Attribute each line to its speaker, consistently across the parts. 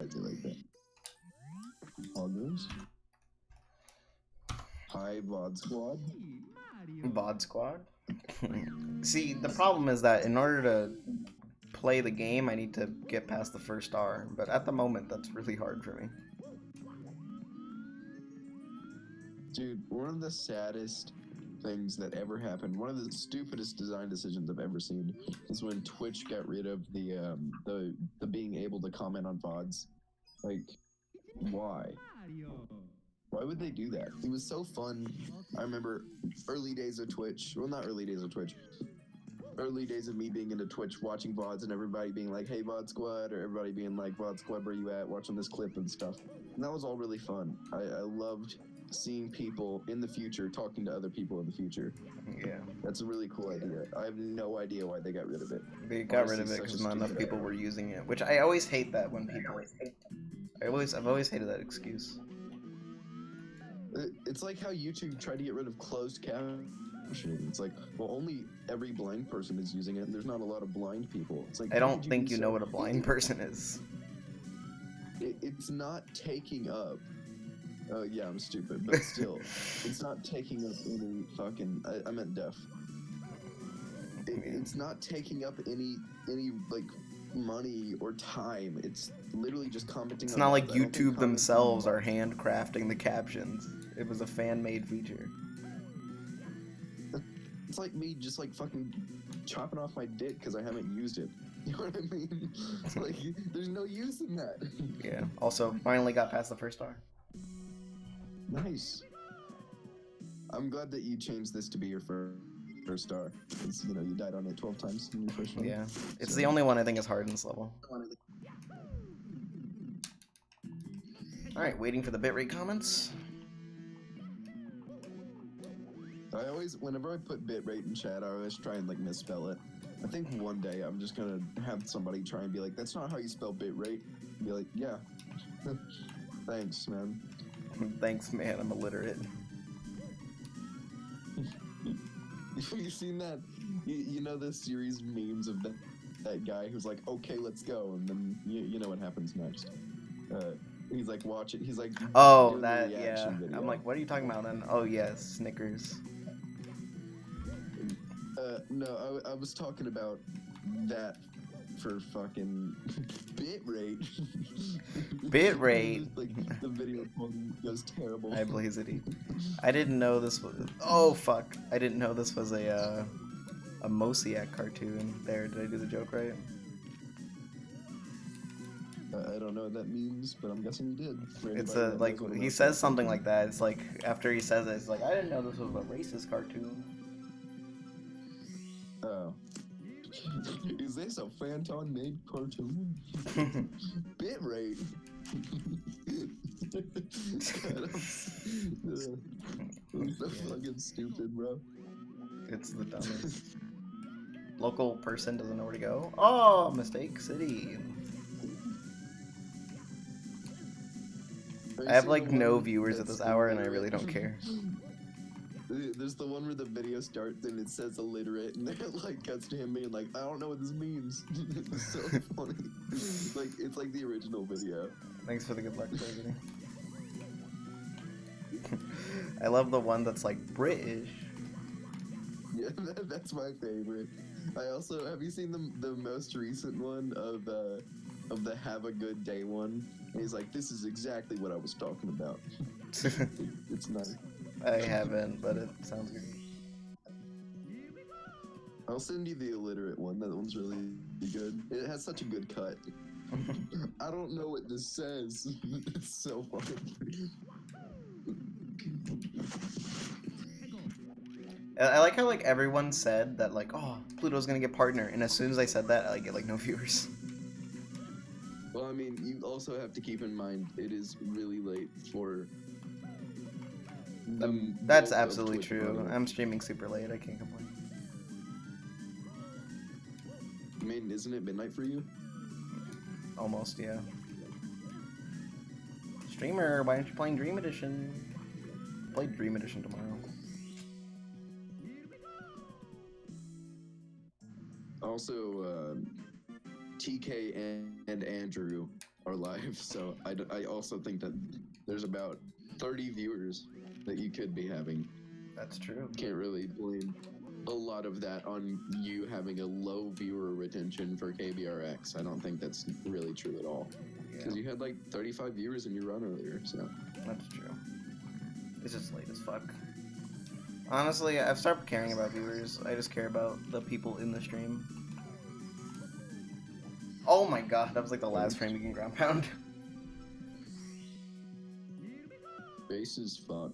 Speaker 1: I do like that. Others. Hi, VOD Squad.
Speaker 2: VOD Squad? See, the problem is that in order to play the game, I need to get past the first star, but at the moment, that's really hard for me.
Speaker 1: Dude, one of the saddest things that ever happened, one of the stupidest design decisions I've ever seen, is when Twitch got rid of the being able to comment on VODs. Like, why? Why would they do that? It was so fun. I remember early days of Twitch. Well, not early days of Twitch. Early days of me being into Twitch, watching VODs, and everybody being like, "Hey, VOD Squad," or everybody being like, "VOD Squad, where you at?" Watching this clip and stuff. And that was all really fun. I loved seeing people in the future talking to other people in the future.
Speaker 2: Yeah.
Speaker 1: That's a really cool idea. I have no idea why they got rid of it.
Speaker 2: They got rid
Speaker 1: Honestly,
Speaker 2: of it
Speaker 1: such a
Speaker 2: because not enough
Speaker 1: stupid
Speaker 2: people
Speaker 1: idea.
Speaker 2: were using it, which I always hate that when people. I've always hated that excuse.
Speaker 1: It's like how YouTube tried to get rid of closed captioning. It's like, well, only every blind person is using it, and there's not a lot of blind people. It's like,
Speaker 2: I
Speaker 1: how
Speaker 2: don't
Speaker 1: could
Speaker 2: think
Speaker 1: be
Speaker 2: you
Speaker 1: so-
Speaker 2: know what a blind person is.
Speaker 1: It's not taking up. Yeah, I'm stupid, but still, it's not taking up any fucking. I meant deaf. It's not taking up any like money or time. It's literally just commenting.
Speaker 2: It's
Speaker 1: on
Speaker 2: not like
Speaker 1: VODs. I don't think
Speaker 2: YouTube
Speaker 1: commenting
Speaker 2: themselves
Speaker 1: on
Speaker 2: are handcrafting the captions. It was a fan-made feature.
Speaker 1: It's like me just like fucking chopping off my dick because I haven't used it. You know what I mean? It's like there's no use in that.
Speaker 2: Yeah. Also, finally got past the first star.
Speaker 1: Nice. I'm glad that you changed this to be your first star. Because, you know, you died on it 12 times in your first one.
Speaker 2: Yeah. It's the only one I think is hard in this level. Alright, waiting for the bitrate comments.
Speaker 1: I always, whenever I put bitrate in chat, I always try and like misspell it. I think one day I'm just gonna have somebody try and be like, "That's not how you spell bitrate." Be like, "Yeah, thanks, man."
Speaker 2: Thanks, man. I'm illiterate.
Speaker 1: You seen that? You know the series memes of that guy who's like, "Okay, let's go," and then you know what happens next. He's like watching. He's like,
Speaker 2: Oh,
Speaker 1: doing the
Speaker 2: that, yeah.
Speaker 1: reaction video.
Speaker 2: I'm like, what are you talking about then? Oh, yes, Snickers.
Speaker 1: No, I was talking about that for fucking bitrate.
Speaker 2: Bitrate?
Speaker 1: Like, the video quality goes terrible.
Speaker 2: I blazity. I didn't know this was. Oh, fuck. I didn't know this was a Mosiak cartoon. There, did I do the joke right?
Speaker 1: I don't know what that means, but I'm guessing you did. For
Speaker 2: It's
Speaker 1: anybody
Speaker 2: a,
Speaker 1: that
Speaker 2: like,
Speaker 1: knows what a
Speaker 2: he
Speaker 1: Mosiak
Speaker 2: says something
Speaker 1: cartoon
Speaker 2: like that. It's like, after he says it, it's like, I didn't know this was a racist cartoon.
Speaker 1: Oh. Is this a Phantom made cartoon? Bitrate. I'm so fucking stupid, bro.
Speaker 2: It's the dumbest. Local person doesn't know where to go. Oh, Mistake City. I have like no viewers at this hour and I really don't care.
Speaker 1: There's the one where the video starts and it says illiterate and then it like cuts to him being like, I don't know what this means. It's so funny. Like, it's like the original video.
Speaker 2: Thanks for the good luck, President. I love the one that's like British.
Speaker 1: Yeah, that's my favorite. I also, have you seen the most recent one of the Have a Good Day one? And he's like, this is exactly what I was talking about. It's nice.
Speaker 2: I haven't, but it sounds good.
Speaker 1: I'll send you the illiterate one. That one's really good. It has such a good cut. I don't know what this says. It's so funny.
Speaker 2: I like how like everyone said that like, oh, Pluto's gonna get partner, and as soon as I said that, I get like no viewers.
Speaker 1: Well, I mean, you also have to keep in mind it is really late for.
Speaker 2: That's absolutely true. I'm streaming super late. I can't complain.
Speaker 1: I mean, isn't it midnight for you?
Speaker 2: Almost, yeah. Streamer, why aren't you playing Dream Edition? Play Dream Edition tomorrow.
Speaker 1: Also, TK and Andrew are live. So I also think that there's about 30 viewers that you could be having.
Speaker 2: That's true.
Speaker 1: Can't really blame a lot of that on you having a low viewer retention for KBRX. I don't think that's really true at all. Because you had like 35 viewers in your run earlier, so.
Speaker 2: That's true. It's just late as fuck. Honestly, I've stopped caring about viewers. I just care about the people in the stream. Oh my god, that was like the last frame you can ground pound.
Speaker 1: Base is fuck.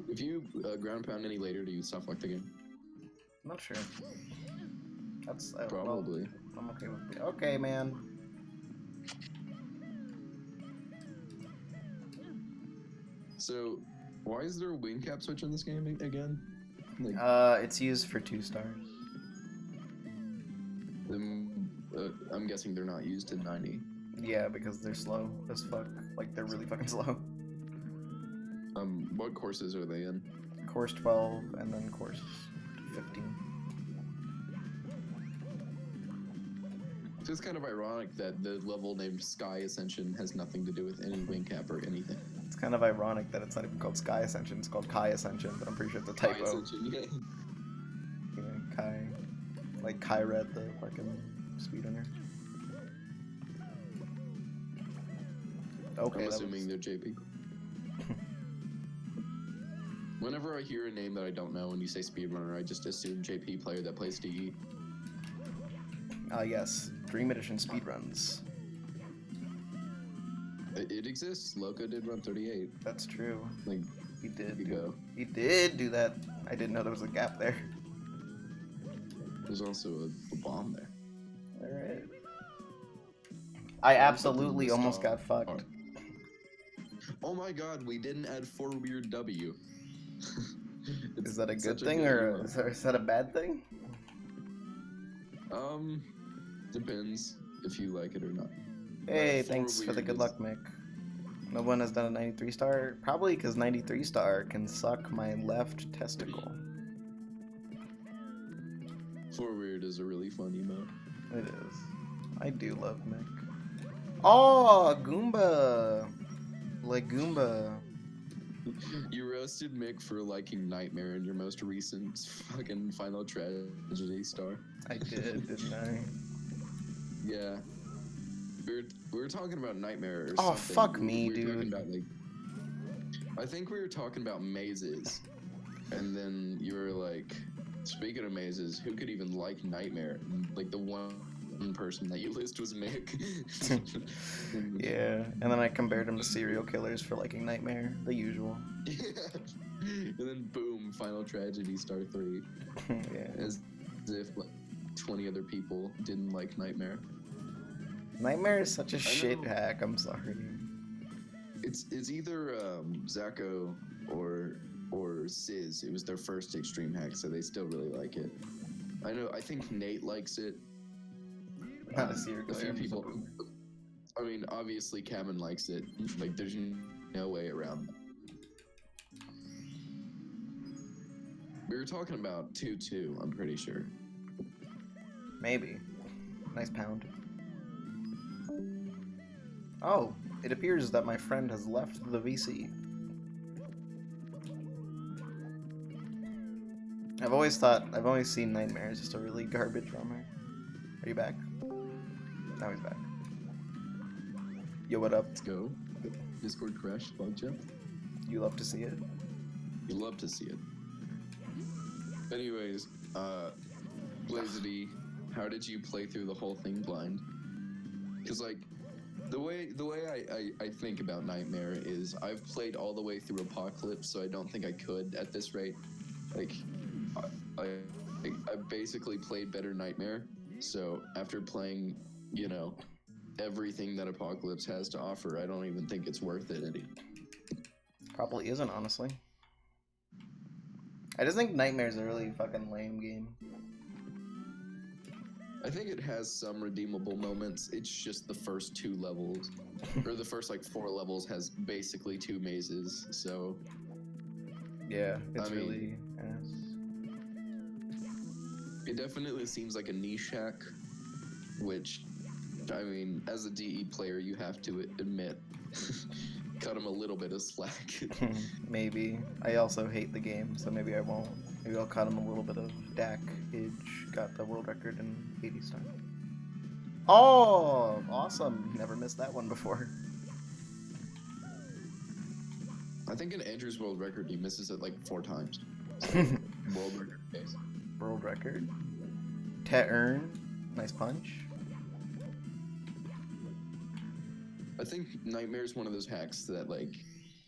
Speaker 1: If you ground pound any later, do you soft lock the game?
Speaker 2: I'm not sure. That's
Speaker 1: Probably.
Speaker 2: Well, I'm okay with it. Okay, man.
Speaker 1: So, why is there a wing cap switch in this game again? Like,
Speaker 2: It's used for 2 stars.
Speaker 1: I'm guessing they're not used in 90.
Speaker 2: Yeah, because they're slow as fuck. Like, they're really fucking slow.
Speaker 1: What courses are they in?
Speaker 2: Course 12 and then course 15.
Speaker 1: It's kind of ironic that the level named Sky Ascension has nothing to do with any wing cap or anything.
Speaker 2: It's kind of ironic that it's not even called Sky Ascension, it's called Kai Ascension, but I'm pretty sure it's a typo.
Speaker 1: Sky Ascension, yeah.
Speaker 2: Yeah, Kai. Like Kai Red, the fucking speedrunner. Okay,
Speaker 1: I'm assuming they're JP. Whenever I hear a name that I don't know and you say speedrunner, I just assume JP player that plays DE.
Speaker 2: Yes. Dream Edition speedruns.
Speaker 1: It exists. Loco did run 38.
Speaker 2: That's true.
Speaker 1: Like,
Speaker 2: He did.
Speaker 1: you go.
Speaker 2: He did do that. I didn't know there was a gap there.
Speaker 1: There's also a bomb there.
Speaker 2: Alright. I absolutely almost got fucked.
Speaker 1: Oh my god, we didn't add 4 weird W.
Speaker 2: Is that a good
Speaker 1: such
Speaker 2: thing
Speaker 1: good
Speaker 2: or
Speaker 1: emote.
Speaker 2: is that a bad thing?
Speaker 1: Depends if you like it or not.
Speaker 2: Hey,
Speaker 1: Four
Speaker 2: thanks for the
Speaker 1: weird
Speaker 2: good
Speaker 1: is-
Speaker 2: luck, Mick. No one has done a 93 star? Probably because 93 star can suck my left testicle.
Speaker 1: 4 weird is a really fun emote.
Speaker 2: It is. I do love Mick. Oh, Goomba! Like Goomba.
Speaker 1: You roasted Mick for liking Nightmare in your most recent fucking Final Tragedy star.
Speaker 2: I did, didn't I?
Speaker 1: Yeah. We were talking about Nightmare or
Speaker 2: Oh,
Speaker 1: something.
Speaker 2: fuck me,
Speaker 1: we were talking
Speaker 2: dude.
Speaker 1: about, like, I think we were talking about mazes. And then you were like, speaking of mazes, who could even like Nightmare? And, like, the one person that you list was Mick.
Speaker 2: Yeah, and then I compared him to serial killers for liking Nightmare, the usual.
Speaker 1: Yeah. And then boom, Final Tragedy star 3.
Speaker 2: Yeah.
Speaker 1: As if like 20 other people didn't like Nightmare.
Speaker 2: Nightmare is such a shit
Speaker 1: know.
Speaker 2: hack, I'm sorry.
Speaker 1: It's either Zacho or Sizz. It was their first extreme hack, so they still really like it. I think Nate likes it.
Speaker 2: Not a serial
Speaker 1: A
Speaker 2: killer.
Speaker 1: few
Speaker 2: I'm just a
Speaker 1: people.
Speaker 2: boomer.
Speaker 1: I mean, obviously Kevin likes it. Like, there's no way around that. We were talking about 2-2, I'm pretty sure.
Speaker 2: Maybe. Nice pound. Oh, it appears that my friend has left the VC. I've always seen Nightmare as just a really garbage drummer. Are you back? Now he's back. Yo, what up?
Speaker 1: Let's go. Discord crashed, bug jump.
Speaker 2: You love to see it.
Speaker 1: You love to see it. Anyways, Blazedy, how did you play through the whole thing blind? Because, like, the way I think about Nightmare is I've played all the way through Apocalypse, so I don't think I could at this rate. Like, I basically played better Nightmare, so after playing, you know, everything that Apocalypse has to offer, I don't even think it's worth it any.
Speaker 2: Probably isn't, honestly. I just think Nightmare's a really fucking lame game.
Speaker 1: I think it has some redeemable moments. It's just the first 2 levels, or the first like 4 levels has basically 2 mazes. So
Speaker 2: Yeah, it's
Speaker 1: I mean,
Speaker 2: really ass.
Speaker 1: it definitely seems like a niche hack, which I mean, as a DE player, you have to admit, cut him a little bit of slack.
Speaker 2: Maybe. I also hate the game, so maybe I won't. Maybe I'll cut him a little bit of Dak-age. Got the world record in 80s time. Oh, awesome. Never missed that one before.
Speaker 1: I think in Andrew's world record, he misses it like 4 times. World record case.
Speaker 2: World record. Te-earn. Nice punch.
Speaker 1: I think Nightmare's one of those hacks that, like,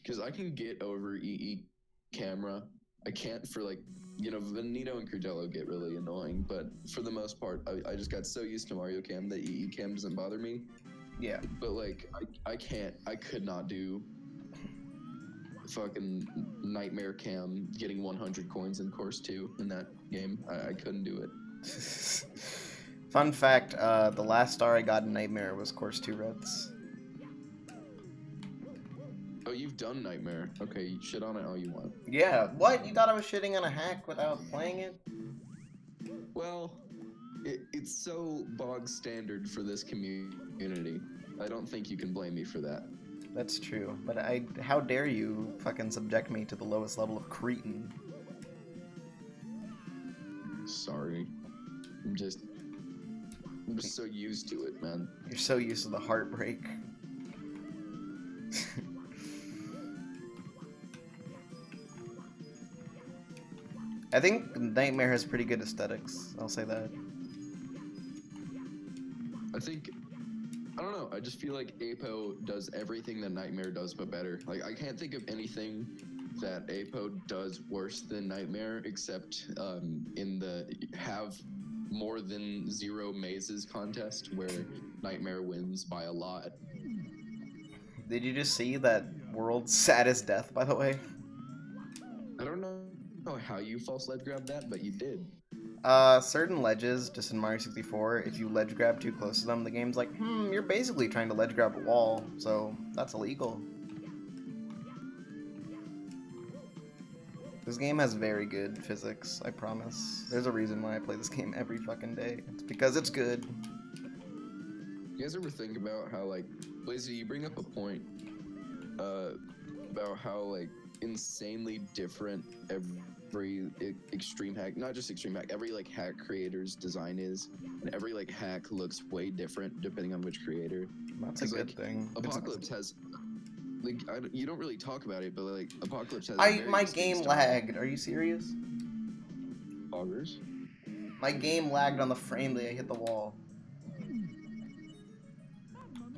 Speaker 1: because I can get over EE camera. I can't for, like, you know, Venito and Crudello get really annoying, but for the most part, I just got so used to Mario Cam that EE Cam doesn't bother me.
Speaker 2: Yeah.
Speaker 1: But, like, I could not do fucking Nightmare Cam getting 100 coins in Course 2 in that game. I couldn't do it.
Speaker 2: Fun fact, the last star I got in Nightmare was Course 2 Reds.
Speaker 1: Oh, you've done Nightmare. Okay, you shit on it all you want.
Speaker 2: Yeah, what? You thought I was shitting on a hack without playing it?
Speaker 1: Well, it's so bog standard for this community. I don't think you can blame me for that.
Speaker 2: That's true, but how dare you fucking subject me to the lowest level of cretin?
Speaker 1: Sorry. I'm just so used to it, man.
Speaker 2: You're so used to the heartbreak. I think Nightmare has pretty good aesthetics, I'll say that.
Speaker 1: I don't know, I just feel like Apo does everything that Nightmare does but better. Like, I can't think of anything that Apo does worse than Nightmare, except in the have more than 0 mazes contest, where Nightmare wins by a lot.
Speaker 2: Did you just see that world's saddest death, by the way?
Speaker 1: I don't know how you false ledge grabbed that, but you did.
Speaker 2: Certain ledges, just in Mario 64, if you ledge grab too close to them, the game's like, you're basically trying to ledge grab a wall, so that's illegal. This game has very good physics, I promise. There's a reason why I play this game every fucking day. It's because it's good.
Speaker 1: You guys ever think about how, like, Blazy, you bring up a point about how, like, insanely different every extreme hack, not just extreme hack, every, like, hack creator's design is, and every, like, hack looks way different depending on which creator.
Speaker 2: That's a good thing.
Speaker 1: Apocalypse has, like, you don't really talk about it, but, like, Apocalypse has
Speaker 2: my game lagged. Are you serious?
Speaker 1: Augers?
Speaker 2: My game lagged on the frame that I hit the wall.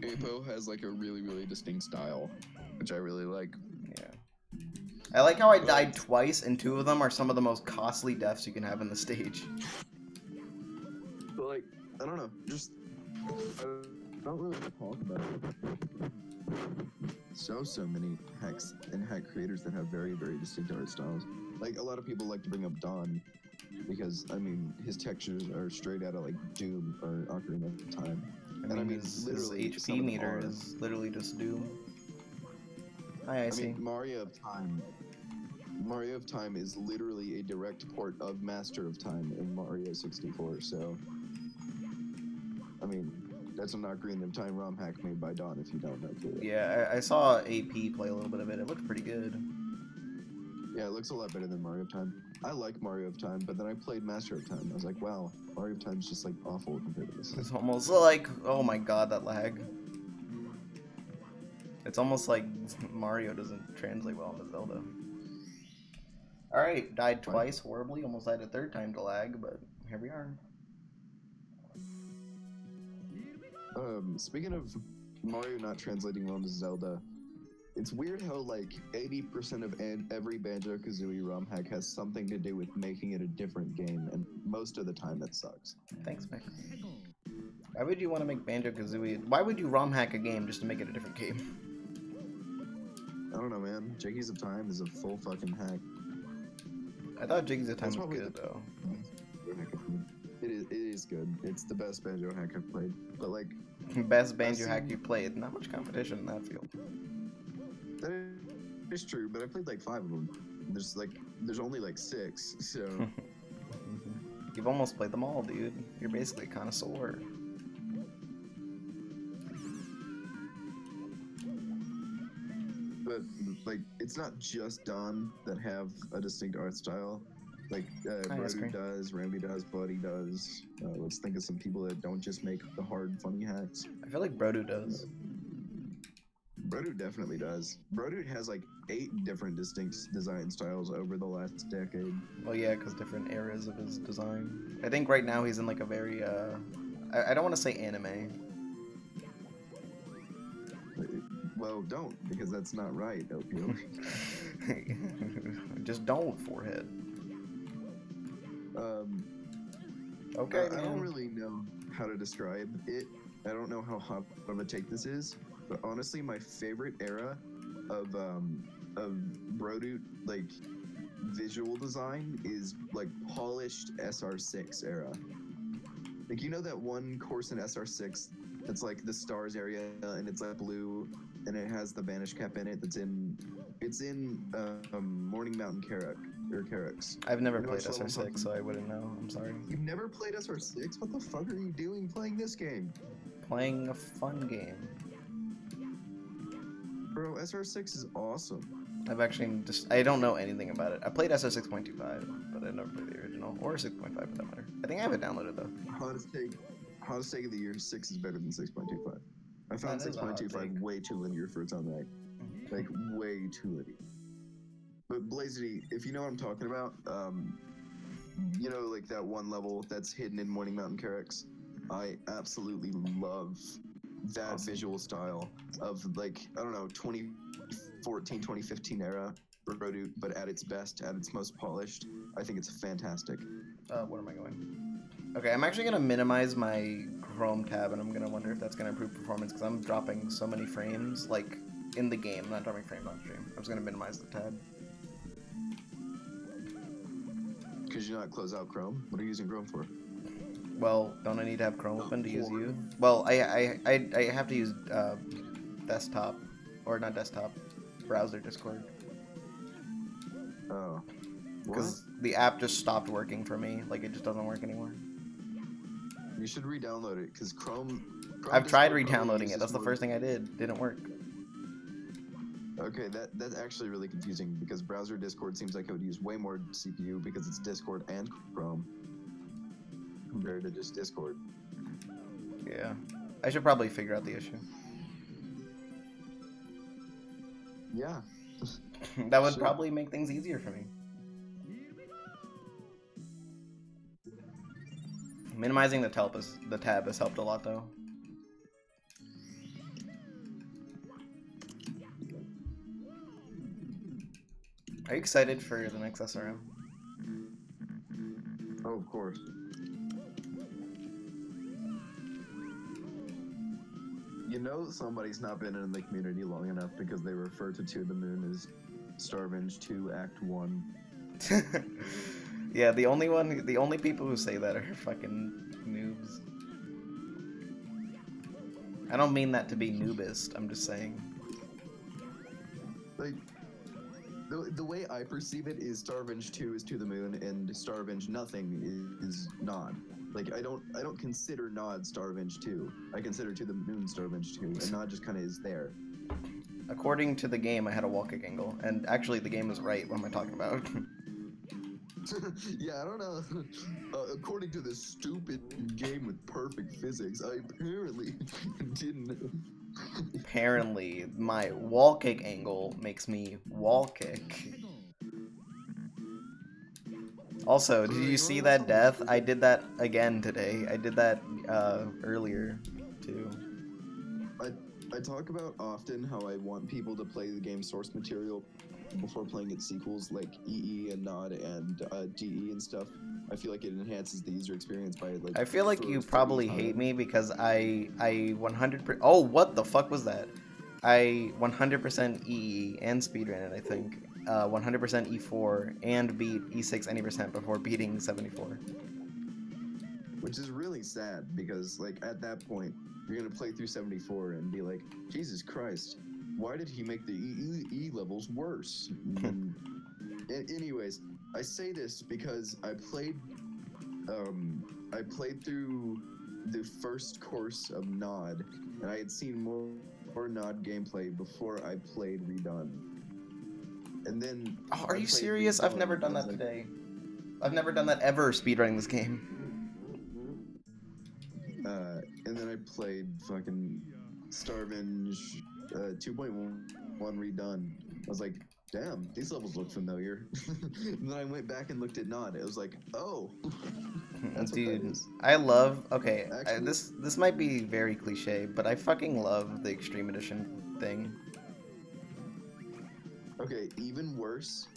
Speaker 1: Apo has, like, a really, really distinct style, which I really like.
Speaker 2: Yeah. I like how I died twice, and 2 of them are some of the most costly deaths you can have in the stage.
Speaker 1: But, like, I don't know, just, I don't really talk about it. So many hacks and hack creators that have very, very distinct art styles. Like, a lot of people like to bring up Don, because, I mean, his textures are straight out of, like, Doom or Ocarina of Time.
Speaker 2: I mean, his HP meter is literally just Doom. I see.
Speaker 1: mean, Mario of Time is literally a direct port of Master of Time in Mario 64, so... I mean, that's an Ocarina of Time ROM hack made by Don, if you don't know, too.
Speaker 2: Yeah, I saw AP play a little bit of it. It looked pretty good.
Speaker 1: Yeah, it looks a lot better than Mario of Time. I like Mario of Time, but then I played Master of Time. I was like, wow, Mario of Time's just, like, awful compared to this.
Speaker 2: It's almost like, oh my god, that lag. It's almost like Mario doesn't translate well into Zelda. Alright, died twice horribly, almost died a 3rd time to lag, but here we are.
Speaker 1: Speaking of Mario not translating well into Zelda, it's weird how, like, 80% of every Banjo-Kazooie ROM hack has something to do with making it a different game, and most of the time that sucks.
Speaker 2: Thanks, Mick. Why would you want to make Banjo-Kazooie? Why would you ROM hack a game just to make it a different game?
Speaker 1: I don't know, man. Jiggies of Time is a full fucking hack.
Speaker 2: I thought Jiggies of Time was good, though.
Speaker 1: It is good. It's the best banjo hack I've played. But, like...
Speaker 2: Best banjo hack you played. Not much competition in that field.
Speaker 1: That is true, but I played, like, 5 of them. There's only, like, 6, so...
Speaker 2: You've almost played them all, dude. You're basically a connoisseur.
Speaker 1: but like it's not just Dawn that have a distinct art style. Like
Speaker 2: I agree.
Speaker 1: Brodu does, Rambi does, Bloody does. Let's think of some people that don't just make the hard, funny hacks.
Speaker 2: I feel like Brodu does.
Speaker 1: Brodu definitely does. Brodu has like 8 different distinct design styles over the last decade.
Speaker 2: Well, yeah, because different eras of his design. I think right now he's in like a very, I don't want to say anime.
Speaker 1: Well, don't, because that's not right, Opio.
Speaker 2: Just don't, forehead.
Speaker 1: Okay,
Speaker 2: man.
Speaker 1: I don't really know how to describe it. I don't know how hot of a take this is, but honestly, my favorite era of Brodu, like, visual design is, like, polished SR6 era. Like, you know that one course in SR6 that's, like, the stars area, and it's, like, blue, and it has the Vanish Cap in it it's in Morning Mountain Carracks.
Speaker 2: I've never
Speaker 1: You know
Speaker 2: played
Speaker 1: which level I'm
Speaker 2: SR6,
Speaker 1: talking
Speaker 2: so I wouldn't know. I'm sorry.
Speaker 1: You've never played SR6? What the fuck are you doing playing this game?
Speaker 2: Playing a fun game.
Speaker 1: Bro, SR6 is awesome.
Speaker 2: I've actually I don't know anything about it. I played SR 6.25, but I never played the original, or 6.5 for that matter. I think I have it downloaded though.
Speaker 1: Hottest take of the year, 6 is better than 6.25. I found
Speaker 2: That is a hot
Speaker 1: 6.25
Speaker 2: take.
Speaker 1: way too linear for its own right. Like, way too linear. But Blazedy, if you know what I'm talking about, you know, like that one level that's hidden in Morning Mountain Carracks, I absolutely love that visual style of, like, I don't know, 2014, 2015 era Brodu, but at its best, at its most polished. I think it's fantastic.
Speaker 2: Where am I going? Okay, I'm actually gonna minimize my Chrome tab, and I'm gonna wonder if that's gonna improve performance, because I'm dropping so many frames, like, in the game. I'm not dropping frames on stream. I'm just gonna minimize the tab.
Speaker 1: Because you not close out Chrome? What are you using Chrome for?
Speaker 2: Well, don't I need to have Chrome open to use you? Well, I have to use desktop, or not desktop, browser Discord.
Speaker 1: Oh.
Speaker 2: Because the app just stopped working for me. Like, it just doesn't work anymore.
Speaker 1: You should re-download it, because Chrome
Speaker 2: I've tried
Speaker 1: Discord probably
Speaker 2: re-downloading it.
Speaker 1: uses
Speaker 2: That's the
Speaker 1: more-
Speaker 2: first thing I did. Didn't work.
Speaker 1: Okay, that's actually really confusing, because browser Discord seems like it would use way more CPU because it's Discord and Chrome compared to just Discord.
Speaker 2: Yeah. I should probably figure out the issue.
Speaker 1: Yeah.
Speaker 2: That would
Speaker 1: Sure.
Speaker 2: probably make things easier for me. Minimizing the tab has helped a lot, though. Are you excited for the next SRM?
Speaker 1: Oh, of course. You know somebody's not been in the community long enough because they refer to the Moon as Starvenge 2 Act 1.
Speaker 2: Yeah, the only people who say that are fucking noobs. I don't mean that to be noobist, I'm just saying.
Speaker 1: Like, the way I perceive it is Starvenge 2 is To the Moon and Starvenge Nothing is Nod. Like, I don't consider Nod Starvenge 2. I consider To the Moon Starvenge 2, and Nod just kind of is there.
Speaker 2: According to the game, I had a wall kick angle, and actually the game was right. What am I talking about?
Speaker 1: Yeah, I don't know. According to this stupid game with perfect physics, I apparently didn't.
Speaker 2: Apparently, my wall kick angle makes me wall kick. Also, did you see that death? I did that again today. I did that earlier, too.
Speaker 1: I talk about often how I want people to play the game's source material before playing its sequels, like EE and Nod and DE and stuff. I feel like it enhances the user experience by, like...
Speaker 2: I feel like you probably hate
Speaker 1: time.
Speaker 2: me because I 100%... Oh, what the fuck was that? I 100% EE and speedran it, I think. 100% E4 and beat E6 any percent before beating 74.
Speaker 1: Which is really sad because, like, at that point, you're gonna play through 74 and be like, Jesus Christ, why did he make the E levels worse? Anyways, I say this because I played through the first course of Nod, and I had seen more or Nod gameplay before I played Redone. And then
Speaker 2: Oh, are
Speaker 1: I
Speaker 2: you
Speaker 1: played
Speaker 2: serious? I've never
Speaker 1: Redone,
Speaker 2: done
Speaker 1: and I
Speaker 2: that
Speaker 1: was like,
Speaker 2: today. I've never done that ever speedrunning this game.
Speaker 1: and then I played fucking Starvenge 2.1 Redone. I was like, damn, these levels look familiar. And then I went back and looked at Nod. It was like, oh, that's what that
Speaker 2: Dude,
Speaker 1: is.
Speaker 2: I love. Okay,
Speaker 1: Actually,
Speaker 2: this might be very cliche, but I fucking love the Extreme Edition thing.
Speaker 1: okay, even worse.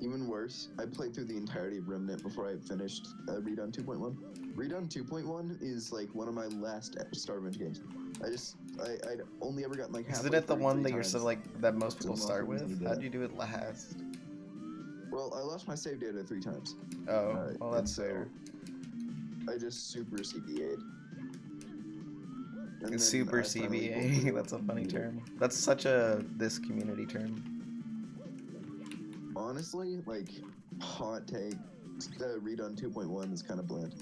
Speaker 1: Even worse, I played through the entirety of Remnant before I finished Redone 2.1. Redone 2.1 is like one of my last Starvenge games. I'd only ever gotten like halfway
Speaker 2: Isn't it the
Speaker 1: through
Speaker 2: one
Speaker 1: 3
Speaker 2: that you're
Speaker 1: times.
Speaker 2: so like that most people
Speaker 1: Unlock
Speaker 2: start
Speaker 1: everything
Speaker 2: with?
Speaker 1: you
Speaker 2: How
Speaker 1: get.
Speaker 2: do you do it last?
Speaker 1: Well, I lost my save data 3 times.
Speaker 2: Oh, well
Speaker 1: and
Speaker 2: that's
Speaker 1: so
Speaker 2: fair.
Speaker 1: I just super CBA'd. And then
Speaker 2: Super
Speaker 1: I finally pulled
Speaker 2: CBA.
Speaker 1: through
Speaker 2: That's a
Speaker 1: and
Speaker 2: funny
Speaker 1: beat it.
Speaker 2: term. That's such a this community term.
Speaker 1: Honestly, like, hot take, Redone 2.1 is kind of bland.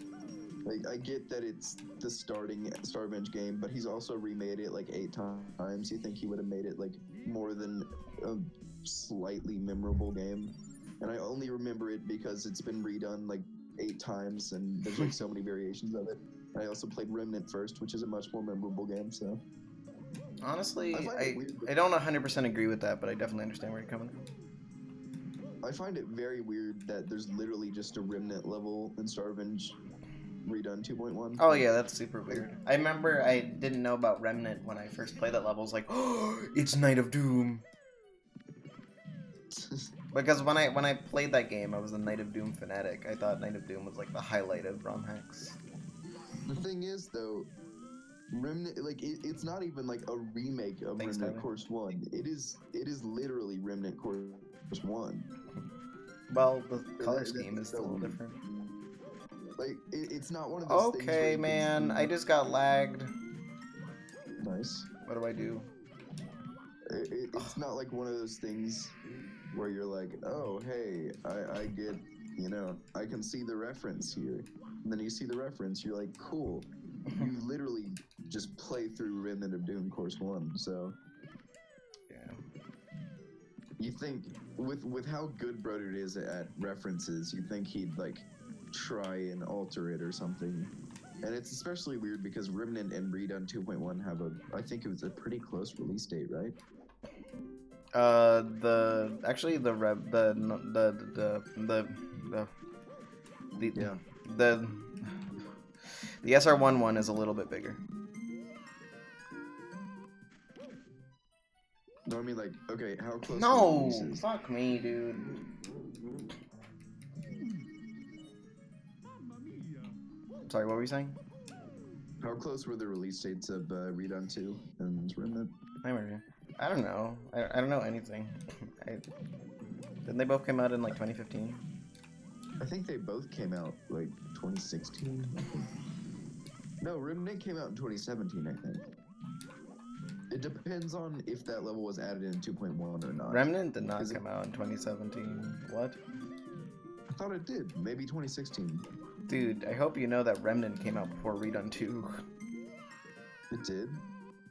Speaker 1: Like, I get that it's the starting Starvenge game, but he's also remade it like 8 times. You think he would have made it like more than a slightly memorable game? And I only remember it because it's been redone like 8 times, and there's like so many variations of it. I also played Remnant first, which is a much more memorable game. So
Speaker 2: Honestly,
Speaker 1: I find it weird.
Speaker 2: I don't 100% agree with that, but I definitely understand where you're coming from.
Speaker 1: I find it very weird that there's literally just a Remnant level in Starvenge Redone 2.1.
Speaker 2: Oh yeah, that's super weird. I remember I didn't know about Remnant when I first played that level. I was like, oh, it's Night of Doom. Because when I played that game, I was a Night of Doom fanatic. I thought Night of Doom was like the highlight of ROM hacks.
Speaker 1: The thing is, though, Remnant, like, it's not even like a remake of
Speaker 2: Thanks,
Speaker 1: Remnant
Speaker 2: Tyler.
Speaker 1: Course 1. It is literally Remnant Course 1.
Speaker 2: Well, the color
Speaker 1: that-
Speaker 2: scheme
Speaker 1: that's
Speaker 2: is a
Speaker 1: so
Speaker 2: little
Speaker 1: weird.
Speaker 2: different.
Speaker 1: Like, it's not one of those things where
Speaker 2: Okay,
Speaker 1: you can
Speaker 2: man,
Speaker 1: see-
Speaker 2: I just got lagged.
Speaker 1: Nice.
Speaker 2: What do I do?
Speaker 1: It's not like one of those things where you're like, oh, hey, I get, you know, I can see the reference here. And then you see the reference, you're like, cool. You literally just play through Remnant of Doom Course 1, so...
Speaker 2: Yeah.
Speaker 1: You think, with how good Brodert is at references, you think he'd, like, try and alter it or something. And it's especially weird because Remnant and Redone 2.1 have I think it was a pretty close release date, right? Yeah.
Speaker 2: The SR1 one is a little bit bigger.
Speaker 1: No, I mean, like, okay, how close were the
Speaker 2: No,
Speaker 1: releases?
Speaker 2: fuck me, dude. Sorry, what were you saying?
Speaker 1: How close were the release dates of Redone 2 and Remnant?
Speaker 2: I don't know. I don't know anything. Didn't they both come out in like 2015?
Speaker 1: I think they both came out, like, 2016? No, Remnant came out in 2017, I think. It depends on if that level was added in 2.1 or not.
Speaker 2: Remnant did not come out in 2017. What?
Speaker 1: I thought it did. Maybe 2016.
Speaker 2: Dude, I hope you know that Remnant came out before Redone 2.
Speaker 1: It did?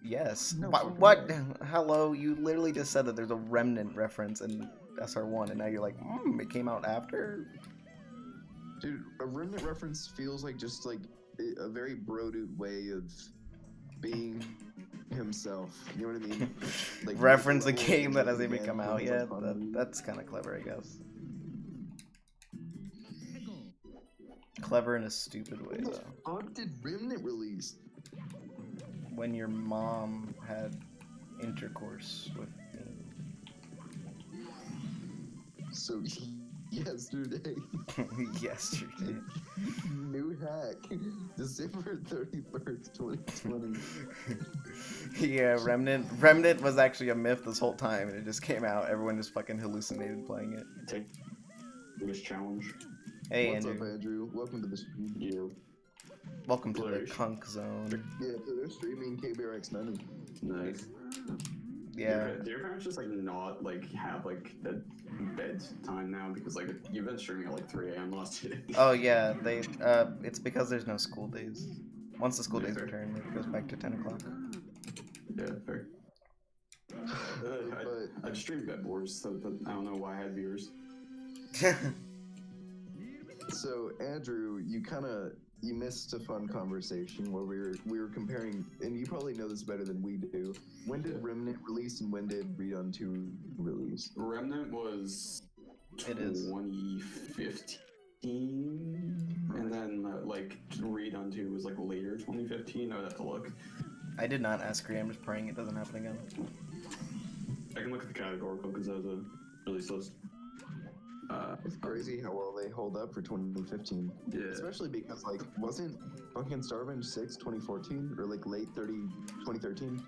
Speaker 2: Yes.
Speaker 1: No
Speaker 2: What?
Speaker 1: fucking way.
Speaker 2: Hello? You literally just said that there's a Remnant reference in SR1, and now you're like, it came out after?
Speaker 1: Dude, a Remnant reference feels like just like a very Brodert way of being himself. You know what I mean? Like
Speaker 2: Reference a
Speaker 1: level of
Speaker 2: game that
Speaker 1: interest
Speaker 2: hasn't even
Speaker 1: again,
Speaker 2: come out
Speaker 1: feels
Speaker 2: yet?
Speaker 1: like fun.
Speaker 2: That's kind of clever, I guess. Clever in a stupid way,
Speaker 1: When the
Speaker 2: though.
Speaker 1: fuck did Remnant release?
Speaker 2: When your mom had intercourse with me.
Speaker 1: So, yesterday.
Speaker 2: Yesterday.
Speaker 1: New hack. December 31st, 2020.
Speaker 2: Yeah, Remnant was actually a myth this whole time, and it just came out. Everyone just fucking hallucinated playing it.
Speaker 3: Take biggest challenge.
Speaker 2: Hey,
Speaker 1: What's
Speaker 2: Andrew.
Speaker 1: up, Andrew? Welcome to the stream.
Speaker 3: Yeah.
Speaker 2: Welcome to the
Speaker 3: Flourish.
Speaker 2: Kunk Zone.
Speaker 1: Yeah, so they're streaming KBRX90.
Speaker 3: Nice.
Speaker 2: Yeah.
Speaker 3: Do your parents just like not like have like the bed time now because like you've been streaming at like 3 a.m. last year?
Speaker 2: Oh yeah, it's because there's no school days. Once the school
Speaker 3: Yeah,
Speaker 2: days
Speaker 3: fair.
Speaker 2: return, it goes back to 10 o'clock.
Speaker 3: Yeah, fair. I streamed Bed Wars, so I don't know why I had viewers.
Speaker 1: So Andrew, you missed a fun conversation where we were comparing, and you probably know this better than we do. When did Remnant release and when did Redone 2 release?
Speaker 3: Remnant was
Speaker 2: It is
Speaker 3: 2015, and then like Redone 2 was like later 2015. I would have to look.
Speaker 2: I did not ask Rhea, I'm just praying it doesn't happen again.
Speaker 3: I can look at the categorical because that was a release list.
Speaker 1: It's crazy how well they hold up for 2015.
Speaker 3: Yeah.
Speaker 1: Especially because, like, wasn't fucking Starving 6 2014 or like late 2013?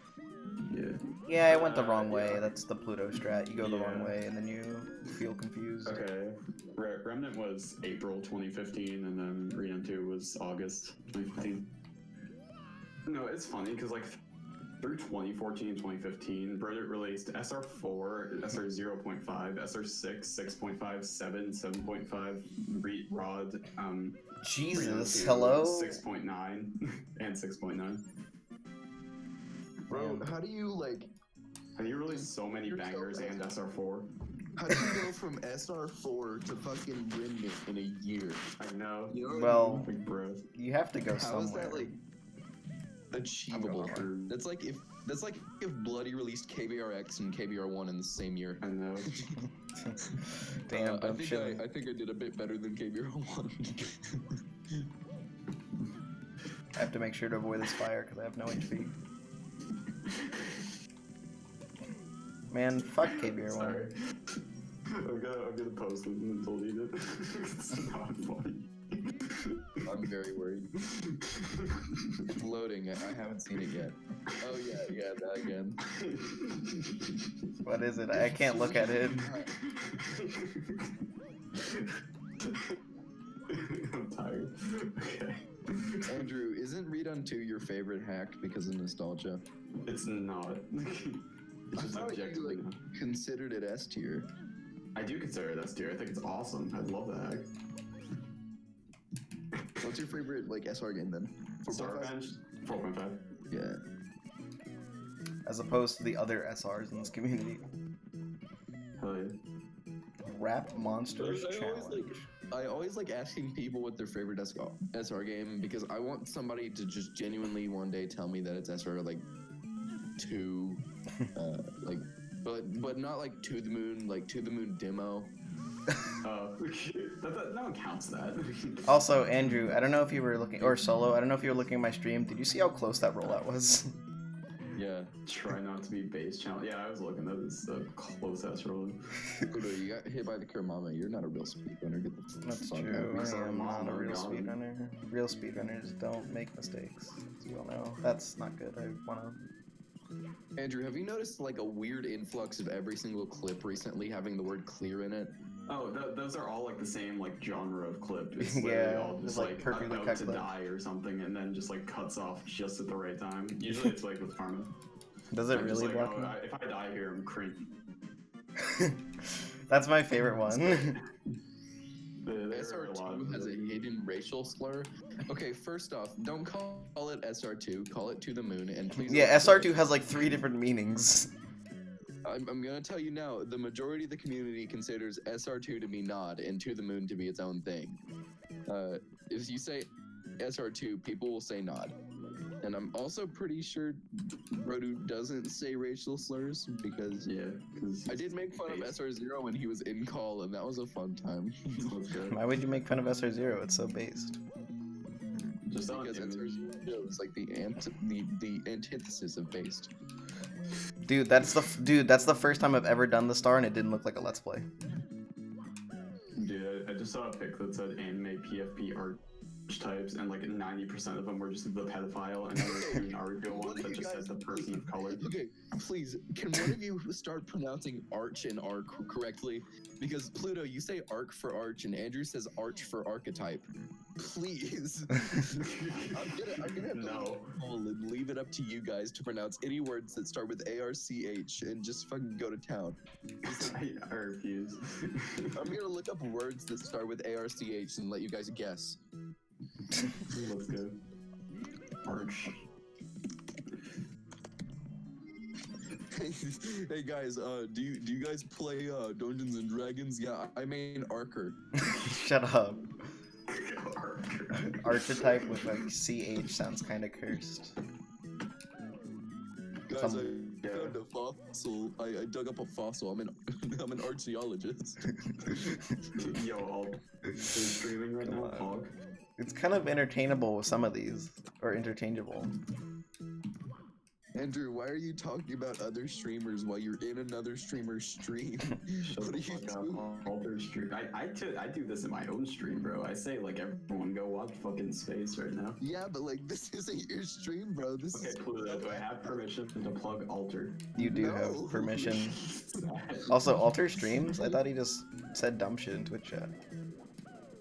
Speaker 3: Yeah.
Speaker 2: Yeah, I went the wrong way.
Speaker 3: Yeah.
Speaker 2: That's the Pluto strat. You go the wrong
Speaker 3: Yeah.
Speaker 2: way and then you feel confused.
Speaker 3: Okay. Remnant was April 2015, and then Redone 2 was August 2015. No, it's funny because like through 2014 and 2015, Reddit released SR4, SR 0.5, SR 6, 6.5, 7, 7.5, Rod,
Speaker 2: Jesus,
Speaker 3: 302,
Speaker 2: hello?
Speaker 3: 6.9, and 6.9.
Speaker 1: Bro, how do you
Speaker 3: Have you released so many
Speaker 1: You're so
Speaker 3: bangers
Speaker 1: fast.
Speaker 3: and SR4?
Speaker 1: how do you go from SR4 to fucking Remnant in a year?
Speaker 3: I know.
Speaker 1: You know what
Speaker 2: Well,
Speaker 3: Big bro.
Speaker 2: you have to go
Speaker 1: How is
Speaker 2: somewhere.
Speaker 1: that like achievable?
Speaker 3: True.
Speaker 1: That's like if Bloody released KBRX and KBR1 in the same year.
Speaker 3: I know.
Speaker 2: Damn,
Speaker 1: I
Speaker 2: I'm
Speaker 1: think
Speaker 2: chilling.
Speaker 1: I think I did a bit better than KBR1.
Speaker 2: I have to make sure to avoid this fire because I have no HP. Man, fuck KBR1.
Speaker 3: Sorry. I'm gonna post it and then delete it. It's not funny.
Speaker 1: I'm very worried. It's loading. I haven't seen it yet. Oh yeah, that again.
Speaker 2: What is it? I can't look at it.
Speaker 3: I'm tired. Okay.
Speaker 1: Andrew, isn't Redone 2 your favorite hack because of nostalgia?
Speaker 3: It's not. It's just
Speaker 1: I thought you
Speaker 3: objectively
Speaker 1: like
Speaker 3: not.
Speaker 1: considered it S tier.
Speaker 3: I do consider it S tier. I think it's awesome. I love that hack.
Speaker 1: What's your favorite like SR game then? 4.5?
Speaker 3: Starbench 4.5.
Speaker 1: Yeah.
Speaker 2: As opposed to the other SRs in this community.
Speaker 3: Hell yeah.
Speaker 2: Rap Monsters Challenge.
Speaker 1: I always like asking people what their favorite SR game because I want somebody to just genuinely one day tell me that it's SR like 2, like, but not like To the Moon, like To the Moon demo.
Speaker 3: No one counts that.
Speaker 2: Also, Andrew, I don't know if you were looking, or Solo, I don't know if you were looking at my stream. Did you see how close that rollout was?
Speaker 1: Yeah.
Speaker 3: Try not to be base challenge. Yeah, I was looking at this close ass rolling.
Speaker 1: Pluto, you got hit by the Kurmama. You're not a real speedrunner. Get the
Speaker 2: That's
Speaker 1: fuck
Speaker 2: true.
Speaker 1: out.
Speaker 2: I
Speaker 3: Sorry,
Speaker 2: am not a
Speaker 3: Mom,
Speaker 2: real
Speaker 3: God.
Speaker 2: speedrunner. Real speedrunners don't make mistakes, as you all know. That's not good. I wanna...
Speaker 1: Andrew, have you noticed like a weird influx of every single clip recently having the word clear in it?
Speaker 3: Oh, those are all like the same like genre of clip. It's
Speaker 2: Yeah,
Speaker 3: literally all
Speaker 2: it's
Speaker 3: just
Speaker 2: like
Speaker 3: like
Speaker 2: perfectly
Speaker 3: about
Speaker 2: cut
Speaker 3: to
Speaker 2: clip.
Speaker 3: die or something, and then just like cuts off just at the right time. Usually it's like with Karma.
Speaker 2: Does it
Speaker 3: I'm just
Speaker 2: really
Speaker 3: like,
Speaker 2: block
Speaker 3: oh,
Speaker 2: me?
Speaker 3: if I die here, I'm cringe.
Speaker 2: That's my favorite one.
Speaker 1: SR2 has a hidden racial slur. Okay, first off, don't call it SR2. Call it To the Moon, and please.
Speaker 2: Yeah, SR2 has like 3 different meanings.
Speaker 1: I'm gonna tell you now. The majority of the community considers SR2 to be Nod and To the Moon to be its own thing. If you say SR2, people will say Nod. And I'm also pretty sure Rodu doesn't say racial slurs because I did make fun of SR0 when he was in call, and that was a fun time.
Speaker 3: Let's go.
Speaker 2: Why would you make fun of SR0? It's so based.
Speaker 3: Just on
Speaker 1: Because
Speaker 3: image.
Speaker 1: SR0 is like the antithesis of based.
Speaker 2: Dude, that's the first time I've ever done the star, and it didn't look like a Let's Play.
Speaker 3: Dude, I just saw a pic that said anime PFP archetypes, and like 90% of them were just the pedophile, and then there's an Naruto one that just says the person of color.
Speaker 1: Okay, please, can one of you start pronouncing arch and arc correctly? Because Pluto, you say arc for arch, and Andrew says arch for archetype. Please. I'm gonna have to
Speaker 3: No.
Speaker 1: and leave it up to you guys to pronounce any words that start with ARCH and just fucking go to town.
Speaker 3: I refuse.
Speaker 1: I'm gonna look up words that start with ARCH and let you guys guess.
Speaker 3: Let's go. Arch.
Speaker 1: Hey guys, do you guys play Dungeons and Dragons? Yeah, I main Archer.
Speaker 2: Shut up. Archetype with like CH sounds kind of cursed.
Speaker 1: Guys,
Speaker 2: Some-
Speaker 1: I found a fossil. I dug up a fossil. I'm an archaeologist.
Speaker 3: Yo, all streaming right now, Hog.
Speaker 2: It's kind of entertainable with some of these, or interchangeable.
Speaker 1: Andrew, why are you talking about other streamers while you're in another streamer's stream?
Speaker 3: Shut
Speaker 1: What
Speaker 3: the
Speaker 1: are you
Speaker 3: fuck up,
Speaker 1: doing?
Speaker 3: Alter stream. I do this in my own stream, bro. I say like everyone go watch fucking Space right now.
Speaker 1: Yeah, but like this isn't your stream, bro. This
Speaker 3: Okay,
Speaker 1: is
Speaker 3: Pluto, do I have permission to plug Alter?
Speaker 2: You do
Speaker 1: No.
Speaker 2: have permission. Also, Alter streams? I thought he just said dumb shit in Twitch chat.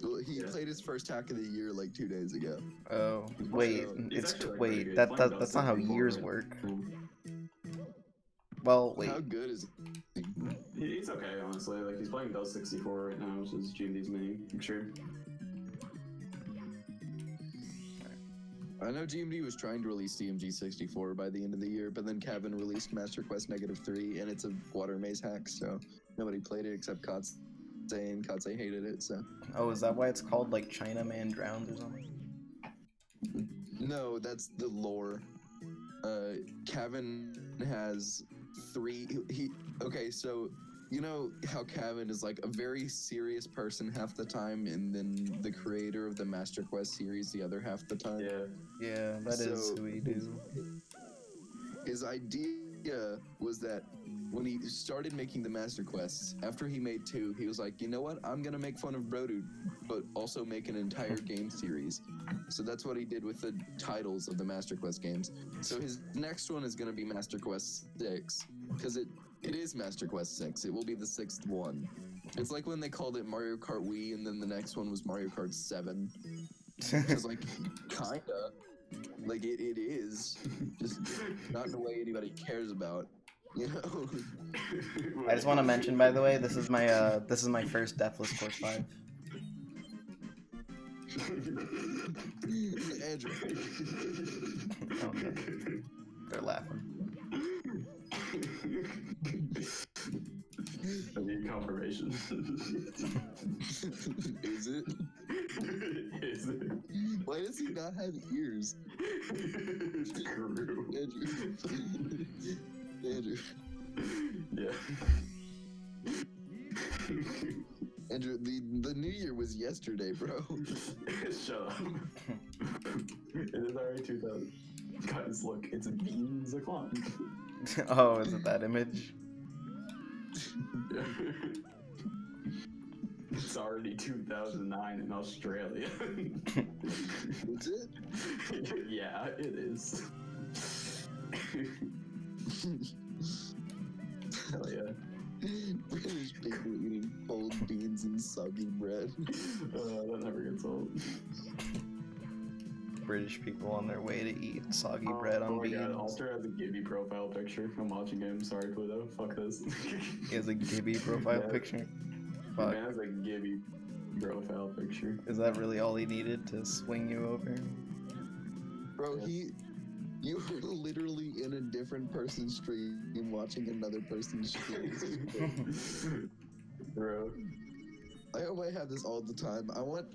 Speaker 1: Well, he
Speaker 3: Yeah.
Speaker 1: played his first hack of the year like 2 days ago.
Speaker 2: Oh, wait,
Speaker 3: He's
Speaker 2: it's
Speaker 3: actually, like, pretty
Speaker 2: wait.
Speaker 3: good.
Speaker 2: That's
Speaker 3: Playing
Speaker 2: not how
Speaker 3: Dust
Speaker 2: years
Speaker 3: before,
Speaker 2: work.
Speaker 3: right?
Speaker 2: Well, wait.
Speaker 1: How good is he?
Speaker 3: He's okay, honestly. Like he's playing Dust 64 right now, which is GMD's mini extreme.
Speaker 1: I know GMD was trying to release DMG 64 by the end of the year, but then Kevin released Master Quest -3, and it's a water maze hack, so nobody played it except Katse, and Katse hated it, so.
Speaker 2: Oh, is that why it's called like China Man Drowns or something?
Speaker 1: No, that's the lore. Kevin has 3. Okay, so you know how Kevin is like a very serious person half the time, and then the creator of the Master Quest series the other half the time.
Speaker 3: Yeah.
Speaker 2: Yeah, that is
Speaker 1: So-
Speaker 2: who we do.
Speaker 1: His idea was that when he started making the Master Quests, after he made 2, he was like, you know what? I'm gonna make fun of Brodu, but also make an entire game series. So that's what he did with the titles of the Master Quest games. So his next one is gonna be Master Quest 6, because it is Master Quest 6. It will be the 6th one. It's like when they called it Mario Kart Wii, and then the next one was Mario Kart 7. Because like, kinda. Like it is, just not in a way anybody cares about, you know.
Speaker 2: I just want to mention, by the way, this is my first Deathless Course 5.
Speaker 1: Andrew.
Speaker 2: Okay. They're laughing.
Speaker 3: I need confirmation.
Speaker 1: Is it?
Speaker 3: Is it?
Speaker 1: Why does he not have ears?
Speaker 3: Screw.
Speaker 1: Andrew. Andrew.
Speaker 3: Yeah.
Speaker 1: Andrew, the new year was yesterday, bro.
Speaker 3: Shut up. It is already 2000. Guys, look, it's beans o'clock.
Speaker 2: Oh, is it that image?
Speaker 3: Yeah. It's already 2009 in Australia.
Speaker 1: Is it?
Speaker 3: Yeah, it is. Hell yeah.
Speaker 1: British people eating cold beans and soggy bread.
Speaker 3: That never gets old.
Speaker 2: British people on their way to eat soggy bread on
Speaker 3: Oh my
Speaker 2: beans.
Speaker 3: god, Alter has a Gibby profile picture. I'm watching him. Sorry, Pluto. Fuck this.
Speaker 2: He has a Gibby profile
Speaker 3: Yeah.
Speaker 2: picture.
Speaker 3: The
Speaker 2: Fuck.
Speaker 3: man has a Gibby profile picture.
Speaker 2: Is that really all he needed to swing you over?
Speaker 1: Bro, you were literally in a different person's stream watching another person's stream.
Speaker 3: Bro.
Speaker 1: I hope I have this all the time. I want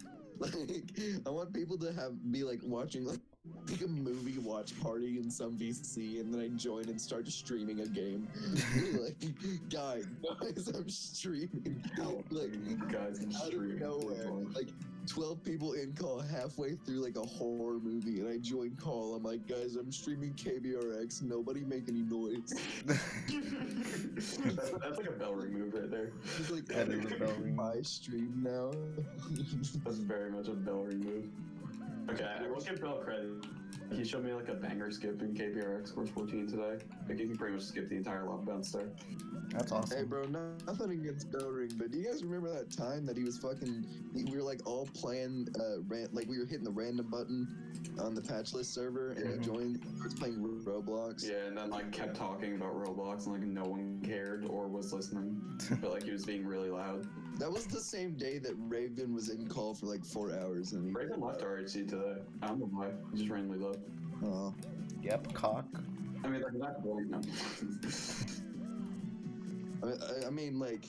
Speaker 1: people to be like watching like a movie watch party in some VC, and then I join and start streaming a game. Like, guys, I'm streaming. Like,
Speaker 3: Guys, I'm
Speaker 1: out of
Speaker 3: streaming.
Speaker 1: nowhere, like 12 people in call halfway through like a horror movie, and I join call. I'm like, guys, I'm streaming KBRX. Nobody make any noise.
Speaker 3: That's like a bell ring move right there.
Speaker 1: It's like
Speaker 2: That is a bell ring.
Speaker 1: my stream now.
Speaker 3: That's very much a bell ring move. Okay, I will give Bell credit. He showed me like a banger skip in KPRX Course 14 today. Like you can pretty much skip the entire lava bounce there.
Speaker 2: That's awesome.
Speaker 1: Hey, bro, nothing against Bellring, but do you guys remember that time that he was fucking? We were like all playing, like we were hitting the random button on the patch list server, and he joined. He was playing Roblox.
Speaker 3: Yeah, and then like kept talking about Roblox, and like no one cared or was listening, but like he was being really loud.
Speaker 1: That was the same day that Raven was in call for like 4 hours, and he.
Speaker 3: Raven left RHC today. I don't know why. He just randomly left.
Speaker 1: Oh.
Speaker 2: Yep, cock.
Speaker 3: I mean, like that boring. No.
Speaker 1: I mean, like,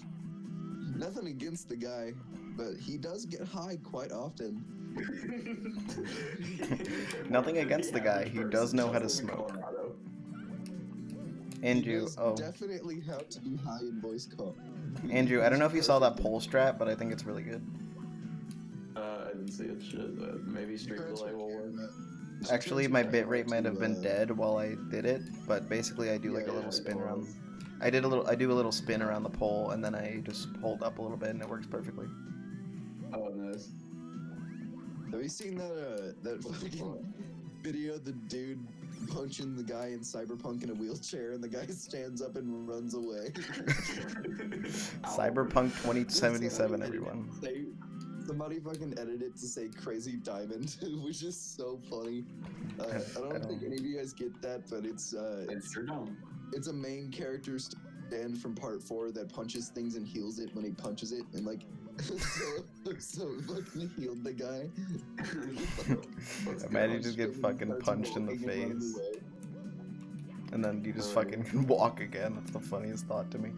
Speaker 1: nothing against the guy, but he does get high quite often.
Speaker 2: Nothing against the guy. He does know how to smoke. Andrew,
Speaker 1: He knows definitely how to be high in voice call.
Speaker 2: Andrew, I don't know if you saw that poll strat, but I think it's really good.
Speaker 3: I didn't see it. Shit. Maybe stream delay will work.
Speaker 2: Actually, my bitrate might have been dead while I did it, but basically I do like a little spin around. I do a little spin around the pole, and then I just hold up a little bit, and it works perfectly.
Speaker 3: Oh, nice.
Speaker 1: Have you seen that fucking video of the dude punching the guy in Cyberpunk in a wheelchair, and the guy stands up and runs away?
Speaker 2: Cyberpunk 2077, everyone.
Speaker 1: Somebody fucking edited it to say Crazy Diamond, which is so funny. I don't think any of you guys get that, but it's a main character stand from part 4 that punches things and heals it when he punches it, and like so fucking healed the guy.
Speaker 2: Imagine you just get fucking punched in the face, and then you just fucking walk again. That's the funniest thought to me.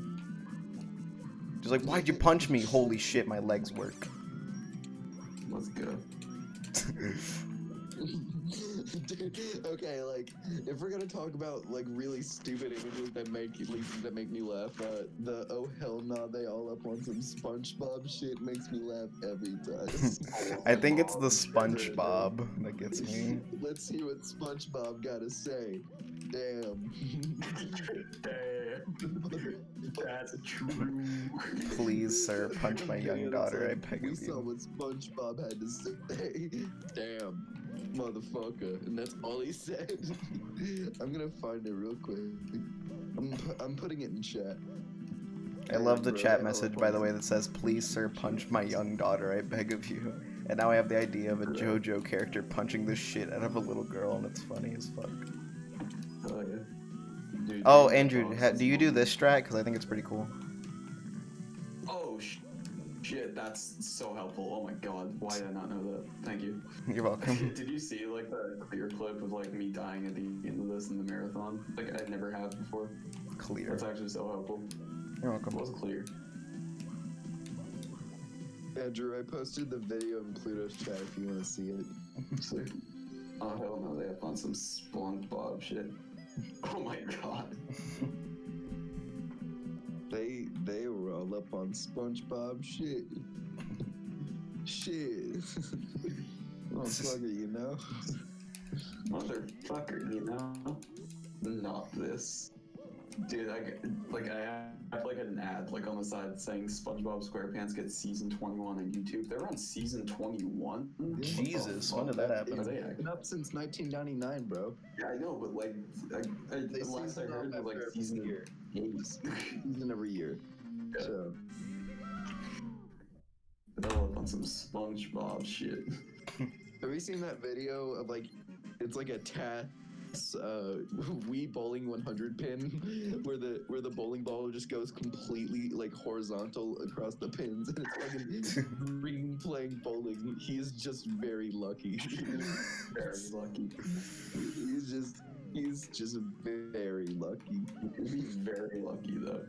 Speaker 2: Just like, why'd you punch me? Holy shit, my legs work.
Speaker 3: Let's go.
Speaker 1: Dude, okay, like, if we're gonna talk about like really stupid images that make me laugh, the oh hell nah, they all up on some SpongeBob shit makes me laugh every time.
Speaker 2: I think it's the SpongeBob that gets me.
Speaker 1: Let's hear what SpongeBob gotta say. Damn.
Speaker 3: Damn. That's true.
Speaker 2: Please, sir, punch my young daughter, I beg
Speaker 1: We
Speaker 2: of
Speaker 1: saw
Speaker 2: you.
Speaker 1: what SpongeBob had to say. Damn, motherfucker. And that's all he said. I'm gonna find it real quick. I'm putting it in chat.
Speaker 2: I love the chat message, by the way, that says, please, sir, punch my young daughter, I beg of you. And now I have the idea of a JoJo character punching the shit out of a little girl, and it's funny as fuck.
Speaker 3: Oh, yeah. Dude,
Speaker 2: Oh, Andrew, do you do this strat? Because I think it's pretty cool.
Speaker 3: Oh, shit, that's so helpful. Oh my god, why did I not know that? Thank you.
Speaker 2: You're welcome.
Speaker 3: Did you see, like, the clear clip of, like, me dying at the end of this in the marathon? Like, I never have before.
Speaker 2: Clear.
Speaker 3: That's actually so helpful.
Speaker 2: You're welcome.
Speaker 3: It was clear.
Speaker 1: Yeah, Drew, I posted the video in Pluto's chat if you want to see it.
Speaker 3: Sick. Oh, hell no, they have on some SpongeBob shit. Oh my god.
Speaker 1: They were all up on SpongeBob shit. Shit. Motherfucker, you know?
Speaker 3: Motherfucker, you know? Not this. Dude, I have like an ad like on the side saying SpongeBob SquarePants gets season 21 on YouTube. They're on season 21.
Speaker 2: Jesus, when did that happen?
Speaker 1: It's been up since 1999, bro.
Speaker 3: Yeah, I know, but like,
Speaker 1: They
Speaker 3: the last I
Speaker 1: season
Speaker 3: heard
Speaker 1: off
Speaker 3: was like
Speaker 1: after
Speaker 3: season
Speaker 1: every year.
Speaker 3: 8.
Speaker 1: Season every year.
Speaker 3: Yeah.
Speaker 1: So
Speaker 3: They're all up on some SpongeBob shit.
Speaker 1: have you seen that video of like, it's like a Wii bowling 100 pin where the bowling ball just goes completely like horizontal across the pins, and it's fucking green playing bowling. He's just very lucky.
Speaker 3: Very lucky.
Speaker 1: He's just very lucky.
Speaker 3: He's very lucky though.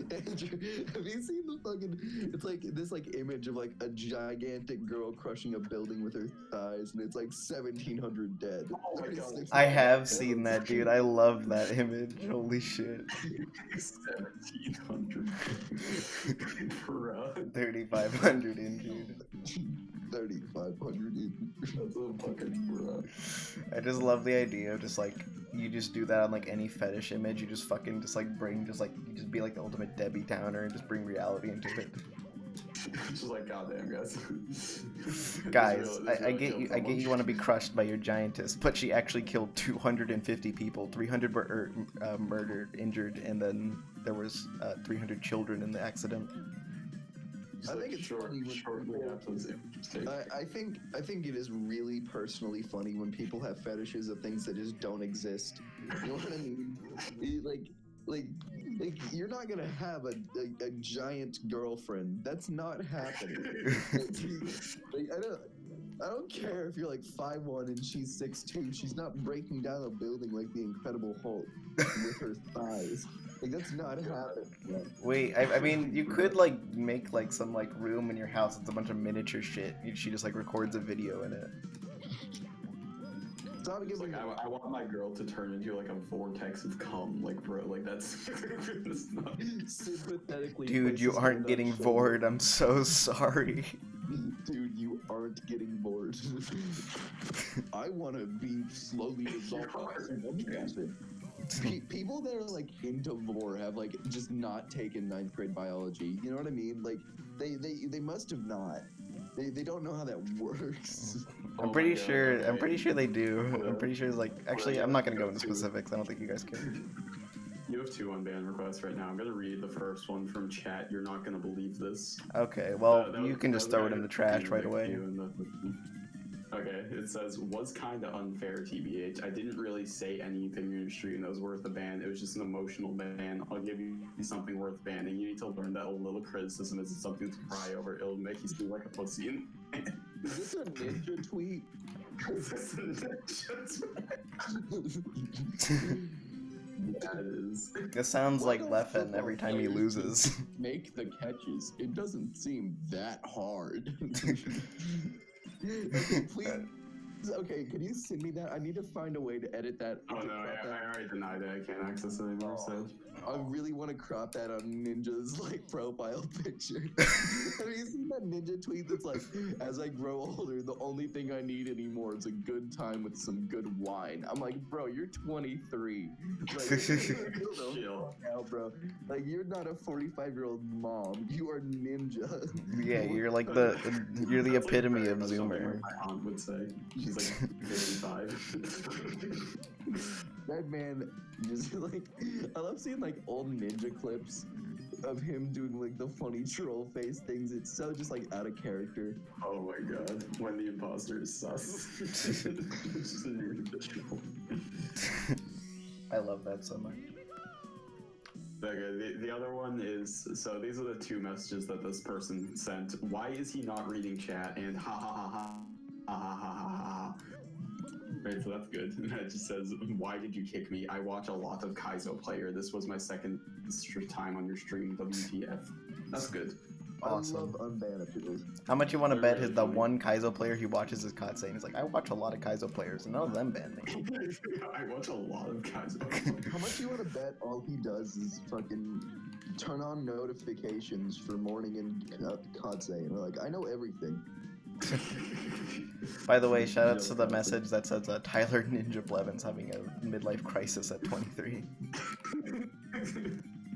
Speaker 1: Andrew, have you seen the fucking? It's like this like image of like a gigantic girl crushing a building with her thighs, and it's like 1,700 dead.
Speaker 3: Oh my god.
Speaker 2: I have seen that, dude. I love that image. Holy shit.
Speaker 3: 1,700. Bruh.
Speaker 2: 3,500 injured.
Speaker 1: 3,500.
Speaker 3: That's a fucking bruh.
Speaker 2: I just love the idea of just like, you just do that on like any fetish image. You just fucking just like bring, you just be like the ultimate Debbie Downer and just bring reality into it.
Speaker 3: Just like, goddamn, guys.
Speaker 2: Guys, I get you want to be crushed by your giantess, but she actually killed 250 people. 300 were murdered, injured, and then there was 300 children in the accident.
Speaker 1: I think it's funny when
Speaker 3: shortly after this image taken.
Speaker 1: I think it is really personally funny when people have fetishes of things that just don't exist. You know what I mean? Like you're not gonna have a giant girlfriend. That's not happening. I don't care if you're like 5'1" and she's 6'2". She's not breaking down a building like the Incredible Hulk with her thighs. Like that's not happening. Bro.
Speaker 2: Wait, I mean, you could like make like some like room in your house. It's a bunch of miniature shit. She just like records a video in it.
Speaker 1: Stop
Speaker 3: It's
Speaker 1: giving
Speaker 3: like I want my girl to turn into like a vortex of cum, like bro, like that's not...
Speaker 1: sympathetically.
Speaker 2: Dude, you
Speaker 1: places
Speaker 2: aren't
Speaker 1: hand
Speaker 2: getting
Speaker 1: on shoulder.
Speaker 2: bored. I'm so sorry.
Speaker 1: Dude, you aren't getting bored. I want to be slowly dissolved. People that are like into vor have like just not taken 9th grade biology. You know what I mean? Like they must have not. They don't know how that works.
Speaker 2: I'm
Speaker 3: Oh
Speaker 2: pretty
Speaker 3: my God,
Speaker 2: sure.
Speaker 3: okay.
Speaker 2: I'm pretty sure they do. I'm pretty sure. Like, actually, I'm not gonna go into specifics. I don't think you guys care.
Speaker 3: You have 2 unbanned requests right now. I'm gonna read the first one from chat. You're not gonna believe this.
Speaker 2: Okay, well,
Speaker 3: That
Speaker 2: you
Speaker 3: was-
Speaker 2: can
Speaker 3: that
Speaker 2: just
Speaker 3: was
Speaker 2: throw it
Speaker 3: right
Speaker 2: in the
Speaker 3: at
Speaker 2: trash
Speaker 3: the
Speaker 2: right
Speaker 3: next
Speaker 2: away.
Speaker 3: few in Okay, it says, was kinda unfair, TBH. I didn't really say anything in your stream that was worth a ban. It was just an emotional ban. I'll give you something worth banning. You need to learn that a little criticism isn't something to cry over. It'll make you seem like a pussy.
Speaker 1: Is this a ninja tweet?
Speaker 3: That is.
Speaker 2: It sounds
Speaker 1: Why
Speaker 2: like
Speaker 1: don't
Speaker 2: Leffen
Speaker 1: football
Speaker 2: every time he
Speaker 1: players
Speaker 2: loses.
Speaker 1: just make the catches? It doesn't seem that hard. Okay, please. Okay, can you send me that? I need to find a way to edit that.
Speaker 3: Oh
Speaker 1: to
Speaker 3: no,
Speaker 1: crop that.
Speaker 3: I already denied it. I can't access it anymore, so.
Speaker 1: I really want to crop that on Ninja's like profile picture. Have you seen that Ninja tweet that's like, as I grow older, the only thing I need anymore is a good time with some good wine. I'm like, bro, you're 23. Like,
Speaker 3: Chill.
Speaker 1: now, bro. Like, you're not a 45-year-old mom. You are Ninja.
Speaker 2: Yeah, you're like you're the
Speaker 3: That's like
Speaker 2: epitome
Speaker 3: very
Speaker 2: of
Speaker 3: much something
Speaker 2: Zoomer.
Speaker 3: My aunt would say. She's like 55.
Speaker 1: That man just like, I love seeing like old Ninja clips of him doing like the funny troll face things. It's so just like out of character.
Speaker 3: Oh my god. When the imposter is sus. It's just a new individual.
Speaker 2: I love that so much.
Speaker 3: Okay, the other one is, so these are the 2 messages that this person sent. Why is he not reading chat? And ha ha ha ha ha ha ha ha ha. Right, so that's good. And it just says, why did you kick me? I watch a lot of Kaizo player. This was my second time on your stream, WTF. That's good.
Speaker 2: Awesome.
Speaker 1: I love unbannable.
Speaker 2: How much you want to
Speaker 3: They're
Speaker 2: bet
Speaker 3: really
Speaker 2: the
Speaker 3: funny.
Speaker 2: one Kaizo player he watches is Katsei, and he's like, I watch a lot of Kaizo players, and none of them ban me.
Speaker 3: I watch a lot of Kaizo.
Speaker 1: How much you want to bet all he does is fucking turn on notifications for morning and Katsei, and we're like, I know everything.
Speaker 2: By the way, shoutouts to the message that says Tyler Ninja Blevins having a midlife crisis at 23.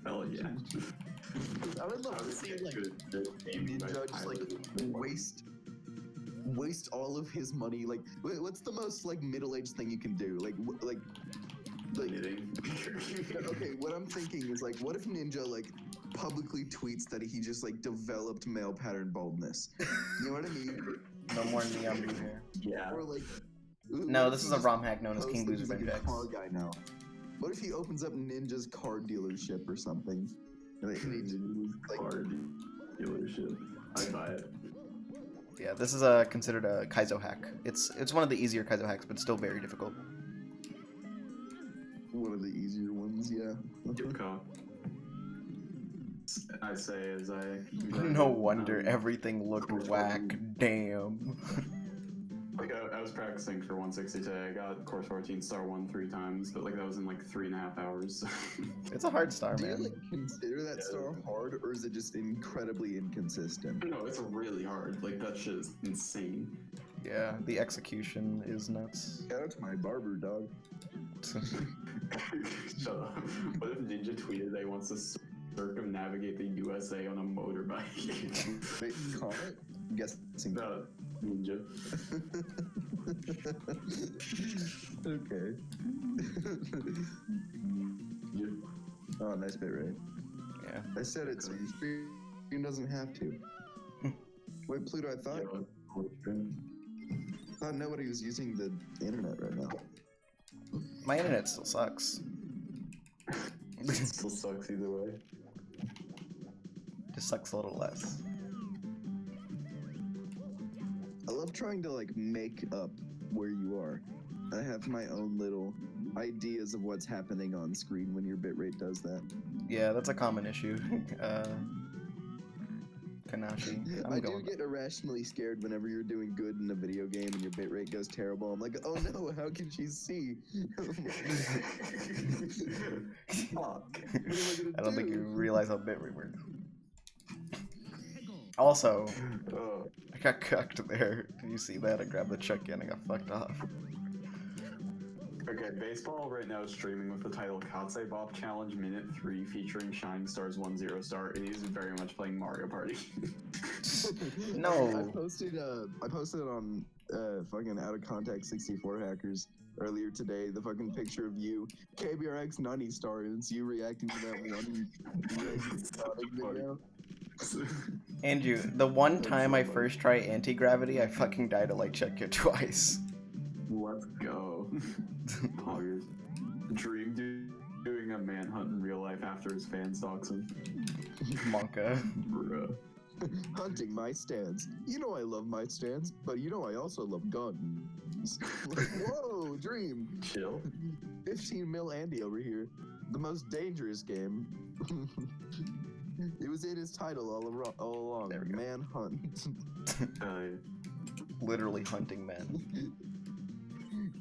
Speaker 3: Hell yeah.
Speaker 1: I would love to see like Ninja just like waste all of his money. Like, what's the most like middle-aged thing you can do? Like
Speaker 3: Knitting.
Speaker 1: okay, what I'm thinking is like, what if Ninja like publicly tweets that he just like developed male pattern baldness? You know what I mean?
Speaker 2: No more neon blue hair.
Speaker 3: Yeah.
Speaker 1: Or like,
Speaker 2: No,
Speaker 1: what
Speaker 2: this
Speaker 1: if
Speaker 2: is
Speaker 1: he
Speaker 2: a
Speaker 1: just
Speaker 2: ROM hack known as
Speaker 1: posts
Speaker 2: King
Speaker 1: that
Speaker 2: Boo's
Speaker 1: he's like
Speaker 2: Revenge
Speaker 1: a
Speaker 2: X.
Speaker 1: car guy now? What if he opens up Ninja's car dealership or something? And he just, like,
Speaker 3: Car dealership. I buy it.
Speaker 2: Yeah, this is considered a Kaizo hack. It's one of the easier Kaizo hacks, but still very difficult.
Speaker 1: one of the easier ones, yeah.
Speaker 3: Good call. I say as I.
Speaker 2: No wonder everything looked whack. Damn.
Speaker 3: Like I was practicing for 160 today. I got course 14 star 1 3 times, but like that was in like 3.5 hours.
Speaker 2: It's a hard star,
Speaker 1: Do you
Speaker 2: man.
Speaker 1: like consider that star hard, or is it just incredibly inconsistent?
Speaker 3: No, it's really hard. Like that shit is insane.
Speaker 2: Yeah, the execution is nuts.
Speaker 1: Shout out to my barber, dog.
Speaker 3: Shut up. What if Ninja tweeted that he wants to circumnavigate the USA on a motorbike?
Speaker 1: Wait, comment? I'm guessing.
Speaker 3: No, Ninja.
Speaker 1: Okay. Oh, nice bit, right?
Speaker 2: Yeah.
Speaker 1: I said it, so your screen doesn't have to. Wait, Pluto, I thought nobody was using the internet right now.
Speaker 2: My internet still sucks.
Speaker 3: It still sucks either way.
Speaker 2: Just sucks a little less.
Speaker 1: I love love trying to like make up where you are. I have my own little ideas of what's happening on screen when your bitrate does that.
Speaker 2: Yeah, that's a common issue. Kanashi, I'm
Speaker 1: I
Speaker 2: going.
Speaker 1: do get irrationally scared whenever you're doing good in a video game and your bitrate goes terrible. I'm like, oh no, how can she see?
Speaker 3: Fuck.
Speaker 1: What am I gonna
Speaker 2: I don't think
Speaker 1: do?
Speaker 2: you realize how bitrate works. Also,
Speaker 3: Oh.
Speaker 2: I got cucked there. Did you see that? I grabbed the chuck and I got fucked off.
Speaker 3: Okay, baseball right now is streaming with the title Katsai Bop Challenge Minute 3 featuring Shining Stars 10 Star, and he's very much playing Mario Party.
Speaker 2: No.
Speaker 1: I posted on fucking Out of Context 64 Hackers earlier today the fucking picture of you, KBRX 90 Star, and it's you reacting to that one Sonic video.
Speaker 2: Andrew, the one time I first tried anti-gravity, I fucking died at like check it twice.
Speaker 3: Let's go. Poggers. Dream doing a manhunt in real life after his fan stalks him.
Speaker 2: Monka.
Speaker 3: Bruh.
Speaker 1: Hunting my stands. You know I love my stands, but you know I also love guns. Whoa, Dream.
Speaker 3: Chill.
Speaker 1: 15 mil Andy over here. The most dangerous game. It was in his title all along.
Speaker 2: There we go.
Speaker 1: Manhunt.
Speaker 2: Literally hunting men.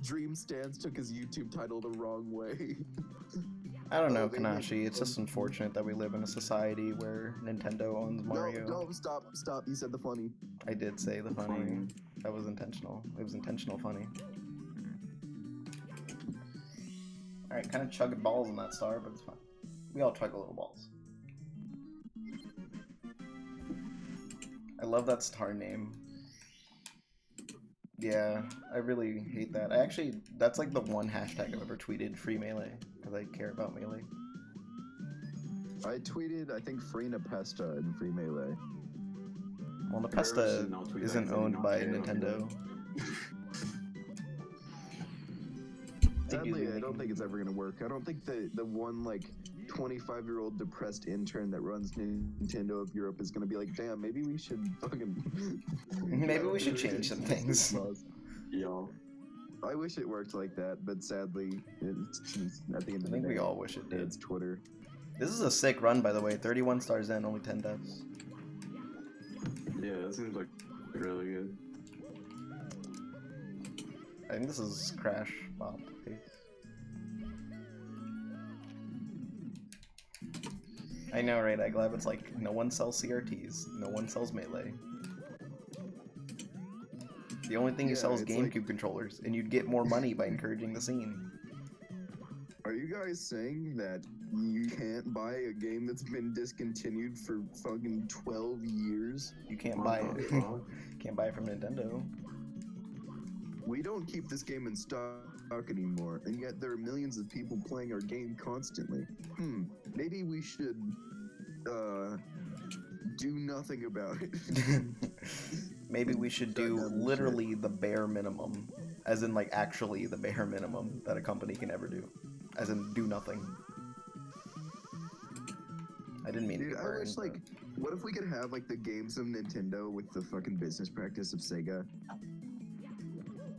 Speaker 1: Dream Stance took his YouTube title the wrong way.
Speaker 2: I don't know,
Speaker 1: Oh, they made
Speaker 2: Kanashi. It's just unfortunate that we live in a society where Nintendo owns Mario.
Speaker 1: No, stop. You said the funny.
Speaker 2: I did say the funny. That was intentional. It was intentional funny. Alright, kind of chugged balls in that star, but it's fine. We all chug a little balls. I love that star name. Yeah, I really hate that. That's like the one hashtag I've ever tweeted, free Melee, because I care about Melee.
Speaker 1: I tweeted, I think, Free Nepesta in Free Melee.
Speaker 2: Well, Nepesta isn't owned by Nintendo.
Speaker 1: Sadly, I don't think it's ever gonna work. I don't think the one like 25-year-old depressed intern that runs Nintendo of Europe is gonna be like, damn, maybe we should fucking
Speaker 2: Maybe we should change some things.
Speaker 3: Yo.
Speaker 1: I wish it worked like that, but sadly, it's at the end of the
Speaker 2: I think
Speaker 1: day,
Speaker 2: we all wish it did.
Speaker 1: it's Twitter.
Speaker 2: This is a sick run, by the way. 31 stars in, only 10 deaths.
Speaker 3: Yeah, that seems like really good.
Speaker 2: I think this is Crash Bop pace. I know, right, Eglab? It's like, no one sells CRTs, no one sells Melee. The only thing you sell is
Speaker 1: it's
Speaker 2: GameCube
Speaker 1: like-
Speaker 2: controllers, and you'd get more money by encouraging the scene.
Speaker 1: Are you guys saying that you can't buy a game that's been discontinued for fucking 12 years?
Speaker 2: You can't buy it. Can't buy it from Nintendo.
Speaker 1: We don't keep this game in stock anymore, and yet there are millions of people playing our game constantly. Maybe we should, do nothing about it.
Speaker 2: Maybe we should do literally the bare minimum, as in like actually the bare minimum that a company can ever do. As in do nothing. I didn't mean to
Speaker 1: Dude,
Speaker 2: get
Speaker 1: I
Speaker 2: burned,
Speaker 1: wish, like, what if we could have, like, the games of Nintendo with the fucking business practice of Sega?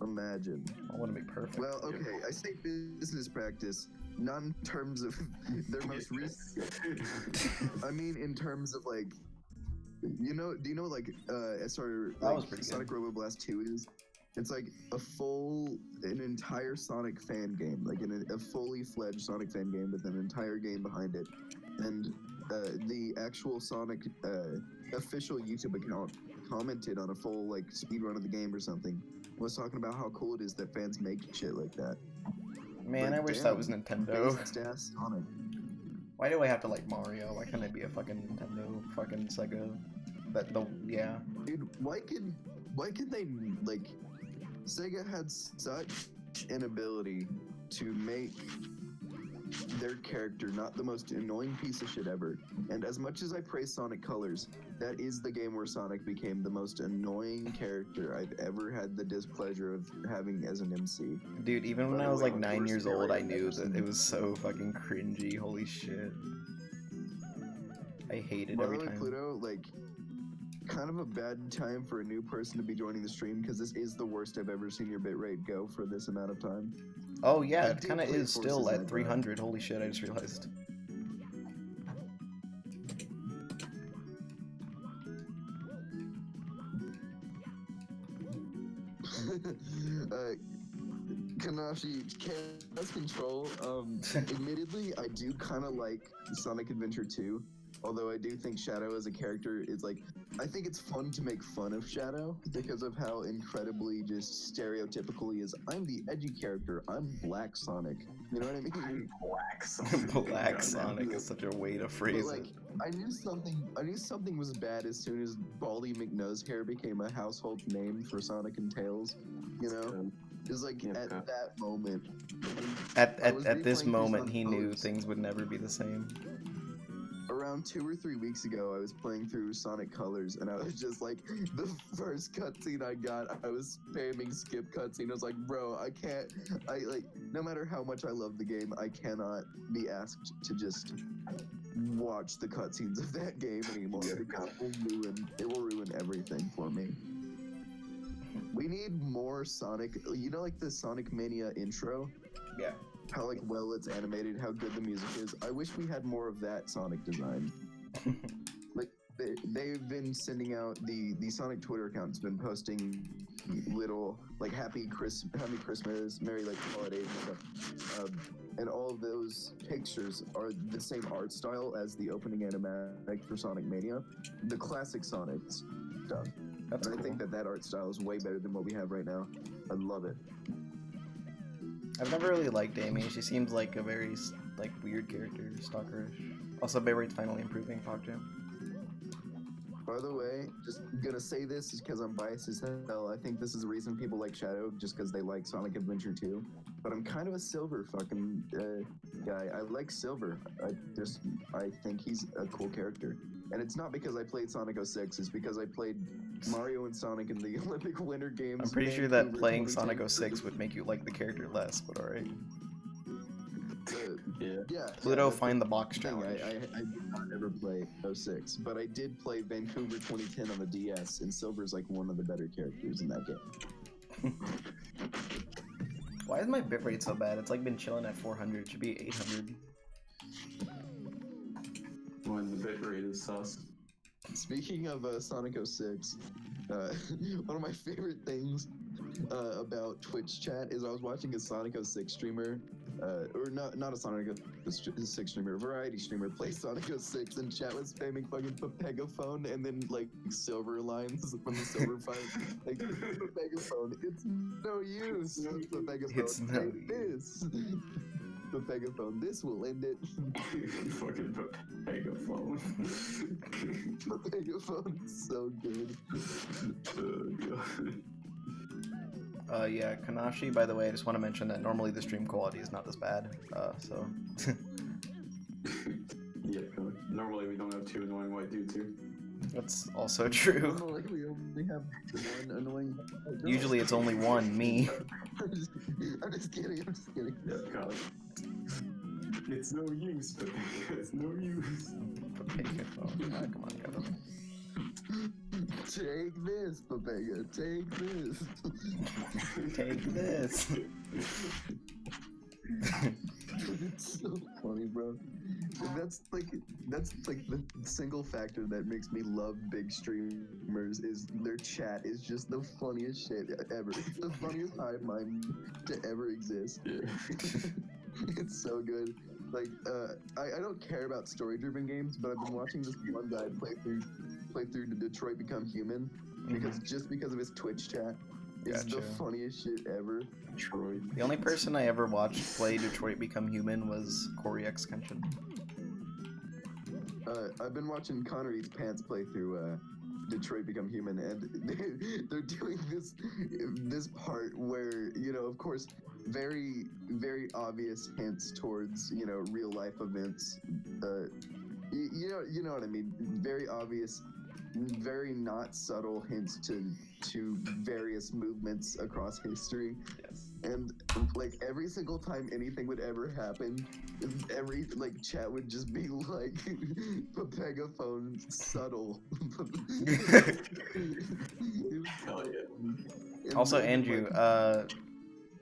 Speaker 1: Imagine.
Speaker 2: I want to be perfect.
Speaker 1: Well, okay, I say business practice, not in terms of their most recent. I mean, in terms of like, do you know like
Speaker 2: That was pretty
Speaker 1: Sonic Robo Blast 2 is? It's like an entire Sonic fan game, like a fully fledged Sonic fan game with an entire game behind it, and the actual Sonic official YouTube account commented on a full like speedrun of the game or something. Was talking about how cool it is that fans make shit like that.
Speaker 2: Man,
Speaker 1: Like,
Speaker 2: I wish
Speaker 1: damn,
Speaker 2: that was Nintendo.
Speaker 1: based ass Sonic.
Speaker 2: Why do I have to like Mario? Why can't I be a fucking Nintendo, fucking Sega? Yeah.
Speaker 1: Dude, why could they like? Sega had such an ability to make their character not the most annoying piece of shit ever. And as much as I praise Sonic Colors, that is the game where Sonic became the most annoying character I've ever had the displeasure of having as an MC.
Speaker 2: Dude, even when
Speaker 1: By
Speaker 2: I
Speaker 1: the
Speaker 2: was
Speaker 1: way,
Speaker 2: like
Speaker 1: the
Speaker 2: 9
Speaker 1: worst
Speaker 2: years old,
Speaker 1: area
Speaker 2: I
Speaker 1: I've
Speaker 2: knew
Speaker 1: ever
Speaker 2: that
Speaker 1: seen.
Speaker 2: it was so fucking cringy. Holy shit. I hated
Speaker 1: By
Speaker 2: every
Speaker 1: the way,
Speaker 2: time.
Speaker 1: Pluto, like, kind of a bad time for a new person to be joining the stream because this is the worst I've ever seen your bitrate go for this amount of time.
Speaker 2: Oh yeah,
Speaker 1: I
Speaker 2: it
Speaker 1: did
Speaker 2: kind of
Speaker 1: play
Speaker 2: is still
Speaker 1: Forces
Speaker 2: at
Speaker 1: Night,
Speaker 2: 300. Holy shit, I just realized.
Speaker 1: Kanashi, Chaos Control, admittedly, I do kind of like Sonic Adventure 2, although I do think Shadow as a character is like, I think it's fun to make fun of Shadow because of how incredibly just stereotypical he is. I'm the edgy character, I'm Black Sonic. You know what I mean?
Speaker 3: Black Sonic.
Speaker 2: Black Sonic is such a way to
Speaker 1: But
Speaker 2: phrase
Speaker 1: like,
Speaker 2: it.
Speaker 1: I knew something was bad as soon as Baldy McNosehair became a household name for Sonic and Tails. You know, it was like at that moment.
Speaker 2: At
Speaker 1: I was
Speaker 2: this
Speaker 1: replaying through
Speaker 2: moment,
Speaker 1: Sonic
Speaker 2: he knew
Speaker 1: Colors.
Speaker 2: things would never be the same.
Speaker 1: Around 2 or 3 weeks ago, I was playing through Sonic Colors, and I was just like, the first cutscene I got, I was spamming skip cutscene. I was like, bro, I can't, no matter how much I love the game, I cannot be asked to just watch the cutscenes of that game anymore because it will ruin everything for me. We need more Sonic, like the Sonic Mania intro?
Speaker 2: Yeah.
Speaker 1: How like well it's animated, how good the music is. I wish we had more of that Sonic design. Like they've been sending out the Sonic Twitter account's been posting little like happy Christmas, Merry like holidays and stuff. And all of those pictures are the same art style as the opening animatic for Sonic Mania, the classic Sonic stuff.
Speaker 2: That's
Speaker 1: and
Speaker 2: cool.
Speaker 1: I think that art style is way better than what we have right now. I love it.
Speaker 2: I've never really liked Amy. She seems like a very like weird character, stalkerish. Also, bitrate's finally improving. PogJam.
Speaker 1: By the way, just gonna say this because I'm biased as hell. I think this is the reason people like Shadow, just because they like Sonic Adventure 2. But I'm kind of a Silver fucking guy. I like Silver. I think he's a cool character. And it's not because I played Sonic 06, it's because I played Mario and Sonic in the Olympic Winter Games.
Speaker 2: I'm pretty sure that
Speaker 1: Vancouver
Speaker 2: playing
Speaker 1: 2010.
Speaker 2: Sonic 06 would make you like the character less, but alright.
Speaker 1: Yeah.
Speaker 2: Pluto,
Speaker 1: that's
Speaker 2: find the box
Speaker 1: thing.
Speaker 2: challenge.
Speaker 1: I did not ever play 06, but I did play Vancouver 2010 on the DS, and Silver's like one of the better characters in that game.
Speaker 2: Why is my bitrate so bad? It's like been chilling at 400. It should be 800.
Speaker 3: When the bitrate is sus.
Speaker 1: Speaking of Sonic 06, one of my favorite things about Twitch chat is I was watching a Sonic 06 streamer, or not a Sonic 06 streamer, a variety streamer play Sonic 06, and chat was spamming fucking Pegaphone and then like silver lines from the silver fight. Like, Pegaphone, it's no use. Pegaphone,
Speaker 2: It's no
Speaker 1: take this. Pegaphone, this will end it.
Speaker 3: Fucking Pegaphone.
Speaker 1: Pegaphone is so good.
Speaker 3: Oh, God.
Speaker 2: Yeah, Kanashi, by the way, I just want to mention that normally the stream quality is not this bad, so...
Speaker 3: Yeah, normally we don't have two annoying white dudes here.
Speaker 2: That's also true.
Speaker 1: Like we only have one annoying.
Speaker 2: Usually it's only one, me.
Speaker 1: I'm just kidding.
Speaker 3: Yeah, God. It's no use, but it's no use.
Speaker 2: Ah, come on, Kevin.
Speaker 1: Take this, Papega. Take this.
Speaker 2: Take this.
Speaker 1: It's so funny, bro. That's like the single factor that makes me love big streamers is their chat is just the funniest shit ever. It's the funniest hive mind to ever exist.
Speaker 3: Yeah.
Speaker 1: It's so good. Like, I don't care about story-driven games, but I've been watching this one guy play through the Detroit Become Human because of his Twitch chat. It's the funniest shit ever.
Speaker 3: Detroit.
Speaker 2: The only person I ever watched play Detroit Become Human was Corey X Kenshin.
Speaker 1: I've been watching Connor Eats Pants play through Detroit Become Human, and they're doing this part where, of course, very, very obvious hints towards, real life events. You know what I mean? Very obvious, very not subtle hints to various movements across history.
Speaker 2: Yes.
Speaker 1: And like every single time anything would ever happen, every like chat would just be like Pegaphone subtle.
Speaker 3: Hell yeah.
Speaker 1: And
Speaker 2: Also,
Speaker 1: then,
Speaker 2: Andrew,
Speaker 1: like,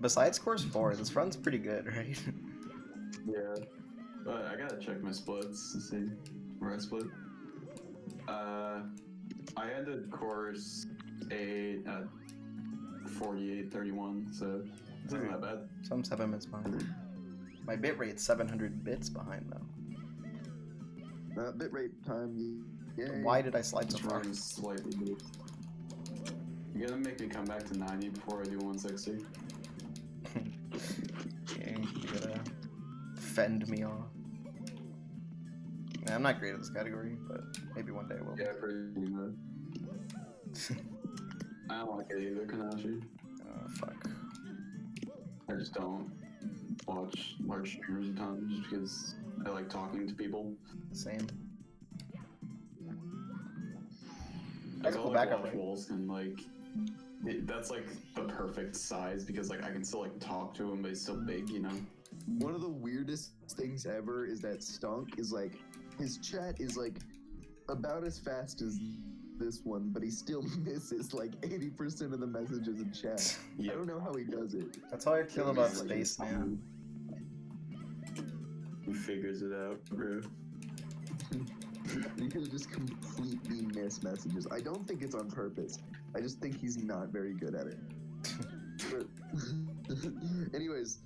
Speaker 2: besides course 4, this run's pretty good, right?
Speaker 3: Yeah. But I gotta check my splits to see where I split. I ended course 8 at 48.31, so it's not that bad.
Speaker 2: So I'm 7 bits behind. My bitrate's 700 bits behind, though.
Speaker 1: bitrate time. Yay.
Speaker 2: Why did I slide so
Speaker 3: This
Speaker 2: far?
Speaker 3: run is slightly moved. You gotta make me come back to 90 before I do 160.
Speaker 2: Okay, you gotta fend me off. Man, I'm not great at this category, but maybe one day I will.
Speaker 3: Yeah, pretty good. I don't like it either, Kanashi.
Speaker 2: Fuck.
Speaker 3: I just don't watch large streamers a ton just because I like talking to people.
Speaker 2: Same.
Speaker 3: Like,
Speaker 2: That's
Speaker 3: I'll
Speaker 2: cool
Speaker 3: like
Speaker 2: backup,
Speaker 3: watch
Speaker 2: right?
Speaker 3: Wolves and like that's like the perfect size because like I can still like talk to him but he's still big, you know.
Speaker 1: One of the weirdest things ever is that Stunk is like, his chat is like about as fast as this one, but he still misses like 80% of the messages in chat.
Speaker 3: Yeah.
Speaker 1: I don't know how he does it.
Speaker 2: That's how I feel about
Speaker 1: Like,
Speaker 2: Spaceman.
Speaker 3: He figures it out, bro.
Speaker 1: You can just completely miss messages. I don't think it's on purpose. I just think he's not very good at it. But anyways,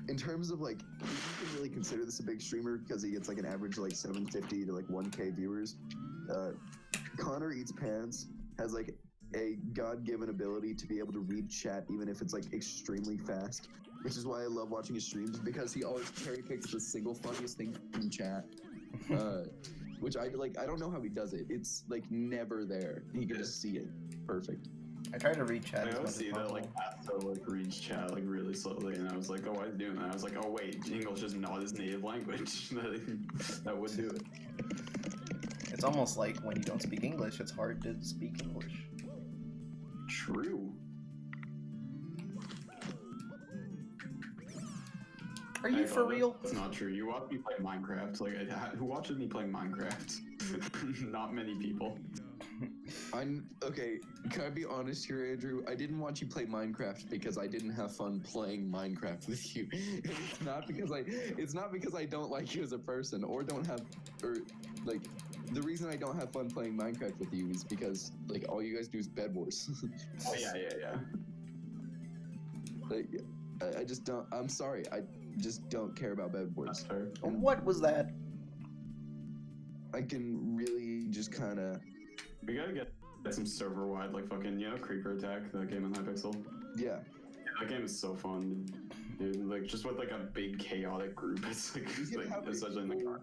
Speaker 1: in terms of like, you can really consider this a big streamer because he gets like an average like 750 to like 1K viewers. Connor Eats Pants has like a God-given ability to be able to read chat even if it's like extremely fast, which is why I love watching his streams because he always cherry picks the single funniest thing from chat. Which I like. I don't know how he does it. It's like never there. He can just see it. Perfect.
Speaker 2: I try to read chat
Speaker 3: I
Speaker 2: as
Speaker 3: always
Speaker 2: much as
Speaker 3: see that like
Speaker 2: possible.
Speaker 3: Asto like reads chat like really slowly and I was like, oh, why is he doing that? I was like, oh wait, English is not his native language. That would do it.
Speaker 2: It's almost like when you don't speak English, it's hard to speak English.
Speaker 3: True.
Speaker 2: Are you for real?
Speaker 3: That's not true. You watch me play Minecraft. Like, who watches me play Minecraft? Not many people.
Speaker 1: Okay. Can I be honest here, Andrew? I didn't watch you play Minecraft because I didn't have fun playing Minecraft with you. It's not because I don't like you as a person or don't have or like. The reason I don't have fun playing Minecraft with you is because like all you guys do is Bed Wars.
Speaker 3: Oh yeah.
Speaker 1: Like, I just don't. I'm sorry. I just don't care about Bed Wars.
Speaker 3: That's fair.
Speaker 2: And what was that?
Speaker 1: I can really just kind of.
Speaker 3: We gotta get some server wide, like fucking, you know, Creeper Attack, that game in Hypixel.
Speaker 1: Yeah.
Speaker 3: That game is so fun, dude. Like just with like a big chaotic group, it's like, essentially in the car.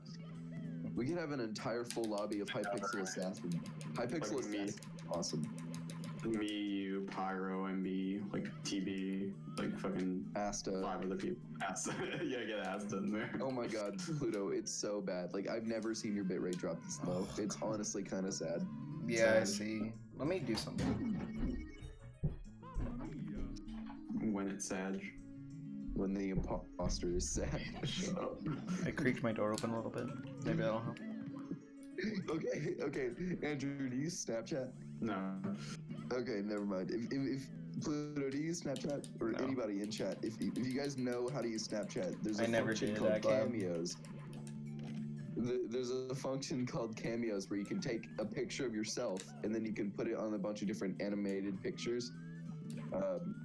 Speaker 1: We could have an entire full lobby of Hypixel Assassin. Hypixel
Speaker 3: Like me.
Speaker 1: Assassin. Awesome.
Speaker 3: Me, you, Pyro, MB, like TB, like fucking
Speaker 1: Asta.
Speaker 3: 5 other people. Asta. Yeah, get Asta in there.
Speaker 1: Oh my god, Pluto, it's so bad. Like, I've never seen your bitrate drop this low. It's honestly kind of sad.
Speaker 2: Yeah, I see. Let me do something.
Speaker 3: When it's sad.
Speaker 1: When the imposter is sad.
Speaker 3: Shut up.
Speaker 2: I creaked my door open a little bit. Maybe that'll help.
Speaker 1: Okay. Andrew, do you use Snapchat?
Speaker 3: No.
Speaker 1: Okay, never mind. If Pluto, do you use Snapchat? Or
Speaker 2: No.
Speaker 1: anybody in chat? If you guys know how to use Snapchat, there's a
Speaker 2: I never
Speaker 1: function
Speaker 2: did,
Speaker 1: called
Speaker 2: that game.
Speaker 1: Cameos. There's a function called Cameos where you can take a picture of yourself and then you can put it on a bunch of different animated pictures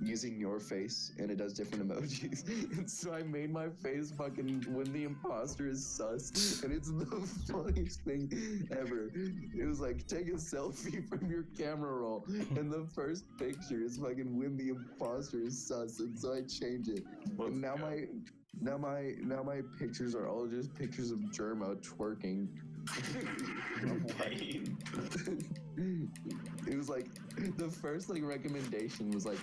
Speaker 1: using your face, and it does different emojis. And so I made my face fucking when the imposter is sus, and it's the funniest thing ever. It was like, take a selfie from your camera roll, and the first picture is fucking when the imposter is sus, and so I change it. And now my pictures are all just pictures of Germa twerking.
Speaker 3: Pain.
Speaker 1: It was like the first like recommendation was like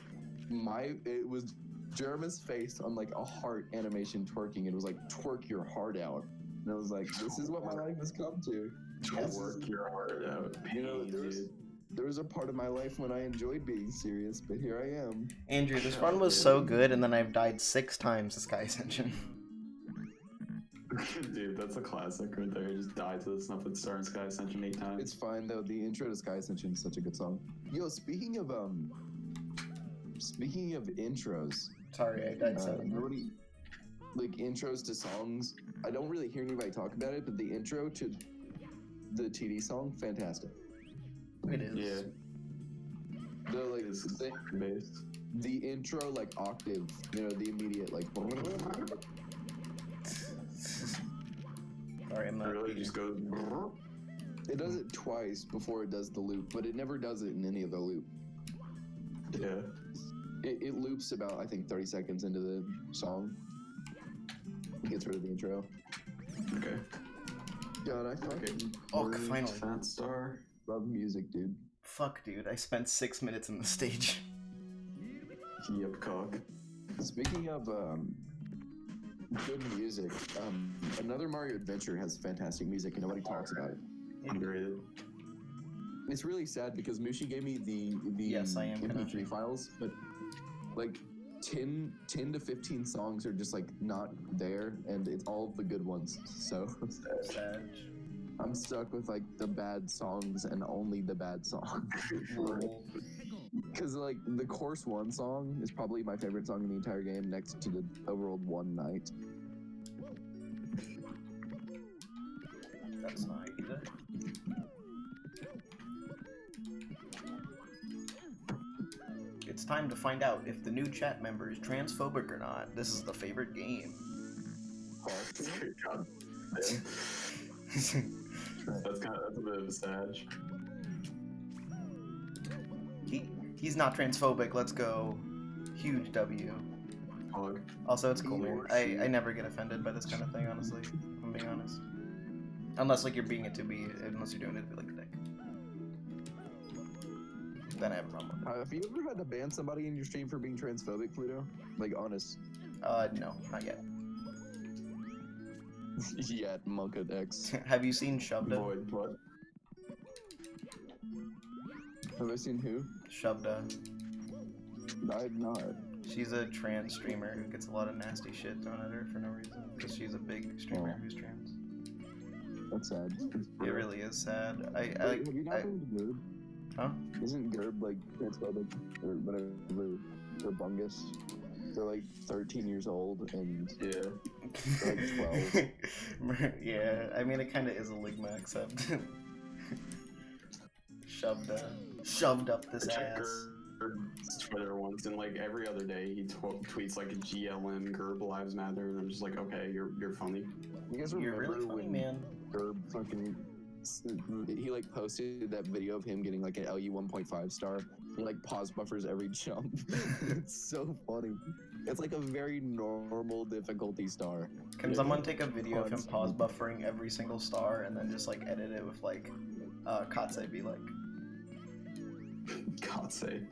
Speaker 1: it was Germa's face on like a heart animation twerking. It was like twerk your heart out, and I was like, this is what my life has come to.
Speaker 3: Work your heart out.
Speaker 1: You know,
Speaker 3: Pain, dude.
Speaker 1: There was a part of my life when I enjoyed being serious, but here I am.
Speaker 2: Andrew, this run was so good, and then I've died 6 times to Sky Ascension.
Speaker 3: Dude, that's a classic right there. You just died to the Snuffed Star and Sky Ascension 8 times.
Speaker 1: It's fine though. The intro to Sky Ascension is such a good song. Yo, speaking of intros,
Speaker 2: Sorry, I died 7.
Speaker 1: nobody like intros to songs. I don't really hear anybody talk about it, but the intro to the TD song, fantastic.
Speaker 2: It is.
Speaker 3: Yeah.
Speaker 1: The like
Speaker 3: It's
Speaker 1: the,
Speaker 3: based.
Speaker 1: the intro like octave, you know, the immediate like.
Speaker 2: Sorry, I'm
Speaker 3: It
Speaker 2: not.
Speaker 3: really just goes.
Speaker 1: It does it twice before it does the loop, but it never does it in any of the loop.
Speaker 3: Yeah.
Speaker 1: It loops about, I think, 30 seconds into the song. It gets rid of the intro.
Speaker 3: Okay.
Speaker 1: God, I fucking
Speaker 2: Oh, finally.
Speaker 3: Fat Star.
Speaker 1: love music, dude.
Speaker 2: Fuck, dude. I spent 6 minutes in the stage.
Speaker 3: Yep, cock.
Speaker 1: Speaking of good music, another Mario Adventure has fantastic music and nobody talks about it.
Speaker 3: Underrated.
Speaker 1: It's really sad because Mushi gave me the
Speaker 2: Yes, I am
Speaker 1: MP3
Speaker 2: Kanashi.
Speaker 1: files, but like 10 to 15 songs are just like not there, and it's all the good ones. So
Speaker 2: Sad.
Speaker 1: I'm stuck with like the bad songs and only the bad songs. Because like the Course 1 song is probably my favorite song in the entire game, next to the Overworld 1 Night.
Speaker 2: That's not either. It's time to find out if the new chat member is transphobic or not. This is the favorite game.
Speaker 3: God. Yeah. That's a bit of a sad.
Speaker 2: He's not transphobic. Let's go. Huge W.
Speaker 3: Hog.
Speaker 2: Also, it's cool, man. I never get offended by this kind of thing, honestly. If I'm being honest. Unless, like, you're being it to be, unless you're doing it to be like a dick. Then I have a problem with
Speaker 1: Have you ever had to ban somebody in your stream for being transphobic, Pluto? Like, honest.
Speaker 2: it. No, not yet.
Speaker 1: Yet, Monka X.
Speaker 2: Have you seen Shovda?
Speaker 3: Void. What?
Speaker 1: Have I seen who?
Speaker 2: Shovda.
Speaker 1: I've not.
Speaker 2: She's a trans streamer who gets a lot of nasty shit thrown at her for no reason. Because she's a big streamer who's trans.
Speaker 1: That's sad.
Speaker 2: It really is sad.
Speaker 1: Wait, have you not been to Gerb?
Speaker 2: Huh?
Speaker 1: Isn't Gerb like transphobic or whatever? Or Bungus? They're like 13 years old and
Speaker 3: Yeah.
Speaker 1: like 12.
Speaker 2: Yeah, I mean, it kind of is a ligma, except shoved up this ass.
Speaker 3: Twitter once, and like every other day he tweets like GLM Gerb Lives Matter, and I'm just like, okay, you're funny.
Speaker 1: You guys
Speaker 2: You're
Speaker 1: remember
Speaker 2: really funny,
Speaker 1: when
Speaker 2: man.
Speaker 1: Gerb fucking he like posted that video of him getting like an LU 1.5 star. He like pause buffers every jump. It's so funny. It's like a very normal difficulty star.
Speaker 2: Can someone take a video of him pause buffering every single star and then just like edit it with like Katse be like
Speaker 3: Katse.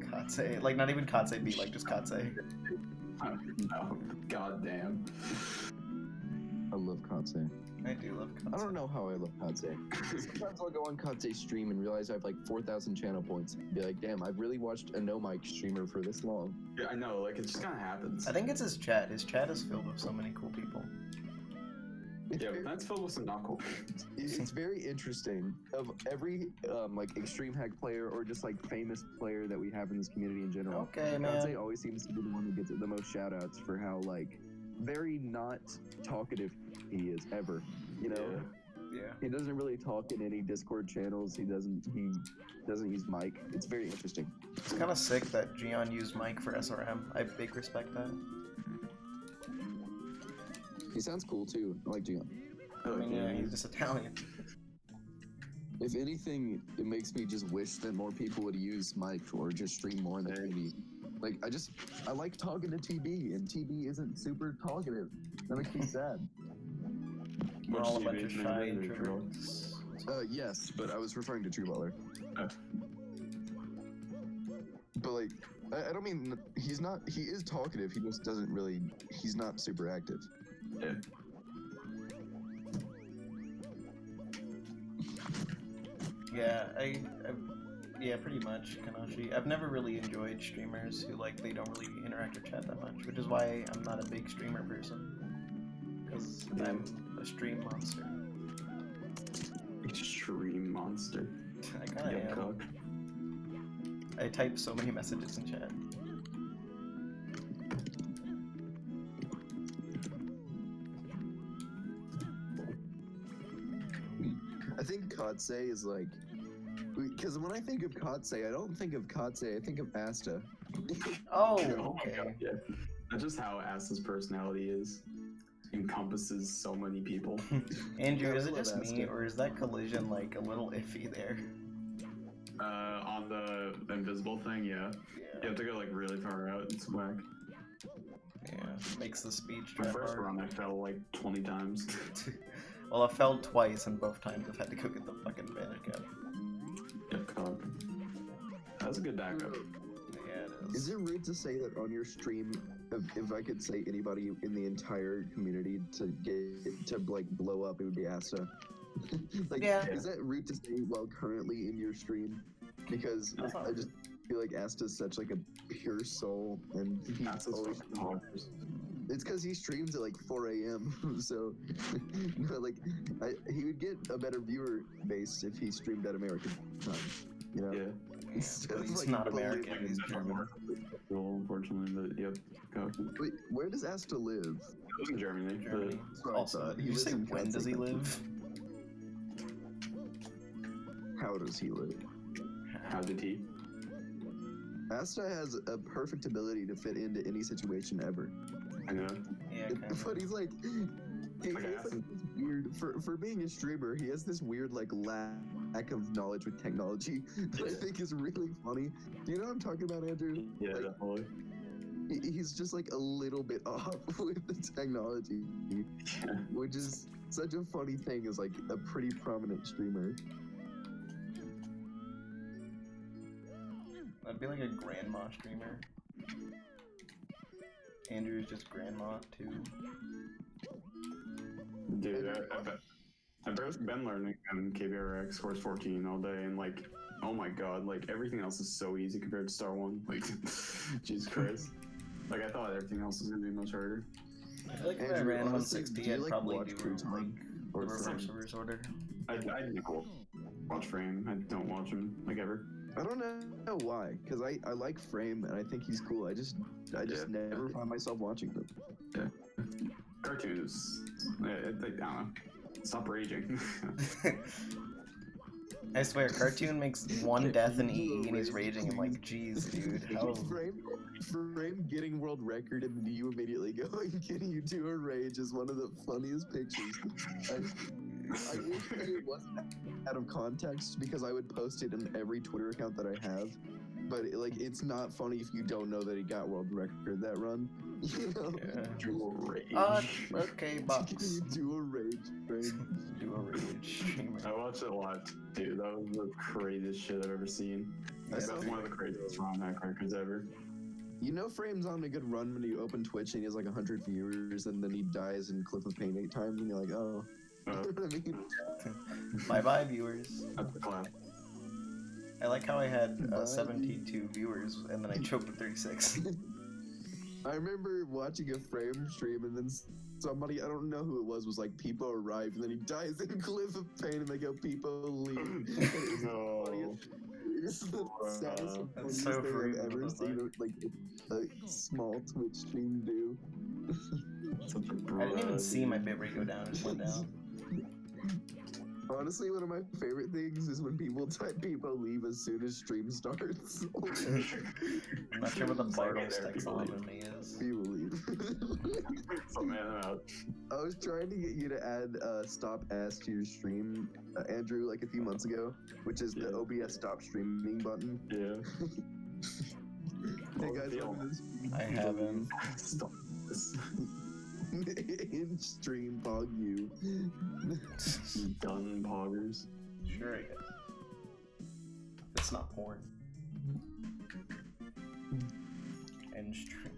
Speaker 2: Katse, like not even Katse be like just Katse.
Speaker 3: No, goddamn.
Speaker 1: I love Katse.
Speaker 2: I do love Katse.
Speaker 1: I don't know how I love Katse. Sometimes I'll go on Katse's stream and realize I have like 4,000 channel points. And be like, damn, I've really watched a no mic streamer for this long.
Speaker 3: Yeah, I know, like it just kind of happens.
Speaker 2: I think it's his chat. His chat is filled with so many cool people.
Speaker 1: It's
Speaker 3: Yeah,
Speaker 1: very,
Speaker 3: but that's filled with some not cool.
Speaker 1: it's very interesting. Of every like extreme hack player or just like famous player that we have in this community in general,
Speaker 2: Okay, man.
Speaker 1: Katse always seems to be the one who gets the most shout outs for how like very not talkative he is ever. You know?
Speaker 3: Yeah.
Speaker 2: Yeah.
Speaker 1: He doesn't really talk in any Discord channels. He doesn't use mic. It's very interesting.
Speaker 2: It's kind of sick that Gian used Mike for SRM. I big respect that.
Speaker 1: He sounds cool too. I like Gian.
Speaker 2: I mean, yeah, he's just Italian.
Speaker 1: If anything, it makes me just wish that more people would use mic or just stream more in the community. Like I like talking to TB, and TB isn't super talkative. That makes me sad.
Speaker 2: We're all a
Speaker 3: Which
Speaker 2: bunch of
Speaker 3: TV
Speaker 2: shy
Speaker 3: member?
Speaker 2: introverts.
Speaker 1: Yes, but I was referring to True Butler.
Speaker 3: Oh.
Speaker 1: But like, I don't mean he's not. He is talkative. He just doesn't really. He's not super active.
Speaker 3: Yeah.
Speaker 2: Yeah, pretty much, Kanashi. I've never really enjoyed streamers who like they don't really interact with chat that much, which is why I'm not a big streamer person. Because I'm a stream monster.
Speaker 3: Extreme monster.
Speaker 2: I kinda
Speaker 3: Yeah,
Speaker 2: am.
Speaker 3: cock.
Speaker 2: I type so many messages in chat.
Speaker 1: I think Kotse is like, because when I think of Kotse, I don't think of Kotse, I think of Asta.
Speaker 2: Oh,
Speaker 3: Oh my
Speaker 2: okay.
Speaker 3: god, yeah. That's just how Asta's personality is. Encompasses so many people.
Speaker 2: Andrew,
Speaker 1: Yeah,
Speaker 2: is
Speaker 1: I
Speaker 2: it
Speaker 1: love
Speaker 2: just me,
Speaker 1: Asta.
Speaker 2: or is that collision like a little iffy there?
Speaker 3: On the invisible thing, yeah. You have to go like really far out. It's whack.
Speaker 2: Yeah, makes the speech
Speaker 3: My
Speaker 2: trap
Speaker 3: first
Speaker 2: hard.
Speaker 3: run, I fell like 20 times.
Speaker 2: Well, I fell twice, and both times I've had to go get the fucking bandage cap.
Speaker 3: Yep, cock. That's a good backup.
Speaker 2: Yeah, it
Speaker 1: Is
Speaker 2: is.
Speaker 1: it rude to say that on your stream, if I could say anybody in the entire community to get to like blow up, it would be Asta. Like,
Speaker 2: Yeah.
Speaker 1: is that rude to say while currently in your stream? Because
Speaker 2: That's not
Speaker 1: I just feel like Asta's such like a pure soul, and he's
Speaker 3: Asta's
Speaker 1: always.
Speaker 3: fucking hoggers.
Speaker 1: It's because he streams at like 4 a.m. So, no, like, he would get a better viewer base if he streamed at American time. You know.
Speaker 3: Yeah.
Speaker 1: Instead
Speaker 2: but
Speaker 1: of,
Speaker 2: he's
Speaker 1: like,
Speaker 2: not
Speaker 1: believing
Speaker 2: American,
Speaker 1: in
Speaker 2: he's
Speaker 1: German.
Speaker 2: German.
Speaker 3: Well, unfortunately, but yep, cock.
Speaker 1: Wait, where does Asta live?
Speaker 3: It was in Germany.
Speaker 2: Germany.
Speaker 1: That's what I
Speaker 2: Also,
Speaker 1: thought.
Speaker 2: did
Speaker 1: He
Speaker 2: you
Speaker 1: lives
Speaker 2: say
Speaker 1: in
Speaker 2: when does he
Speaker 1: Kansas.
Speaker 2: live?
Speaker 1: How does he live?
Speaker 3: How did he?
Speaker 1: Asta has a perfect ability to fit into any situation ever.
Speaker 3: I know.
Speaker 2: Yeah, kind of.
Speaker 1: But he's like, he
Speaker 3: Like
Speaker 1: has
Speaker 3: Asta.
Speaker 1: like this weird for being a streamer. He has this weird like lack of knowledge with technology that I think is really funny. Do you know what I'm talking about, Andrew?
Speaker 3: Yeah,
Speaker 1: Like,
Speaker 3: definitely.
Speaker 1: he's just like a little bit off with the technology,
Speaker 3: Yeah.
Speaker 1: which is such a funny thing as like a pretty prominent streamer.
Speaker 2: I'd be like a grandma streamer. Andrew's just grandma too.
Speaker 3: Dude, I've been learning KBRX Course 14 all day, and like, oh my god, like everything else is so easy compared to Star 1. Like, Jesus Christ. Like, I thought everything else was gonna be much harder.
Speaker 2: I feel like if I
Speaker 1: Andrew,
Speaker 2: ran
Speaker 1: honestly,
Speaker 2: 160,
Speaker 1: do you,
Speaker 2: I'd
Speaker 1: like,
Speaker 2: probably
Speaker 1: watch
Speaker 2: do
Speaker 1: Cruton
Speaker 2: like
Speaker 1: or
Speaker 2: the reverse
Speaker 1: Frame?
Speaker 2: reverse order.
Speaker 3: I never watch Frame. I don't watch him, like, ever.
Speaker 1: I don't know why, because I like Frame and I think he's cool. I just
Speaker 3: Yeah.
Speaker 1: never find myself watching them.
Speaker 3: Cartoons. I don't know. Stop raging.
Speaker 2: I swear, Cartoon makes one death in EE and he's raging. I'm like, jeez, dude, how?
Speaker 1: Frame getting world record and you immediately going, "Can you do a rage?" is one of the funniest pictures. I wish it wasn't out of context because I would post it in every Twitter account that I have. But it's not funny if you don't know that he got world record that run. You know?
Speaker 2: Yeah.
Speaker 3: Do a rage.
Speaker 2: Okay,
Speaker 1: Can
Speaker 2: box.
Speaker 1: you do a rage, Frame?
Speaker 2: Do a rage streamer.
Speaker 3: I watched it a lot, dude. That was the craziest shit I've ever seen. That's one of the craziest ROM hack records ever.
Speaker 1: You know Frame's on a good run when you open Twitch and he has like 100 viewers and then he dies in Cliff of Pain 8 times and you're like, oh. You know what I mean?
Speaker 2: Bye bye, viewers.
Speaker 3: That's the clap.
Speaker 2: I like how I had
Speaker 1: Bye.
Speaker 2: 72 viewers and then I choked with 36.
Speaker 1: I remember watching a Frame stream and then somebody, I don't know who it was like, Peepo arrived and then he dies in Cliff of Pain and they go, Peepo leave. And it was
Speaker 3: No.
Speaker 1: the funniest- It's the saddest and
Speaker 2: That's
Speaker 1: funniest
Speaker 2: so
Speaker 1: thing
Speaker 2: free,
Speaker 1: I've ever
Speaker 2: what the
Speaker 1: seen like a small Twitch stream do.
Speaker 3: Such a
Speaker 2: I didn't even
Speaker 3: bruh,
Speaker 2: see
Speaker 3: dude.
Speaker 2: my bitrate go down, it just went down.
Speaker 1: Honestly, one of my favorite things is when people type "people leave" as soon as stream starts.
Speaker 2: I'm not sure what the
Speaker 3: It's like, hey
Speaker 2: Bartles
Speaker 3: there, people
Speaker 2: taxonomy is.
Speaker 1: People leave.
Speaker 3: So man, I'm out.
Speaker 1: I was trying to get you to add stop ass to your stream, Andrew, like a few months ago, which is the
Speaker 3: Yeah.
Speaker 1: OBS stop streaming button.
Speaker 3: Yeah.
Speaker 1: Hey guys,
Speaker 3: deal?
Speaker 1: welcome to
Speaker 2: I haven't.
Speaker 3: Stop this.
Speaker 1: in stream pog you.
Speaker 3: You done poggers.
Speaker 2: Sure, I guess. It's not porn. And stream.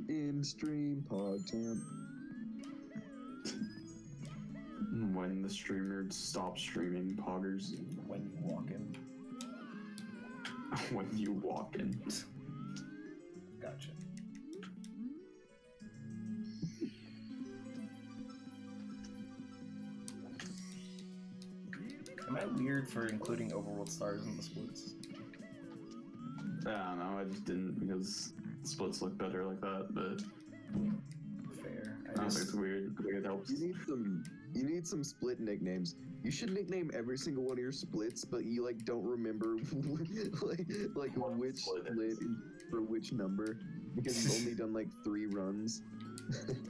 Speaker 1: In stream pog champ.
Speaker 3: When the streamer stops streaming poggers.
Speaker 2: When you walk in.
Speaker 3: When you walk in.
Speaker 2: Gotcha. Am I weird for including overworld stars in the splits?
Speaker 3: I don't know, I just didn't because splits look better like that, but
Speaker 2: Fair.
Speaker 3: I don't think it's weird. I think it helps.
Speaker 1: You need some split nicknames. You should nickname every single one of your splits, but you like don't remember like
Speaker 3: What
Speaker 1: which
Speaker 3: split
Speaker 1: split
Speaker 3: is.
Speaker 1: for which number because you've only done like 3 runs.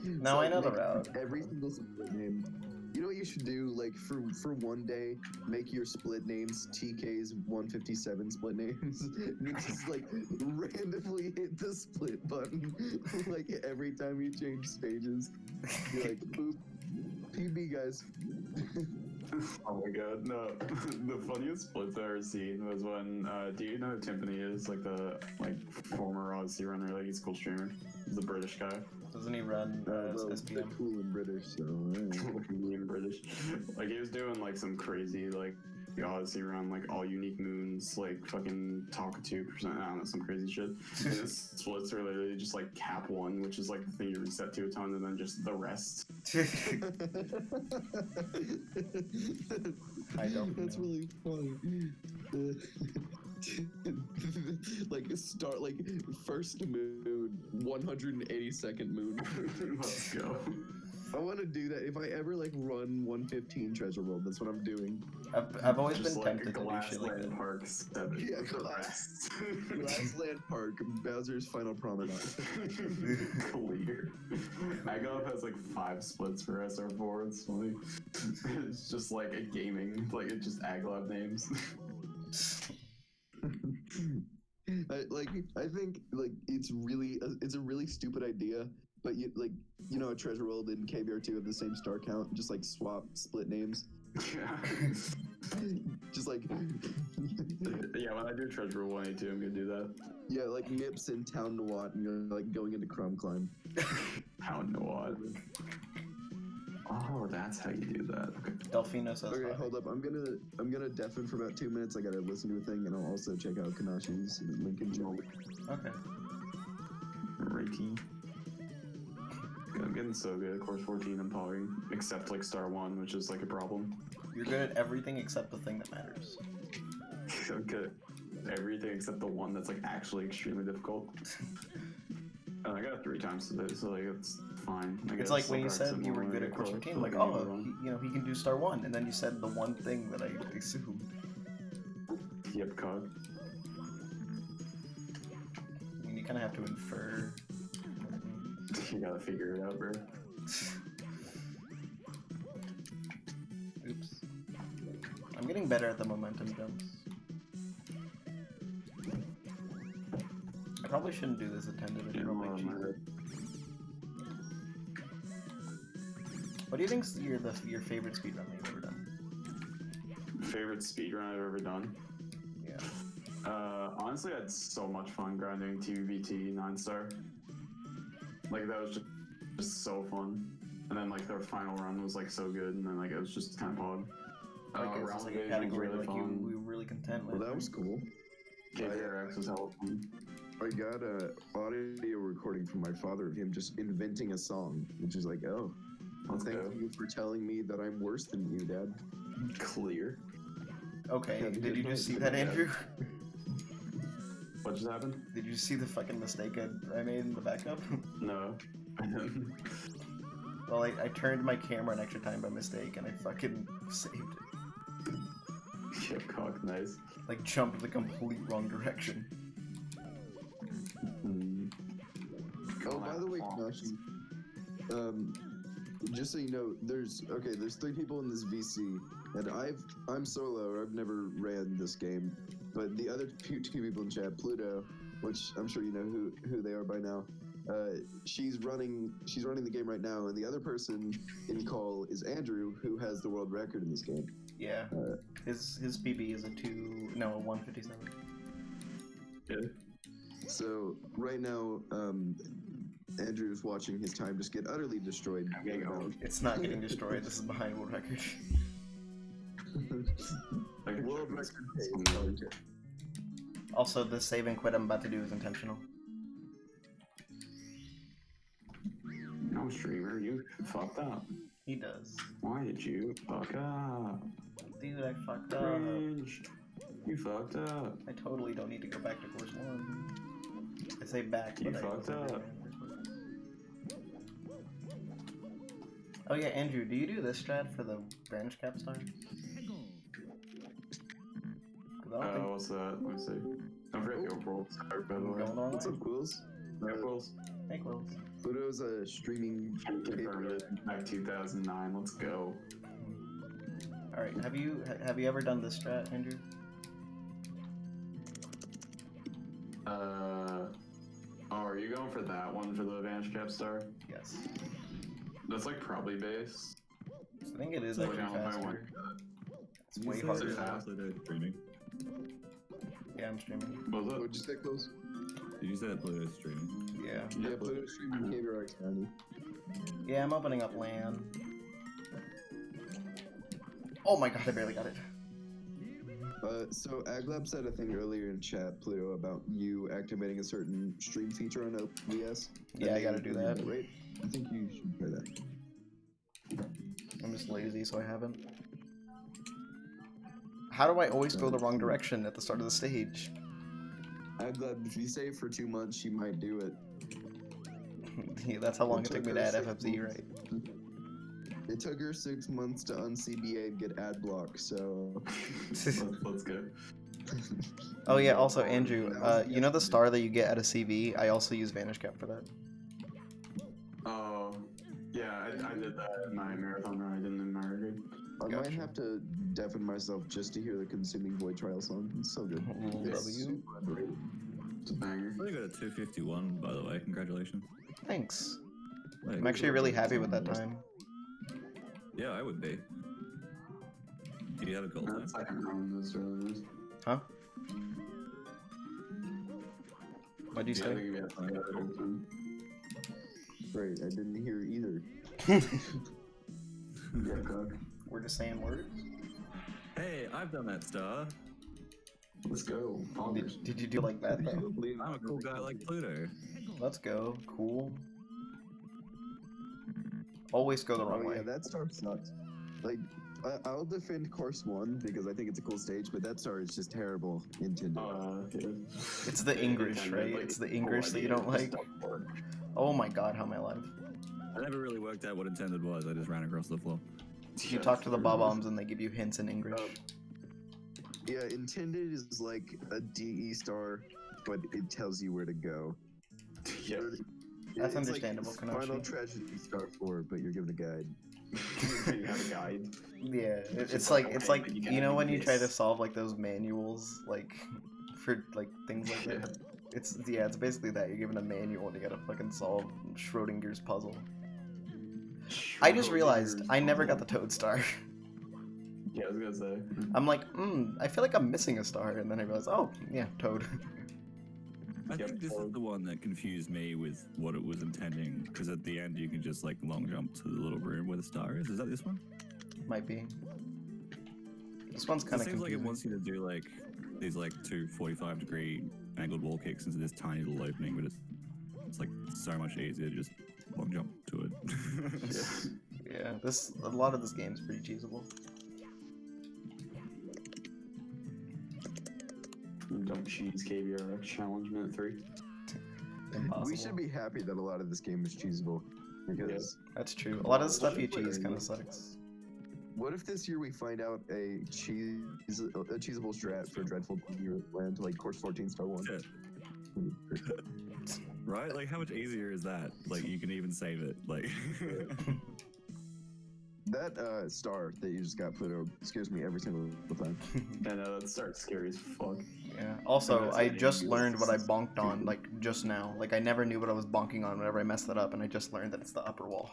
Speaker 2: No,
Speaker 1: So,
Speaker 2: I know the
Speaker 1: make
Speaker 2: route.
Speaker 1: Every single split name. You know what you should do? Like for one day, make your split names TK's 157 split names. And just like randomly hit the split button like every time you change stages. Be like, boop, PB guys.
Speaker 3: Oh my god, no. The funniest splits I've ever seen was when, do you know who Timpani is? Like the, former Odyssey runner, like he's a cool streamer. He's a British guy.
Speaker 2: Doesn't he run
Speaker 1: Well,
Speaker 2: SPM?
Speaker 1: they're cool and British, so.
Speaker 3: Being British. Like he was doing like some crazy, like, the Odyssey run, like all unique moons, like fucking Talkatoo percent, I don't know, some crazy shit. And his splits are literally just like cap 1, which is like the thing you reset to a ton, and then just the rest.
Speaker 2: I don't
Speaker 1: That's
Speaker 2: know.
Speaker 1: really funny. Like start like first moon, 182nd moon.
Speaker 3: Let's go.
Speaker 1: I want to do that. If I ever like run 115 Treasure World, that's what I'm doing.
Speaker 2: I've always
Speaker 3: Just
Speaker 2: been
Speaker 3: like
Speaker 2: tempted to do shit like that.
Speaker 3: Glassland Park 7.
Speaker 1: Yeah,
Speaker 3: the rest.
Speaker 1: Grassland Park, Bowser's Final Promenade.
Speaker 3: Clear. Agop has like 5 splits for SR4. It's funny. It's just like a gaming, like it's just Aglab names.
Speaker 1: I think like it's a really stupid idea, but you know, Treasure World and KBR2 have the same star count, just like swap split names.
Speaker 3: Yeah.
Speaker 1: Just like
Speaker 3: Yeah, when I do Treasure 182, I'm gonna do that.
Speaker 1: yeah, like Nips in Town Nawat, and you're like going into Crumb Climb.
Speaker 3: How no what? Oh, that's how you do that. Okay.
Speaker 2: Delfino says
Speaker 1: Okay,
Speaker 2: hi.
Speaker 1: hold up. I'm gonna deafen for about 2 minutes. I gotta listen to a thing, and I'll also check out Kanashi's link in chat.
Speaker 2: Okay.
Speaker 3: Righty. I'm getting so good at course 14 I'm pogging, except like star 1, which is like a problem.
Speaker 2: You're good at everything except the thing that matters.
Speaker 3: I'm good at everything except the one that's like actually extremely difficult. And I got it 3 times today, so like it's fine. I
Speaker 2: It's
Speaker 3: guess
Speaker 2: like
Speaker 3: I'll
Speaker 2: when you
Speaker 3: practice
Speaker 2: said
Speaker 3: it
Speaker 2: you
Speaker 3: more
Speaker 2: were
Speaker 3: when I
Speaker 2: good at
Speaker 3: get
Speaker 2: course
Speaker 3: close
Speaker 2: 14,
Speaker 3: to
Speaker 2: like,
Speaker 3: the
Speaker 2: oh,
Speaker 3: game.
Speaker 2: he can do star 1, and then you said the one thing that I assumed.
Speaker 3: Yep, cog.
Speaker 2: I mean, you kind of have to infer.
Speaker 3: You gotta figure it out, bro.
Speaker 2: Oops. I'm getting better at the momentum jumps. I probably shouldn't do this attended. I should probably cheat. What do you think's your favorite speedrun that you've ever done?
Speaker 3: Favorite speedrun I've ever done?
Speaker 2: Yeah.
Speaker 3: Honestly, I had so much fun grinding TVT 9-star. Like, that was just so fun. And then, like, their final run was, like, so good, and then, like, it was just kind of hard.
Speaker 2: Like, it's just like a category like we were really content with.
Speaker 1: Well, that was cool.
Speaker 3: KVRX was hella fun.
Speaker 1: I got a audio recording from my father of him just inventing a song, which is like, oh, well, thank you for telling me that I'm worse than you, Dad.
Speaker 3: Clear.
Speaker 2: Okay,
Speaker 1: Yeah,
Speaker 2: did you
Speaker 1: no,
Speaker 2: just see
Speaker 1: yeah.
Speaker 2: that, Andrew?
Speaker 3: What just happened?
Speaker 2: Did you see the fucking mistake I made in the backup?
Speaker 3: No.
Speaker 2: Well, I turned my camera an extra time by mistake, and I fucking saved it.
Speaker 3: Yep, cock, nice.
Speaker 2: Like, jumped the complete wrong direction.
Speaker 1: Oh, by the way, Kanashi, just so you know, there's 3 people in this VC, and I'm solo. I've never ran this game, but the other 2 people in chat, Pluto, which I'm sure you know who they are by now. She's running the game right now, and the other person in call is Andrew, who has the world record in this game.
Speaker 2: Yeah. His PB is a 157.
Speaker 3: Good.
Speaker 1: So right now, Andrew's watching his time just get utterly destroyed.
Speaker 3: Okay, go.
Speaker 2: It's not getting destroyed. This is behind world record.
Speaker 3: Like,
Speaker 1: World record pace.
Speaker 2: Also, the save and quit I'm about to do is intentional.
Speaker 3: No, streamer, you fucked up.
Speaker 2: He does.
Speaker 3: Why did you fuck up?
Speaker 2: Dude, I fucked up.
Speaker 3: Cringe. You fucked up.
Speaker 2: I totally don't need to go back to course 1. I say back,
Speaker 3: You
Speaker 2: but
Speaker 3: fucked up.
Speaker 2: Oh yeah, Andrew, do you do this strat for the branch cap star? 'Cause I don't think
Speaker 3: What's that? Let me see. Don't forget the overall star, by the
Speaker 2: I'm
Speaker 3: way.
Speaker 2: going the wrong
Speaker 1: What's
Speaker 2: way.
Speaker 1: up, Quills?
Speaker 3: Yeah, Quills.
Speaker 2: Hey, Quills.
Speaker 1: Pluto's a streaming
Speaker 3: Confirmed it. Back 2009. Let's go.
Speaker 2: Alright, have you ever done this strat, Andrew?
Speaker 3: Oh, are you going for that one for the advanced cap star?
Speaker 2: Yes.
Speaker 3: That's like probably base.
Speaker 2: I think it is
Speaker 3: Like,
Speaker 2: actually
Speaker 3: I don't know if I want
Speaker 2: faster. It's
Speaker 4: Did you
Speaker 2: way
Speaker 4: say
Speaker 2: harder.
Speaker 3: it's
Speaker 4: you're
Speaker 3: fast?
Speaker 4: also streaming?
Speaker 2: Yeah, I'm streaming.
Speaker 3: What was
Speaker 1: What'd you say, Quills?
Speaker 4: Did you say that Pluto's streaming?
Speaker 2: Yeah.
Speaker 1: Yeah, Pluto's streaming behavior X County.
Speaker 2: Yeah, I'm opening up LAN. Oh my god, I barely got it.
Speaker 1: So Aglab said a thing earlier in chat, Pluto, about you activating a certain stream feature on OBS.
Speaker 2: Yeah, I gotta do that.
Speaker 1: Right? I think you should try that.
Speaker 2: I'm just lazy, so I haven't. How do I always go the wrong direction at the start of the stage?
Speaker 1: Aglab, if you save for 2 months, she might do it.
Speaker 2: Yeah, that's how long it took me to add FFZ, right?
Speaker 1: It took her 6 months to un-CBA and get ad block, so...
Speaker 3: Let's go.
Speaker 2: Oh yeah, also Andrew, you know the star that you get at a CV? I also use Vanish Cap for that.
Speaker 3: Oh, yeah, I did that in my marathon run. I didn't in my record.
Speaker 1: I
Speaker 2: Gotcha.
Speaker 1: might have to deafen myself just to hear the Consuming Void Trial song. It's so good. It's
Speaker 2: W.
Speaker 1: super underrated.
Speaker 3: It's a banger.
Speaker 4: I got a 251, by the way. Congratulations.
Speaker 2: Thanks.
Speaker 4: Wait,
Speaker 2: I'm actually really happy with that time.
Speaker 4: Yeah, I would be. Do you have a goal time?
Speaker 3: That second run is really nice.
Speaker 2: Huh? What'd you
Speaker 3: Yeah, I
Speaker 2: say?
Speaker 3: think we have to get it all done.
Speaker 1: Great, I didn't hear either.
Speaker 3: Yeah, cook.
Speaker 2: We're just saying words?
Speaker 4: Hey, I've done that star.
Speaker 3: Let's go. Poggers.
Speaker 2: Did you do like that though?
Speaker 4: I'm a cool guy like Pluto.
Speaker 2: Let's go. Cool. Always go the wrong
Speaker 1: Oh
Speaker 2: way.
Speaker 1: yeah, that star sucks. Like, I'll defend course 1 because I think it's a cool stage, but that star is just terrible in Tinder.
Speaker 3: Yeah.
Speaker 2: It's the English, right? It's the English that you don't like. Oh my god, how am I alive?
Speaker 4: I never really worked out what intended was. I just ran across the floor.
Speaker 2: You talk to the bob-ombs and they give you hints in English.
Speaker 1: Yeah, intended is like a DE star, but it tells you where to go.
Speaker 3: Yeah.
Speaker 2: That's
Speaker 1: It's
Speaker 2: understandable,
Speaker 1: like
Speaker 2: Kanoshi.
Speaker 1: Final Tragedy Star 4, but you're given a guide.
Speaker 3: You have a guide.
Speaker 2: Yeah, it's
Speaker 3: just
Speaker 2: like
Speaker 3: like,
Speaker 2: it's
Speaker 3: okay,
Speaker 2: like
Speaker 3: but you
Speaker 2: you
Speaker 3: gotta
Speaker 2: know
Speaker 3: do
Speaker 2: when you try to
Speaker 3: this.
Speaker 2: solve like those manuals like for like things like
Speaker 3: Yeah.
Speaker 2: that. It's basically that you're given a manual and you gotta fucking solve Schrodinger's puzzle. I just realized I never got the Toad star.
Speaker 3: Yeah, I was gonna say.
Speaker 2: I'm like, I feel like I'm missing a star, and then I realized, oh yeah, Toad.
Speaker 4: I
Speaker 3: Yep.
Speaker 4: think this is the one that confused me with what it was intending, because at the end you can just like long jump to the little room where the star is. Is that this one?
Speaker 2: Might be. This one's
Speaker 4: It
Speaker 2: kind of
Speaker 4: seems like it
Speaker 2: confusing.
Speaker 4: wants you to do like these like two 45-degree angled wall kicks into this tiny little opening, but it's like so much easier to just long jump to it.
Speaker 2: Yeah, a lot of this game's pretty cheesable.
Speaker 3: Don't cheese KBRX challenge minute 3.
Speaker 2: Impossible.
Speaker 1: We should be happy that a lot of this game is cheesable. Because
Speaker 2: That's true. A lot of the stuff you cheese kind of sucks.
Speaker 1: what if this year we find out a cheesable strat for Dreadful Land, like course 14 star 1?
Speaker 4: Yeah. Right? Like, how much easier is that? Like, you can even save it. Like,
Speaker 1: That star that you just got, Pluto, scares me every single time.
Speaker 3: I know, that starts scary as fuck.
Speaker 2: Yeah. Also,
Speaker 3: that's
Speaker 2: I
Speaker 3: like
Speaker 2: just
Speaker 3: you-
Speaker 2: learned what I bonked on, like, just now. Like, I never knew what I was bonking on whenever I messed that up, and I just learned that it's the upper wall.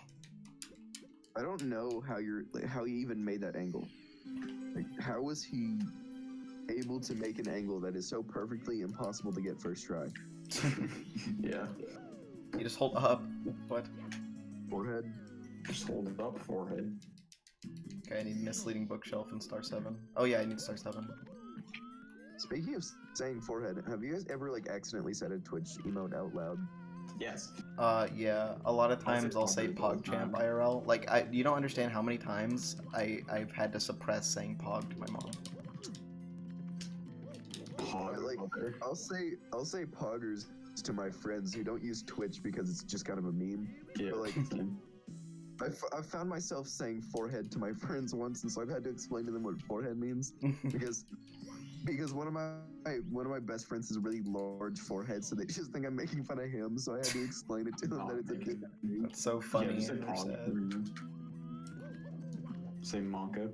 Speaker 1: I don't know how how he even made that angle. Like, how was he able to make an angle that is so perfectly impossible to get first try?
Speaker 3: Yeah.
Speaker 2: You just hold up. What?
Speaker 1: Forehead.
Speaker 3: Just hold it up, forehead.
Speaker 2: Okay, I need misleading bookshelf and star 7. Oh yeah, I need star 7.
Speaker 1: Speaking of saying forehead, have you guys ever like accidentally said a Twitch emote out loud?
Speaker 3: Yes.
Speaker 2: Yeah. A lot of
Speaker 3: I'll say
Speaker 2: times I'll say
Speaker 3: Pog all the
Speaker 2: PogChamp
Speaker 3: time.
Speaker 2: IRL. Like, you don't understand how many times I've had to suppress saying Pog to my mom.
Speaker 1: Like, I'll say poggers to my friends who don't use Twitch because it's just kind of a meme.
Speaker 3: Yeah.
Speaker 1: But like, I found myself saying forehead to my friends once, and so I've had to explain to them what forehead means because one of my best friends has a really large forehead, so they just think I'm making fun of him. So I had to explain it to them that it's a bit.
Speaker 2: That's so funny
Speaker 3: just say
Speaker 2: and you're
Speaker 3: Pog.
Speaker 2: sad.
Speaker 3: Say Monka.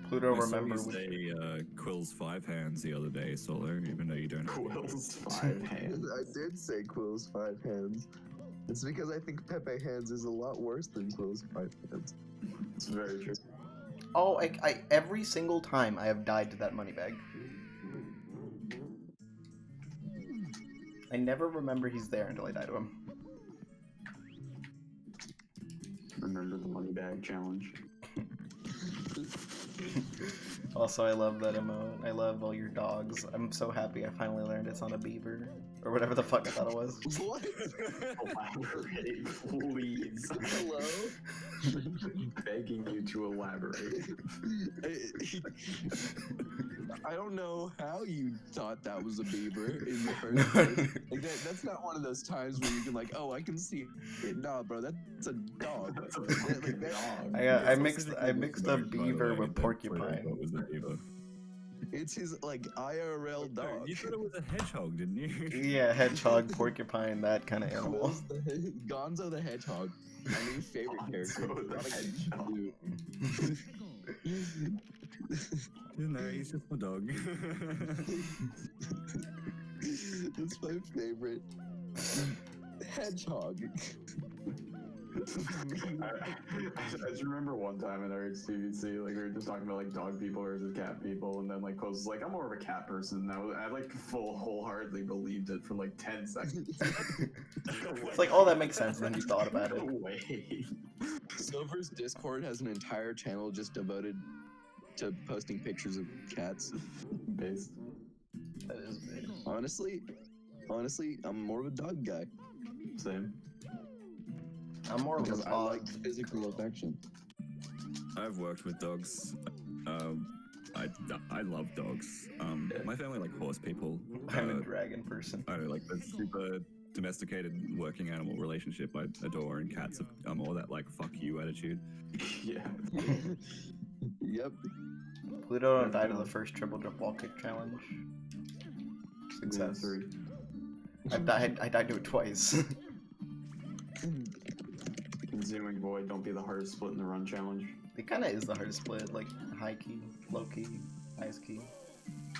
Speaker 2: Pluto,
Speaker 4: I saw
Speaker 2: remember
Speaker 4: you say Quill's 5 hands the other day, Solo, even though you don't.
Speaker 3: Quill's 5 hands.
Speaker 1: I did say Quill's 5 hands. It's because I think Pepe hands is a lot worse than Quill's 5 hands.
Speaker 3: It's very true.
Speaker 2: Oh, I every single time I have died to that money bag. I never remember he's there until I die to him.
Speaker 3: Remember the money bag challenge.
Speaker 2: Also, I love that emote. I love all your dogs. I'm so happy I finally learned it's not a beaver. Or whatever the fuck I thought it was.
Speaker 1: What?
Speaker 3: Elaborate, please.
Speaker 1: Hello?
Speaker 3: Begging you to elaborate.
Speaker 1: I don't know how you thought that was a beaver in the first place. Like that's not one of those times where you can like, oh, I can see it. Nah, bro, that's a dog.
Speaker 3: That's a fucking dog.
Speaker 2: I mixed a beaver with porcupine.
Speaker 4: What was the beaver?
Speaker 1: It's his like IRL dog.
Speaker 4: You thought it was a hedgehog, didn't you?
Speaker 2: Yeah, hedgehog, porcupine, that kind of animal.
Speaker 1: Gonzo the hedgehog. My new favorite character.
Speaker 3: Gonzo the hedgehog.
Speaker 4: No, he's just my dog.
Speaker 1: That's my favorite. Hedgehog.
Speaker 3: I just remember one time in our HTVC, like we were just talking about like dog people versus cat people, and then like Coase was like, I'm more of a cat person. And I like wholeheartedly believed it for like 10 seconds.
Speaker 2: It's like, oh, that makes sense, and then you thought about it.
Speaker 3: No way.
Speaker 1: Silver's Discord has an entire channel just devoted to posting pictures of cats.
Speaker 3: Based.
Speaker 2: That is big.
Speaker 1: Honestly, I'm more of a dog guy.
Speaker 3: Same.
Speaker 2: I'm more of a
Speaker 1: Because I
Speaker 2: hog.
Speaker 1: like physical affection.
Speaker 4: I've worked with dogs. I love dogs. My family like horse people.
Speaker 2: I'm a dragon person.
Speaker 4: I don't know, like the super domesticated working animal relationship I adore, and cats are more that like fuck you attitude.
Speaker 3: Yeah.
Speaker 1: Yep.
Speaker 2: Pluto don't die to the first triple jump wall kick challenge. Success. I died to it twice.
Speaker 3: Consuming Void, don't be the hardest split in the run challenge.
Speaker 2: It kind of is the hardest split, like high key, low key, highest key.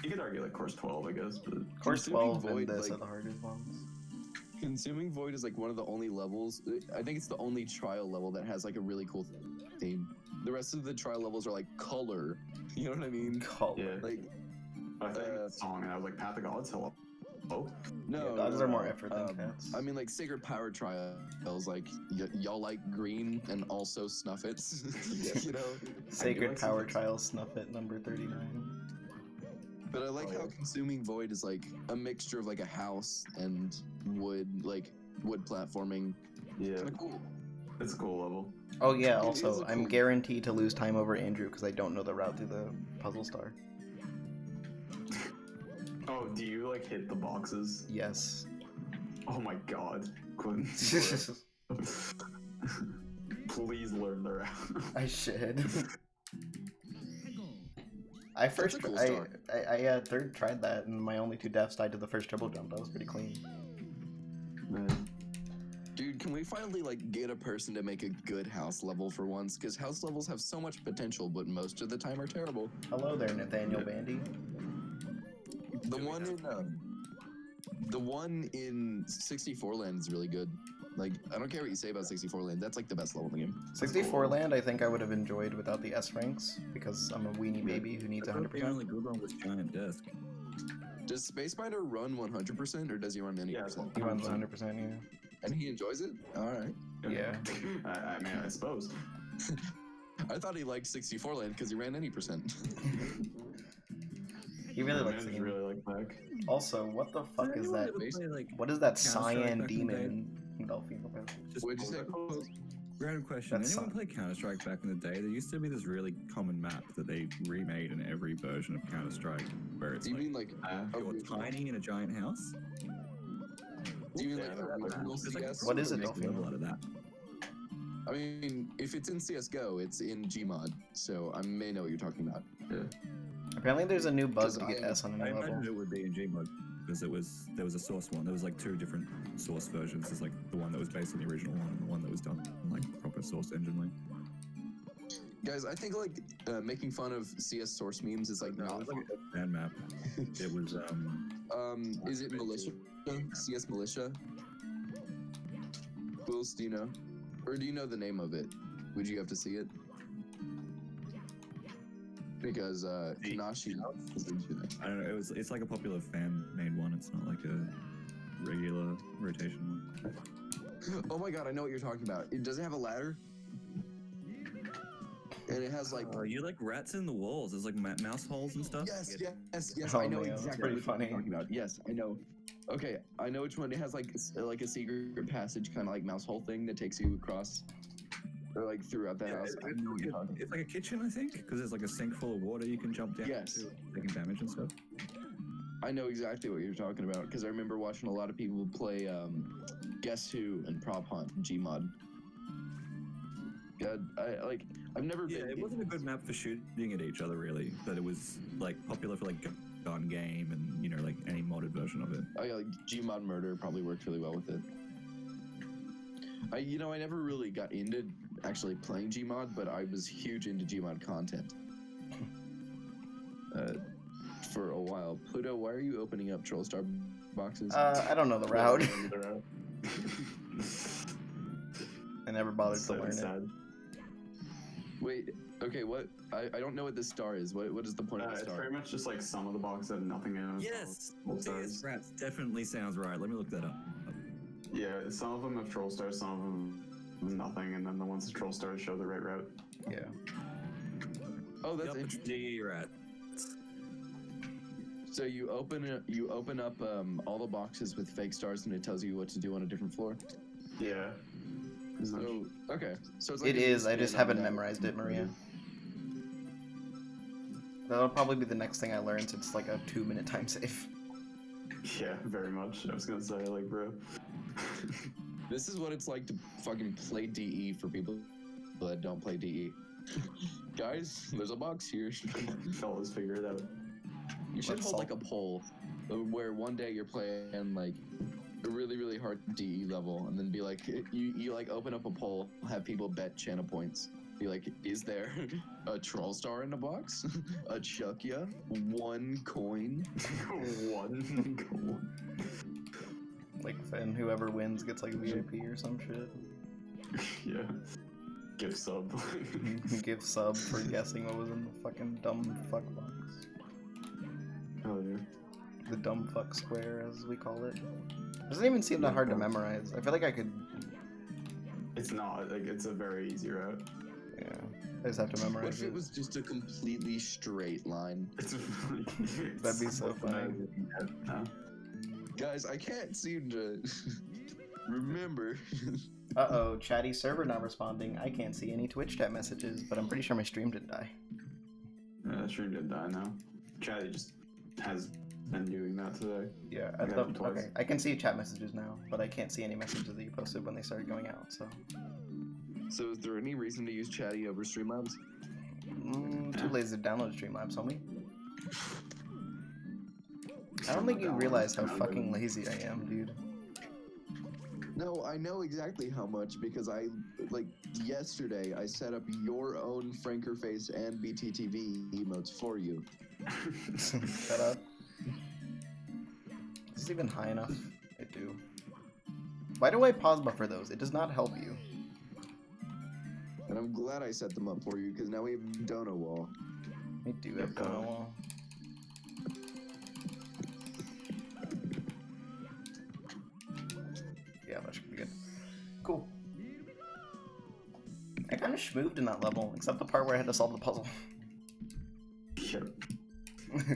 Speaker 3: You could argue like course 12, I guess, but
Speaker 2: Course
Speaker 1: Consuming
Speaker 2: 12 and
Speaker 1: Void,
Speaker 2: this
Speaker 1: like-
Speaker 2: are the hardest ones.
Speaker 1: Consuming Void is like one of the only levels. I think it's the only trial level that has like a really cool theme. The rest of the trial levels are like color. You know what I mean?
Speaker 2: Color.
Speaker 3: yeah.
Speaker 1: Like
Speaker 3: I think it's a song, and I was like, Path of Gods, hello. Oh,
Speaker 1: no,
Speaker 2: Yeah, dogs
Speaker 1: no,
Speaker 2: are more
Speaker 1: no.
Speaker 2: effort than cats.
Speaker 1: I mean, like Sacred Power trials. Like y'all like green and also Snuffits. You know.
Speaker 2: Sacred
Speaker 3: like
Speaker 2: Power
Speaker 3: Snuffits.
Speaker 2: Trial Snuffit number 39.
Speaker 1: But I like
Speaker 3: Oh,
Speaker 1: how
Speaker 3: yeah.
Speaker 1: Consuming Void is like a mixture of like a house and wood platforming.
Speaker 3: yeah.
Speaker 1: Kind of cool.
Speaker 3: It's a cool level.
Speaker 2: Oh yeah,
Speaker 1: It is
Speaker 2: also,
Speaker 1: a
Speaker 2: I'm
Speaker 1: cool-
Speaker 2: guaranteed to lose time over Andrew because I don't know the route through the puzzle star.
Speaker 3: Oh, do you like hit the boxes?
Speaker 2: Yes.
Speaker 3: Oh my god. Quinn. Please learn the route.
Speaker 2: I should. I first,
Speaker 1: a cool
Speaker 2: I,
Speaker 1: start.
Speaker 2: I third tried that, and my only 2 deaths died to the first triple jump. That was pretty clean.
Speaker 3: Man.
Speaker 1: Dude, can we finally like get a person to make a good house level for once? Because house levels have so much potential, but most of the time are terrible.
Speaker 2: Hello there, Nathaniel Bandy.
Speaker 1: The one in 64 land is really good. Like, I don't care what you say about 64 land. That's like the best level in the game.
Speaker 2: 64 land, I think I would have enjoyed without the S ranks because I'm a weenie baby who needs
Speaker 4: I thought the
Speaker 2: 100%.
Speaker 4: only good one was Giant Desk.
Speaker 1: Does Space Spider run 100% or does he run any
Speaker 3: Yeah,
Speaker 1: percent?
Speaker 2: He runs 100%, yeah.
Speaker 1: And he enjoys it? Alright.
Speaker 2: Yeah.
Speaker 3: I mean, I suppose.
Speaker 1: I thought he liked 64 land because he ran any percent.
Speaker 2: He really
Speaker 3: I
Speaker 2: likes the game.
Speaker 3: really like Mac.
Speaker 2: Also, what the fuck
Speaker 4: Did
Speaker 2: is
Speaker 4: anyone
Speaker 2: that?
Speaker 4: ever play, like,
Speaker 2: What is that
Speaker 4: Counter-Strike
Speaker 2: cyan
Speaker 4: back in the
Speaker 2: demon in Delphine?
Speaker 4: just
Speaker 1: What'd you say?
Speaker 4: random question.
Speaker 2: That's
Speaker 4: Anyone
Speaker 2: some-
Speaker 4: play Counter-Strike back in the day? There used to be this really common map that they remade in every version of Counter-Strike, where it's
Speaker 1: Do you
Speaker 4: like,
Speaker 1: mean like
Speaker 4: you're
Speaker 1: original?
Speaker 4: tiny in a giant house.
Speaker 1: Do you mean
Speaker 4: Yeah,
Speaker 1: like
Speaker 4: that
Speaker 1: original
Speaker 4: map. It's like
Speaker 1: CS?
Speaker 2: What is it,
Speaker 4: make a
Speaker 2: Delphine?
Speaker 4: level out of that.
Speaker 1: I mean, if it's in CS:GO, it's in Gmod, so I may know what you're talking about.
Speaker 2: Apparently, there's a new bug
Speaker 1: Because
Speaker 2: to get S on a
Speaker 4: I
Speaker 2: new
Speaker 4: imagine
Speaker 2: level.
Speaker 4: it would be in Gmod because there was a source one. There was like two different source versions. There's like the one that was based on the original one and the one that was done like proper source engine way.
Speaker 1: Guys, I think like making fun of CS source memes is like
Speaker 4: No, it
Speaker 1: not
Speaker 4: was
Speaker 1: fun.
Speaker 4: like a fan map. It was
Speaker 1: Is it militia? CS militia? Wills, do you know? Or do you know the name of it? Would you have to see it? Because Kanashi is into that.
Speaker 4: I don't know. It's like a popular fan made one. It's not like a regular rotation one.
Speaker 1: Oh my god, I know what you're talking about. Does it have a ladder? And it has like
Speaker 4: You like rats in the walls. There's like mouse holes and stuff.
Speaker 1: yes.
Speaker 2: Oh,
Speaker 1: I know
Speaker 2: man, that's
Speaker 1: exactly
Speaker 2: pretty
Speaker 1: what
Speaker 2: funny.
Speaker 1: you're talking about. Yes, I know. Okay, I know which one. It has like a secret passage, kind of like mouse hole thing that takes you across, or like throughout the house. I know what you're talking.
Speaker 4: It's like a kitchen, I think, because there's like a sink full of water you can jump down
Speaker 1: Yes.
Speaker 4: to, taking damage and stuff.
Speaker 1: I know exactly what you're talking about because I remember watching a lot of people play Guess Who and Prop Hunt Gmod. God, I've never
Speaker 4: Yeah,
Speaker 1: been.
Speaker 4: it wasn't a good map for shooting at each other really, but it was like popular for like gun game and like any modded version of it.
Speaker 1: Oh yeah, like Gmod Murder probably worked really well with it. I never really got into actually playing Gmod, but I was huge into Gmod content. For a while. Pluto, why are you opening up Troll Star boxes?
Speaker 2: I don't know the route.
Speaker 3: The route.
Speaker 2: I never bothered to
Speaker 3: So
Speaker 2: learn it.
Speaker 3: sad.
Speaker 1: Wait, okay, what? I don't know what this star is. What is the point of the
Speaker 3: It's
Speaker 1: star?
Speaker 3: very much just like some of the boxes have nothing in it.
Speaker 4: Yes,
Speaker 3: Troll
Speaker 4: CS
Speaker 3: stars.
Speaker 4: rats definitely sounds right. Let me look that up.
Speaker 3: Yeah, some of them have troll stars, some of them have nothing, and then the ones with troll stars show the right route.
Speaker 2: Yeah.
Speaker 1: Oh, that's
Speaker 4: Yup, it's
Speaker 1: interesting.
Speaker 4: DE rat.
Speaker 1: So you open up all the boxes with fake stars, and it tells you what to do on a different floor.
Speaker 3: Yeah.
Speaker 1: So okay, so it's like
Speaker 2: It
Speaker 1: a
Speaker 2: is. I
Speaker 1: spin
Speaker 2: just
Speaker 1: on
Speaker 2: haven't
Speaker 1: that.
Speaker 2: memorized it, Maria. That'll probably be the next thing I learn, so it's like a 2-minute time save.
Speaker 3: Yeah, very much. I was gonna say, like, bro.
Speaker 1: This is what it's like to fucking play DE for people that don't play DE. Guys, there's a box here.
Speaker 3: Fellas, figure it out.
Speaker 1: You should
Speaker 2: Let's
Speaker 1: hold like
Speaker 2: solve-
Speaker 1: a poll where one day you're playing like a really, really hard DE level, and then be like, you like open up a poll, have people bet channel points. Be like, is there a troll star in the box? A Chuckya? 1 coin?
Speaker 3: One goal.
Speaker 2: Like, and whoever wins gets like VIP or some shit.
Speaker 3: Yeah. Gift sub.
Speaker 2: Give sub for guessing what was in the fucking dumb fuck box.
Speaker 3: Hell yeah.
Speaker 2: The dumb fuck square, as we call it. Doesn't even seem that hard to memorize. I feel like I could.
Speaker 3: It's not, like, it's a very easy route.
Speaker 2: Yeah. I just have to
Speaker 1: What
Speaker 2: memorize
Speaker 1: if it
Speaker 2: it.
Speaker 1: was just a completely straight line?
Speaker 3: It's
Speaker 2: That'd be so funny.
Speaker 1: Guys, I can't seem to remember.
Speaker 2: Uh-oh, chatty server not responding. I can't see any Twitch chat messages, but I'm pretty sure my stream didn't die.
Speaker 3: Yeah, stream did die now. Chatty just has been doing that today.
Speaker 2: Yeah,
Speaker 3: I got it twice.
Speaker 2: okay. I can see chat messages now, but I can't see any messages that you posted when they started going out, so.
Speaker 1: So is there any reason to use Chatty over Streamlabs?
Speaker 2: Too lazy to download Streamlabs, homie. I don't think you realize how fucking lazy I am, dude.
Speaker 1: No, I know exactly how much because yesterday I set up your own Frankerface and BTTV emotes for you.
Speaker 2: Shut up. Is this even high enough? I do. Why do I pause buffer those? It does not help you.
Speaker 1: And I'm glad I set them up for you because now we have Dono Wall.
Speaker 2: We do have Dono Wall. Yeah, that should be good. I kind of schmooved in that level, except the part where I had to solve the puzzle.
Speaker 3: Yep.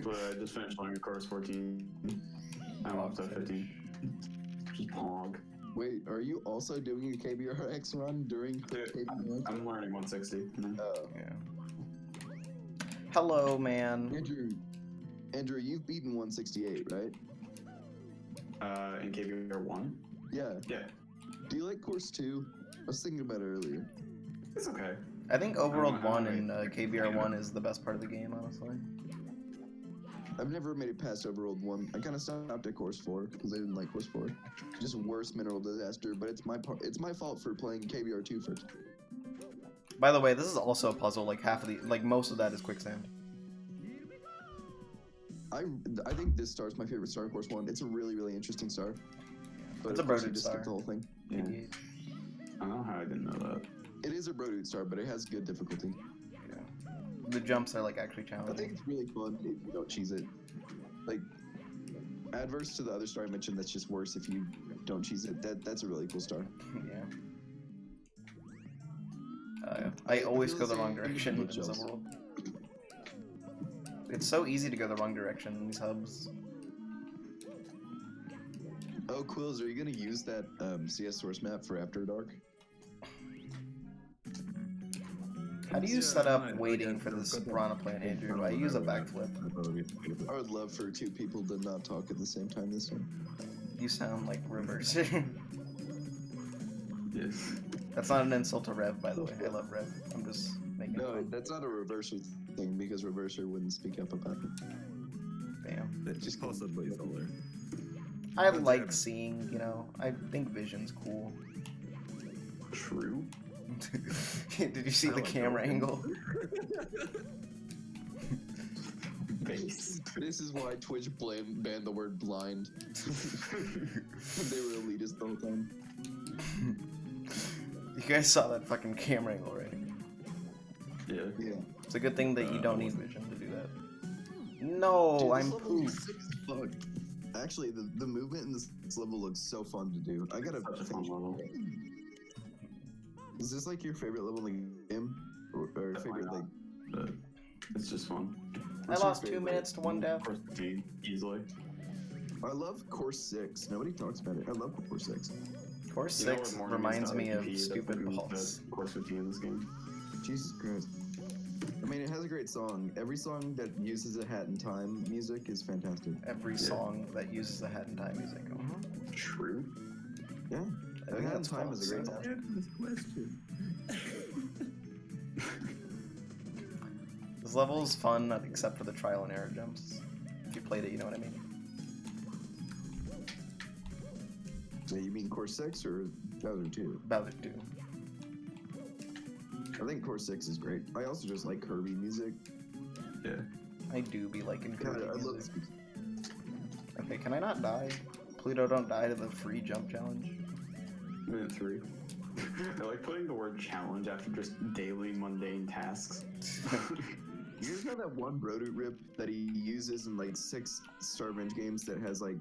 Speaker 3: But I just finished learning course 14. I'm up to 15. Just pog.
Speaker 1: Wait, are you also doing a KBRX run during KBRX?
Speaker 3: I'm learning 160.
Speaker 2: Yeah. Hello, man.
Speaker 1: Andrew, you've beaten 168, right?
Speaker 3: In KBR 1?
Speaker 1: Yeah.
Speaker 3: Yeah.
Speaker 1: Do you like course 2? I was thinking about it earlier.
Speaker 3: It's okay.
Speaker 2: I think Overworld
Speaker 3: I
Speaker 2: 1
Speaker 3: don't
Speaker 2: and
Speaker 3: know.
Speaker 2: KBR 1 is the best part of the game, honestly.
Speaker 1: I've never made it past Overworld 1. I kind of stopped at course 4 because I didn't like course 4. Just worse mineral disaster, but it's my fault for playing KBR 2 first.
Speaker 2: By the way, this is also a puzzle. Like most of that is quicksand.
Speaker 1: I think this star is my favorite star in course 1. It's a really, really interesting star. But
Speaker 2: It's a
Speaker 1: of course I
Speaker 2: Brodut
Speaker 1: just
Speaker 2: star.
Speaker 1: skipped the whole thing.
Speaker 3: Yeah. I don't know how I didn't know that.
Speaker 1: It is a Brodut star, but it has good difficulty.
Speaker 2: The jumps are like actually
Speaker 1: I
Speaker 2: challenging.
Speaker 1: think it's really fun if you don't cheese it. Like, adverse to the other star I mentioned, that's just worse if you don't cheese it. That's a really cool star.
Speaker 2: Yeah. I always
Speaker 1: feel
Speaker 2: go
Speaker 1: the
Speaker 2: the wrong
Speaker 1: same
Speaker 2: direction in
Speaker 1: with
Speaker 2: this
Speaker 1: jumps.
Speaker 2: overworld. It's so easy to go the wrong direction in these hubs.
Speaker 1: Oh, Quills, are you gonna use that CS source map for After Dark?
Speaker 2: How do you set up waiting for this piranha plant, Andrew? I use a backflip.
Speaker 1: I would love for two people to not talk at the same time this time.
Speaker 2: You sound like reverse.
Speaker 3: Yes.
Speaker 2: That's not an insult to Rev, by the way. I love Rev. I'm just making
Speaker 1: No,
Speaker 2: fun.
Speaker 1: that's not a reverser thing because reverser wouldn't speak up about it.
Speaker 2: Damn.
Speaker 4: It's just possibly solar.
Speaker 2: I like seeing, you know, I think Vision's cool.
Speaker 3: True.
Speaker 2: Did you see the
Speaker 4: like
Speaker 2: camera
Speaker 4: Vision.
Speaker 2: angle?
Speaker 3: Base.
Speaker 1: This is why Twitch banned the word blind. They were elitist the whole time.
Speaker 2: You guys saw that fucking camera angle, right?
Speaker 3: Yeah.
Speaker 1: Yeah.
Speaker 2: It's a good thing that you don't need Vision to do that. No,
Speaker 1: Dude,
Speaker 2: I'm
Speaker 1: this level
Speaker 2: poop.
Speaker 1: is sick as fuck. Actually, the movement in this level looks so fun to do. I gotta
Speaker 3: Such a fun
Speaker 1: finish.
Speaker 3: level.
Speaker 1: Is this like your favorite level in the game? Or favorite,
Speaker 3: not.
Speaker 1: like,
Speaker 3: But it's just fun.
Speaker 2: I
Speaker 1: what's your
Speaker 2: lost 2
Speaker 1: favorite?
Speaker 2: minutes to 1 death.
Speaker 3: Course 15, easily.
Speaker 1: I love Course 6. Nobody talks about it. I love Course 6.
Speaker 2: Course
Speaker 3: You know what
Speaker 2: 6
Speaker 3: more
Speaker 2: reminds me of
Speaker 3: EP that
Speaker 2: Stupid
Speaker 3: fucking
Speaker 2: Balls.
Speaker 3: the Course 15 in this game.
Speaker 1: Jesus Christ. I mean, it has a great song. Every song that uses a Hat in Time music is fantastic.
Speaker 2: Every
Speaker 3: Yeah.
Speaker 2: song that uses the Hat in Time music.
Speaker 3: True.
Speaker 1: Yeah.
Speaker 2: I
Speaker 1: A
Speaker 2: think
Speaker 1: Hat in
Speaker 2: that's
Speaker 1: Time
Speaker 2: fun
Speaker 1: is
Speaker 2: to
Speaker 1: a great
Speaker 2: say.
Speaker 1: song.
Speaker 4: This question.
Speaker 2: This level is fun, except for the trial and error jumps. If you played it, you know what I mean.
Speaker 1: Yeah, you mean Course 6 or the other two?
Speaker 2: Bowser 2.
Speaker 1: I think Course 6 is great. I also just like Kirby music.
Speaker 3: Yeah.
Speaker 2: I do be liking
Speaker 1: God,
Speaker 2: Kirby
Speaker 1: I love
Speaker 2: music. Okay, can I not die? Pluto, don't die to the free jump challenge.
Speaker 3: Minute 3. I like putting the word challenge after just daily mundane tasks.
Speaker 1: You guys know that one Brodut rip that he uses in like 6 Star Revenge games that has like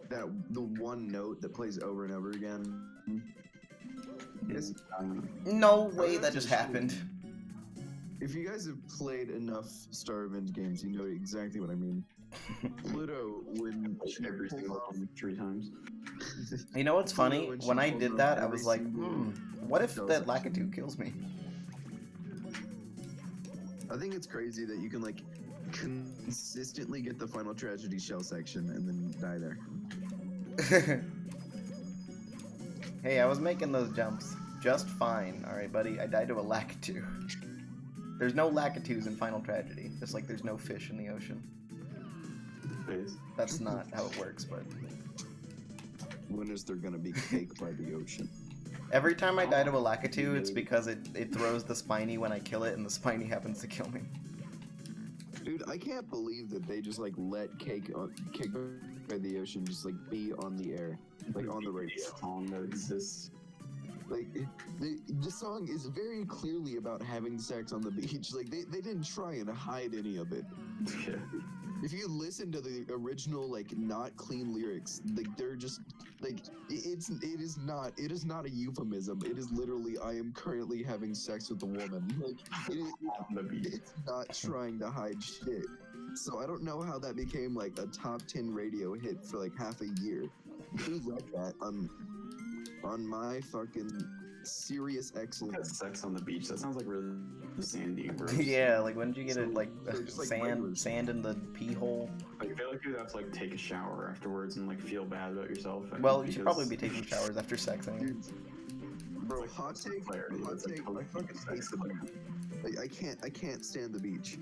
Speaker 1: the one note that plays over and over again? Yes.
Speaker 2: No way
Speaker 1: that's
Speaker 2: that just
Speaker 1: a shame.
Speaker 2: happened.
Speaker 1: If you guys have played enough Star Revenge games, you know exactly what I mean. Pluto, when she
Speaker 3: Every
Speaker 1: pulls
Speaker 3: single
Speaker 1: off-
Speaker 3: one 3 times.
Speaker 2: You know what's funny?
Speaker 1: When she
Speaker 2: When I
Speaker 1: pulls
Speaker 2: did
Speaker 1: off
Speaker 2: that, I
Speaker 1: every
Speaker 2: was like,
Speaker 1: single
Speaker 2: what if
Speaker 1: shell
Speaker 2: that
Speaker 1: section.
Speaker 2: Lakitu kills me?
Speaker 1: I think it's crazy that you can like consistently get the final tragedy shell section and then die there.
Speaker 2: Hey, I was making those jumps just fine, alright, buddy? I died to a Lakitu. There's no Lakitus in Final Tragedy, just like there's no fish in the ocean.
Speaker 3: Base.
Speaker 2: That's not how it works, but...
Speaker 1: When is there gonna be cake by the ocean?
Speaker 2: Every time I die to a Lakitu, it's because it throws the spiny when I kill it, and the spiny happens to kill me.
Speaker 1: Dude, I can't believe that they just like let cake by the ocean just like be on the air, like on the radio.
Speaker 3: Song that exists.
Speaker 1: Like the song is very clearly about having sex on the beach. Like they didn't try and hide any of it.
Speaker 3: Yeah.
Speaker 1: if you listen to the original, like, not clean lyrics, like, they're just like it is not a euphemism. It is literally, I am currently having sex with a woman. Like,
Speaker 3: On the beach.
Speaker 1: it's not trying to hide shit. So I don't know how that became like a top 10 radio hit for like half a year. Who let that on my fucking Sirius XM?
Speaker 3: Sex on the beach. That sounds like really sandy and gross.
Speaker 2: Yeah, like when did you get it? Like
Speaker 1: So just like regulars.
Speaker 2: sand in the pee hole.
Speaker 3: Like, I feel like you'd have to like take a shower afterwards and like feel bad about yourself.
Speaker 2: Well, you should probably be taking showers after sexing.
Speaker 1: Dude, bro, hot take. I fucking hate the beach. Like, I can't stand the beach.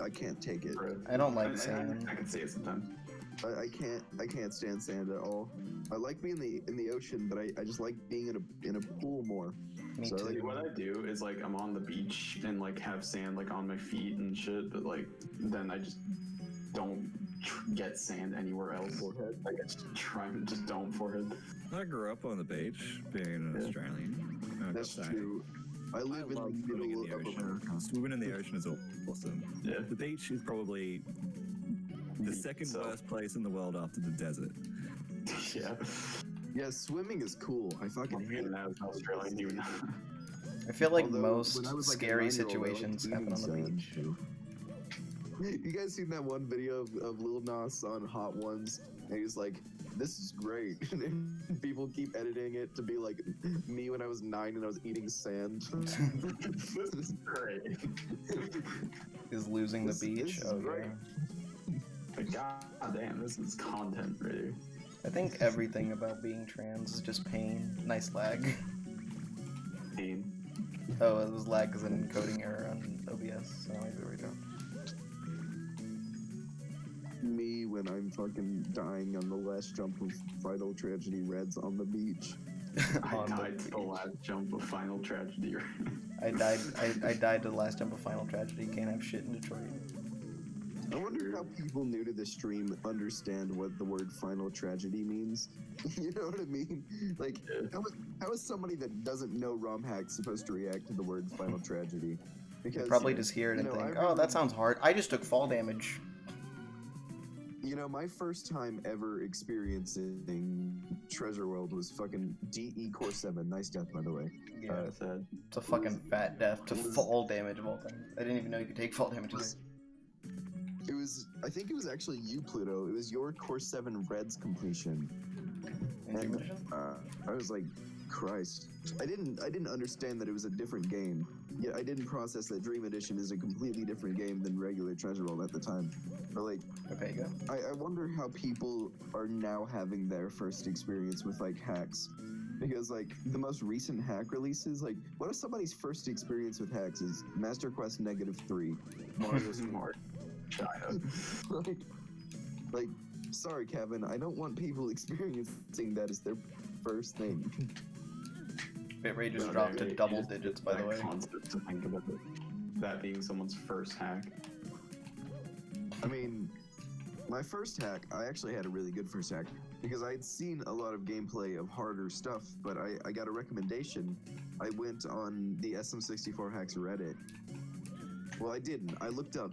Speaker 1: I can't take it.
Speaker 2: I don't like sand.
Speaker 3: I can see it sometimes.
Speaker 1: I can't stand sand at all. I like being in the ocean, but I just like being in a pool more.
Speaker 2: Me
Speaker 1: So,
Speaker 2: too.
Speaker 1: like,
Speaker 3: What I do is like I'm on the beach and like have sand like on my feet and shit, but like then I just don't get sand anywhere else.
Speaker 1: Forehead.
Speaker 3: Like I just don't forehead.
Speaker 4: I grew up on the beach, being an Australian.
Speaker 1: That's
Speaker 4: So,
Speaker 1: true. I live in
Speaker 4: love
Speaker 1: the
Speaker 4: swimming in
Speaker 1: middle
Speaker 4: the
Speaker 1: of
Speaker 4: ocean.
Speaker 1: America.
Speaker 4: Swimming in the ocean is awesome.
Speaker 3: Yeah.
Speaker 4: The beach is probably the second
Speaker 3: So-
Speaker 4: worst place in the world after the desert.
Speaker 3: Yeah.
Speaker 1: Yeah, swimming is cool. I fucking hate
Speaker 3: And
Speaker 1: it.
Speaker 3: as an Australian, you know.
Speaker 2: I feel like
Speaker 1: Although,
Speaker 2: most
Speaker 1: when I was, like, a
Speaker 2: scary
Speaker 1: 9-year-old, I liked
Speaker 2: situations happen
Speaker 1: eating
Speaker 2: on the
Speaker 1: sand.
Speaker 2: beach.
Speaker 1: You guys seen that one video of Lil Nas on Hot Ones? And he's like, "This is great," and people keep editing it to be like me when I was 9 and I was eating sand.
Speaker 3: This is great.
Speaker 2: Is losing the
Speaker 1: This
Speaker 2: beach?
Speaker 1: is
Speaker 2: Oh
Speaker 1: great.
Speaker 2: yeah.
Speaker 3: Like, God damn, this is content right here.
Speaker 2: I think everything about being trans is just pain. Nice lag.
Speaker 3: Pain.
Speaker 2: Oh, it was lag because an encoding error on OBS. So there we go.
Speaker 1: Me when I'm fucking dying on the last jump of Final Tragedy Reds on the beach.
Speaker 3: I
Speaker 2: On the
Speaker 3: died to the
Speaker 2: beach.
Speaker 3: last jump of Final Tragedy.
Speaker 2: I died to the last jump of Final Tragedy. Can't have shit in Detroit.
Speaker 1: I wonder how people new to the stream understand what the word Final Tragedy means. You know what I mean? Like, how is somebody that doesn't know ROM hacks supposed to react to the word Final Tragedy? Because
Speaker 2: You probably just hear it and
Speaker 1: you know,
Speaker 2: think,
Speaker 1: I
Speaker 2: "Oh,
Speaker 1: remember-
Speaker 2: that sounds hard. I just took fall damage."
Speaker 1: You know, my first time ever experiencing Treasure World was fucking DE Core 7. Nice death, by the way.
Speaker 2: Yeah,
Speaker 3: Sad.
Speaker 2: it's a fucking fat death to fall damage of all things. I didn't even know you could take fall damages.
Speaker 1: I think it was actually you, Pluto. It was your Core 7 Reds completion.
Speaker 2: In Dream Edition?
Speaker 1: I was like, Christ. I didn't understand that it was a different game. Yeah, I didn't process that Dream Edition is a completely different game than regular Treasure World at the time. But like,
Speaker 2: Okay, go.
Speaker 1: I wonder how people are now having their first experience with like hacks. Because like the most recent hack releases, like what if somebody's first experience with hacks is Master Quest -3, Mario
Speaker 3: Smart. China.
Speaker 1: like, sorry, Kevin, I don't want people experiencing that as their first thing.
Speaker 2: Bitrate just
Speaker 3: No,
Speaker 2: dropped
Speaker 3: they-
Speaker 2: to double
Speaker 3: it's
Speaker 2: digits, by the
Speaker 3: that
Speaker 2: way.
Speaker 3: concept to think about it. That being someone's first hack.
Speaker 1: I mean, my first hack, I actually had a really good first hack because I'd seen a lot of gameplay of harder stuff, but I got a recommendation. I went on the SM64 hacks Reddit. Well, I didn't. I looked up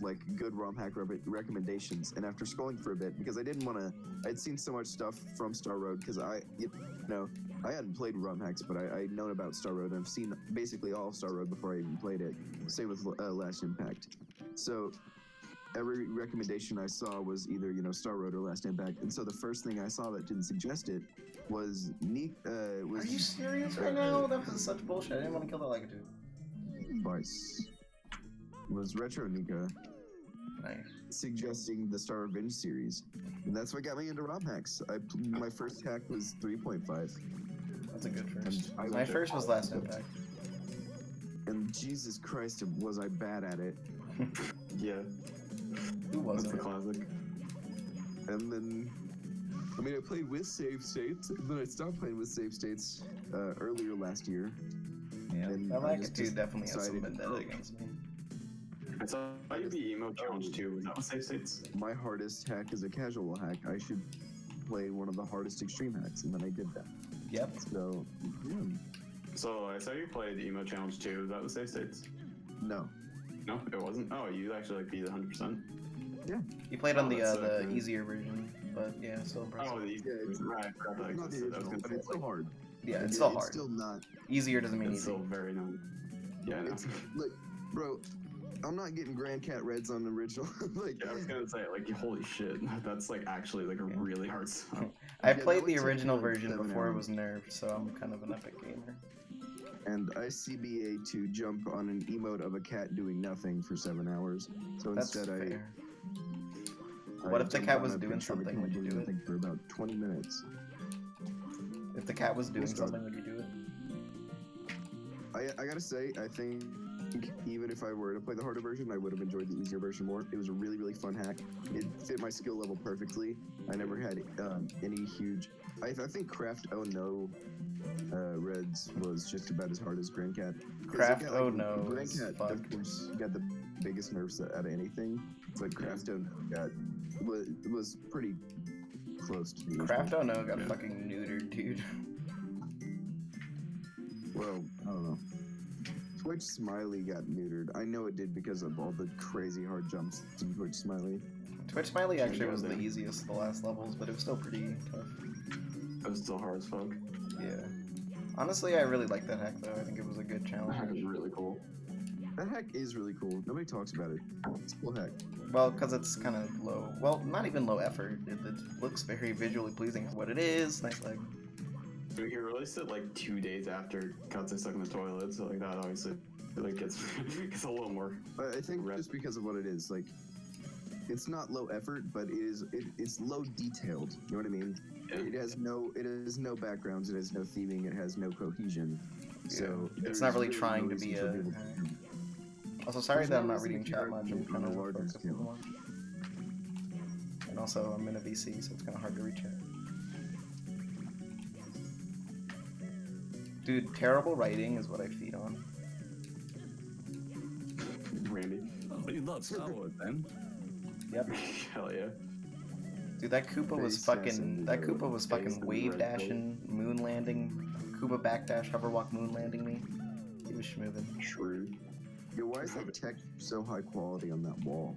Speaker 1: like good ROM hack recommendations, and after scrolling for a bit, because I didn't want to, I'd seen so much stuff from Star Road because I hadn't played ROM hacks, but I'd known about Star Road, and I've seen basically all of Star Road before I even played it. Same with Last Impact. So every recommendation I saw was either Star Road or Last Impact, and so the first thing I saw that didn't suggest it was
Speaker 2: Are you serious right now? That was such bullshit. I didn't want to kill that Lakitu.
Speaker 1: Vice. Was Retro Nika
Speaker 2: Nice.
Speaker 1: suggesting the Star Revenge series, and that's what got me into ROM hacks. My first hack was 3.5,
Speaker 2: That's a good first.
Speaker 1: And I
Speaker 2: My
Speaker 1: went
Speaker 2: first was Last Impact.
Speaker 1: and Jesus Christ, was I bad at it.
Speaker 3: Yeah.
Speaker 2: Who
Speaker 3: That's the
Speaker 2: wasn't?
Speaker 3: classic.
Speaker 1: And then, I mean, I played with save states, and then I stopped playing with save states earlier last year.
Speaker 2: Yeah,
Speaker 1: And
Speaker 2: that
Speaker 1: I just
Speaker 2: Lakitu definitely has some
Speaker 1: decided,
Speaker 2: vendetta
Speaker 1: oh.
Speaker 2: against me.
Speaker 3: I saw you beat Emo Challenge 2. Was that with save states?
Speaker 1: My hardest hack is a casual hack. I should play one of the hardest extreme hacks, and then I did that.
Speaker 2: Yep.
Speaker 1: So, yeah.
Speaker 3: So I saw you played Emo Challenge 2. Was that with save states?
Speaker 1: No.
Speaker 3: No, it wasn't. Oh, you actually like beat 100%.
Speaker 1: Yeah.
Speaker 2: He played on the
Speaker 3: that's so
Speaker 2: the
Speaker 3: good.
Speaker 2: easier version, but yeah, still impressive.
Speaker 3: Oh, the
Speaker 1: it's
Speaker 3: right. I forgot that
Speaker 1: Not the
Speaker 3: existed. I was
Speaker 1: original,
Speaker 3: gonna
Speaker 1: but
Speaker 3: say,
Speaker 1: it's still hard.
Speaker 2: Yeah,
Speaker 1: Like,
Speaker 2: it's still
Speaker 1: It's
Speaker 2: hard.
Speaker 1: still not.
Speaker 2: Easier doesn't mean
Speaker 3: it's
Speaker 2: easy.
Speaker 3: still very no. Yeah, I know.
Speaker 1: It's like, bro, I'm not getting Grand Cat Reds on the original. Like,
Speaker 3: Yeah, I was gonna say, like, holy shit, that's like actually like a really hard song.
Speaker 2: I
Speaker 1: Yeah, that
Speaker 2: played
Speaker 1: would
Speaker 2: the
Speaker 1: take me,
Speaker 2: original
Speaker 1: like,
Speaker 2: version
Speaker 1: 7
Speaker 2: before it
Speaker 1: hours.
Speaker 2: was nerfed, so I'm kind of an epic gamer.
Speaker 1: and I CBA to jump on an emote of a cat doing nothing for 7 hours. So
Speaker 2: That's
Speaker 1: instead,
Speaker 2: fair.
Speaker 1: I
Speaker 2: What if the
Speaker 1: jumped
Speaker 2: cat
Speaker 1: on
Speaker 2: was
Speaker 1: a
Speaker 2: doing
Speaker 1: picture of a
Speaker 2: something?
Speaker 1: cat
Speaker 2: Would you
Speaker 1: doing
Speaker 2: do it?
Speaker 1: nothing for about 20 minutes.
Speaker 2: If the cat was doing
Speaker 1: We'll start.
Speaker 2: something, would you do it?
Speaker 1: I gotta say, I think even if I were to play the harder version, I would have enjoyed the easier version more. It was a really, really fun hack. It fit my skill level perfectly. I never had any huge. I think Craft Oh No Reds was just about as hard as Grand Cat. 'Cause
Speaker 2: Craft
Speaker 1: it got,
Speaker 2: Oh No
Speaker 1: Grand
Speaker 2: is
Speaker 1: Cat,
Speaker 2: fucked.
Speaker 1: of course, got the biggest nerfs out of anything, but Craft Oh No was pretty close to the original.
Speaker 2: Craft Oh No got
Speaker 3: Yeah.
Speaker 2: fucking neutered, dude.
Speaker 1: Well, I don't know. Twitch Smiley got neutered. I know it did because of all the crazy hard jumps in Twitch Smiley.
Speaker 2: Twitch Smiley actually was the
Speaker 3: Goddamn.
Speaker 2: easiest of the last levels, but it was still pretty tough.
Speaker 3: It was still hard as fuck.
Speaker 2: Yeah. Honestly, I really like that hack though. I think it was a good
Speaker 3: That
Speaker 2: challenge.
Speaker 3: hack is really cool.
Speaker 1: That hack is really cool. Nobody talks about it. It's a cool hack.
Speaker 2: Well, because it's kind of low. Well, not even low effort. It looks very visually pleasing for what it is. Nice leg.
Speaker 3: He released it like 2 days after Katsu stuck in the toilet, so like that obviously like gets gets a little more.
Speaker 1: I think
Speaker 3: Rep.
Speaker 1: just because of what it is, like, it's not low effort, but it's low detailed. You know what I mean?
Speaker 3: Yeah.
Speaker 1: It has no backgrounds. It has no theming. It has no cohesion. So
Speaker 2: It's
Speaker 1: there's
Speaker 2: not really
Speaker 1: no
Speaker 2: trying to
Speaker 1: reason
Speaker 2: be
Speaker 1: for
Speaker 2: a.
Speaker 1: people to do
Speaker 2: Also, sorry
Speaker 1: There's
Speaker 2: that
Speaker 1: no
Speaker 2: I'm not
Speaker 1: reason
Speaker 2: reading
Speaker 1: to
Speaker 2: chat
Speaker 1: care
Speaker 2: much. I'm
Speaker 1: on
Speaker 2: kind
Speaker 1: a
Speaker 2: of
Speaker 1: larger
Speaker 2: focused
Speaker 1: scale.
Speaker 2: more. And also, I'm in a VC, so it's kind of hard to reach it. Dude, terrible writing is what I feed on.
Speaker 3: Randy.
Speaker 4: Oh, but you love Star Wars then.
Speaker 2: Yep.
Speaker 3: Hell yeah.
Speaker 2: Dude, that Koopa was
Speaker 1: Face
Speaker 2: fucking.
Speaker 1: assassin,
Speaker 2: That
Speaker 1: bro.
Speaker 2: Koopa was
Speaker 3: Face
Speaker 2: fucking
Speaker 3: and
Speaker 2: wave
Speaker 3: red
Speaker 2: dashing, moon landing, Koopa backdash, hoverwalk moon landing me. He was schmoving.
Speaker 3: True.
Speaker 1: Yo, why is that tech so high quality on that wall?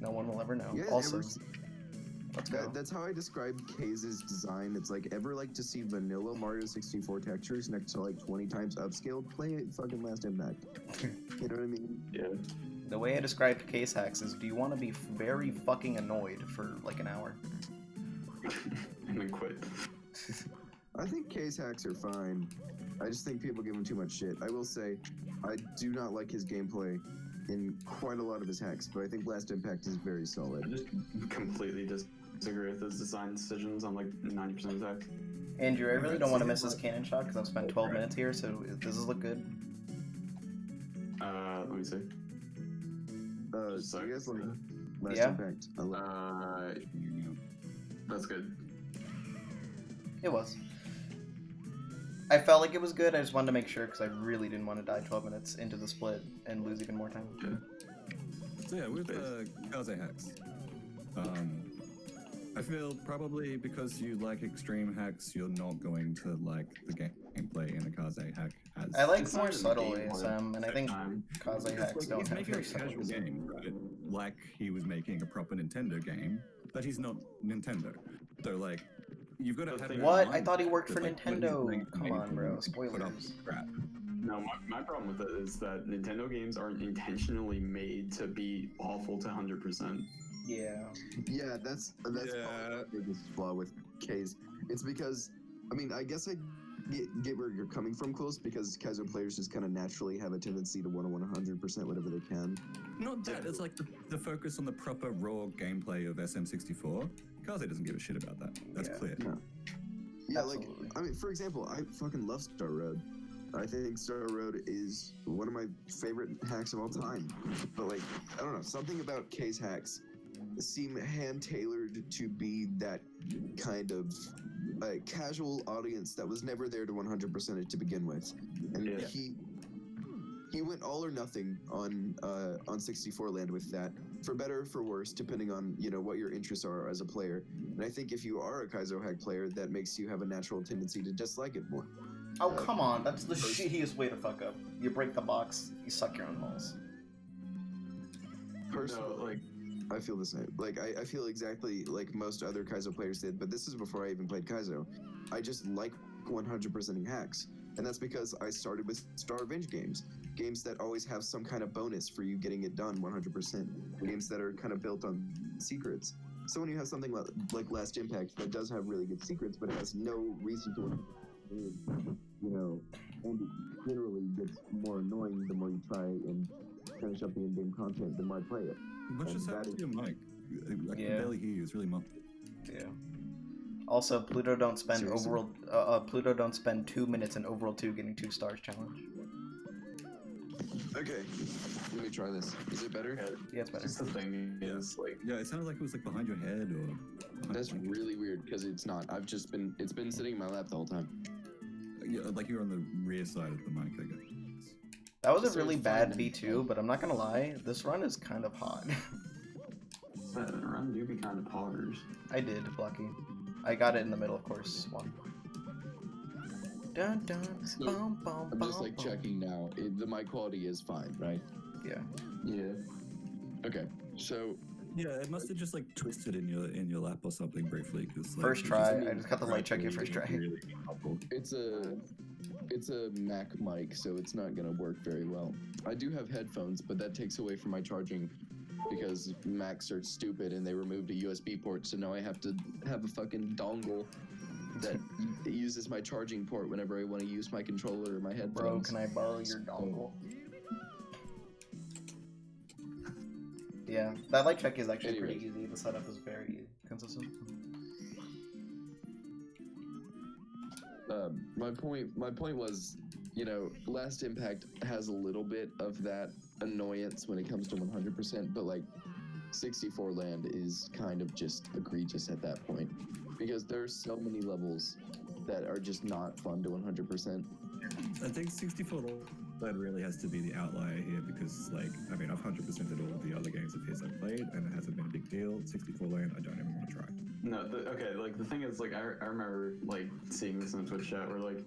Speaker 2: No one will ever know.
Speaker 1: You guys
Speaker 2: Also,
Speaker 1: ever see-
Speaker 2: let's go.
Speaker 1: that's how I describe Kaze's design. It's like, ever like to see vanilla Mario 64 textures next to like 20 times upscaled? Play it fucking Last Impact. You know what I mean?
Speaker 3: Yeah.
Speaker 2: The way I described case hacks is, do you want to be very fucking annoyed for like an hour?
Speaker 3: And then quit.
Speaker 1: I think case hacks are fine. I just think people give him too much shit. I will say, I do not like his gameplay in quite a lot of his hacks, but I think Last Impact is very
Speaker 3: I
Speaker 1: solid.
Speaker 3: just completely disagree with his design decisions on like 90% of the hacks.
Speaker 2: Andrew, I really don't want to miss this cannon shot because I've spent 12 minutes here, so does this look good?
Speaker 3: Let me see.
Speaker 1: So I guess like Last
Speaker 2: Yeah.
Speaker 1: Impact. I love
Speaker 3: That's good.
Speaker 2: It was. I felt like it was good, I just wanted to make sure because I really didn't want to die 12 minutes into the split and lose even more time.
Speaker 4: So yeah, with Kaze hacks, I feel probably because you like extreme hacks, you're not going to like the gameplay in a Kaze hack as.
Speaker 2: I like
Speaker 3: It's
Speaker 2: more
Speaker 3: not even
Speaker 2: subtle
Speaker 3: game
Speaker 2: ASM, and I think
Speaker 3: time.
Speaker 2: Kaze
Speaker 4: It's
Speaker 2: hacks
Speaker 4: like
Speaker 2: don't
Speaker 4: he's
Speaker 2: have
Speaker 4: making a
Speaker 2: very subtle
Speaker 4: casual
Speaker 2: ASM.
Speaker 4: game, right? Like he was making a proper Nintendo game, but he's not Nintendo. So like, you've got to
Speaker 3: But
Speaker 4: have.
Speaker 3: they-
Speaker 4: that
Speaker 2: What? I
Speaker 4: mindset
Speaker 2: thought he worked
Speaker 4: that,
Speaker 2: for
Speaker 4: like, when he's
Speaker 2: Nintendo.
Speaker 4: playing
Speaker 2: Come
Speaker 4: games,
Speaker 2: on,
Speaker 4: he's
Speaker 2: bro.
Speaker 4: gonna put up
Speaker 2: Spoilers.
Speaker 4: crap.
Speaker 3: No, my problem with it is that Nintendo games aren't intentionally made to be awful to 100%.
Speaker 2: Yeah.
Speaker 1: Yeah, that's probably the biggest flaw with K's. It's because, I mean, I guess I get where you're coming from, close, because Kaizo players just kind of naturally have a tendency to want to 100% whatever they can.
Speaker 4: Not that, it's like the focus on the proper raw gameplay of SM64. Kaze doesn't give a shit about that. That's
Speaker 2: Yeah.
Speaker 4: clear.
Speaker 1: Yeah,
Speaker 2: Absolutely.
Speaker 1: like, I mean, for example, I fucking love Star Road. I think Star Road is one of my favorite hacks of all time. But, like, I don't know, something about K's hacks seem hand-tailored to be that kind of casual audience that was never there to 100% it to begin with. And
Speaker 3: Yeah.
Speaker 1: he went all or nothing on 64 land with that, for better or for worse, depending on, you know, what your interests are as a player. And I think if you are a Kaizo hack player, that makes you have a natural tendency to dislike it more.
Speaker 2: Oh, come on. That's the shittiest way to fuck up. You break the box, you suck your own balls.
Speaker 1: Personally,
Speaker 3: No, like
Speaker 1: I feel the same. Like, I feel exactly like most other Kaizo players did, but this is before I even played Kaizo. I just like 100%ing hacks. And that's because I started with Star Revenge games. Games that always have some kind of bonus for you getting it done 100%. Games that are kind of built on secrets. So when you have something like Last Impact that does have really good secrets, but it has no reason to, you know, and it generally gets more annoying the more you try and finish up the in-game content, the more I play it.
Speaker 4: What's just
Speaker 1: And
Speaker 4: happened
Speaker 1: that
Speaker 4: to your mic? I can
Speaker 2: Yeah.
Speaker 4: barely hear you. It's really muffled.
Speaker 2: Yeah. Also, Pluto don't spend
Speaker 1: Seriously?
Speaker 2: Pluto don't spend 2 minutes in Overworld 2 getting 2 stars challenge.
Speaker 1: Okay, let me try this. Is it better?
Speaker 2: Yeah, it's better.
Speaker 3: Just the thing is, like,
Speaker 4: Yeah, it sounded like it was like behind your head or. behind
Speaker 1: That's
Speaker 4: the mic.
Speaker 1: really weird because it's not. It's been sitting in my lap the whole time.
Speaker 4: Yeah, like you're on the rear side of the mic, I guess.
Speaker 2: That was a
Speaker 1: So
Speaker 2: really
Speaker 1: it's
Speaker 2: bad
Speaker 1: fine.
Speaker 2: V2, but I'm not gonna lie, this run is kind of hot.
Speaker 3: that run do be kind of poggers.
Speaker 2: I did, Blocky. I got it in the middle, of course. One. Dun dun.
Speaker 1: So,
Speaker 2: Bum, bum,
Speaker 1: I'm just
Speaker 2: bum,
Speaker 1: like
Speaker 2: bum.
Speaker 1: checking now. The mic quality is fine, right?
Speaker 2: Yeah.
Speaker 3: Yeah.
Speaker 1: Okay, so
Speaker 4: Yeah, it must have just like twisted in your lap or something briefly. Cause, like,
Speaker 2: First
Speaker 4: it
Speaker 2: try.
Speaker 4: just-
Speaker 2: I just got the light check your first try.
Speaker 4: Really muffled.
Speaker 1: it's a Mac mic, so it's not gonna work very well. I do have headphones, but that takes away from my charging because Macs are stupid and they removed a USB port, so now I have to have a fucking dongle that uses my charging port whenever I want to use my controller or my headphones.
Speaker 2: Bro, can I borrow your dongle? Yeah, that light check is actually pretty
Speaker 1: Anyways.
Speaker 2: easy. The setup is very consistent.
Speaker 1: My point was, you know, Last Impact has a little bit of that annoyance when it comes to 100%, but like 64 land is kind of just egregious at that point because there's so many levels that are just not fun to 100%.
Speaker 4: I think 64 land really has to be the outlier here because, like, I mean, I've 100%ed all of the other games of his I've played, and it hasn't been a big deal. 64 land, I don't even want to try.
Speaker 3: No, okay, like, the thing is, like, I remember, like, seeing this in the Twitch chat where, like,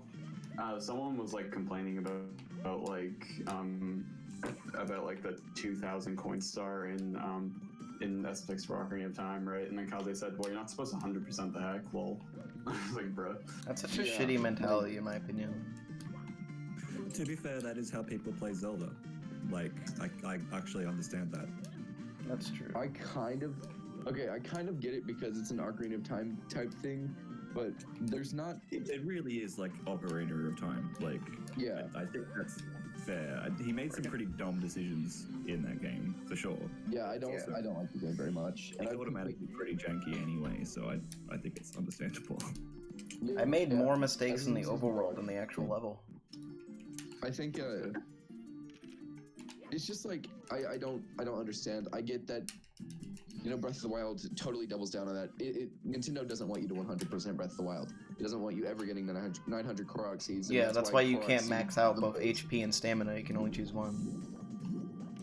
Speaker 3: someone was, like, complaining about the 2,000 coin star in SFX for Ocarina of Time, right? And then Kaze said, well, you're not supposed to 100% the hack, lol. I was like, bruh.
Speaker 2: That's such a
Speaker 1: Yeah,
Speaker 2: shitty mentality, in my opinion.
Speaker 4: To be fair, that is how people play Zelda. Like, I actually understand that.
Speaker 2: That's true.
Speaker 1: I kind of get it because it's an Ocarina of Time type thing, but there's not.
Speaker 4: It really is like Operator of Time. Like,
Speaker 1: Yeah.
Speaker 4: I think that's fair. He made some pretty dumb decisions in that game, for sure.
Speaker 1: Yeah, I don't like the game very much.
Speaker 4: And
Speaker 1: I
Speaker 4: it's automatically pretty janky anyway, so I think it's understandable.
Speaker 2: I made
Speaker 1: yeah,
Speaker 2: more mistakes
Speaker 1: as
Speaker 2: in the
Speaker 1: an
Speaker 2: overworld than the actual level.
Speaker 1: I think it's just like I don't understand. I get that, you know, Breath of the Wild totally doubles down on that. Nintendo doesn't want you to 100% Breath of the Wild. It doesn't want you ever getting the 900 Korok seeds. and
Speaker 2: Yeah, that's why you
Speaker 1: Korok
Speaker 2: can't
Speaker 1: seeds
Speaker 2: max
Speaker 1: are
Speaker 2: out
Speaker 1: the
Speaker 2: both
Speaker 1: most-
Speaker 2: HP and stamina. You can only choose one.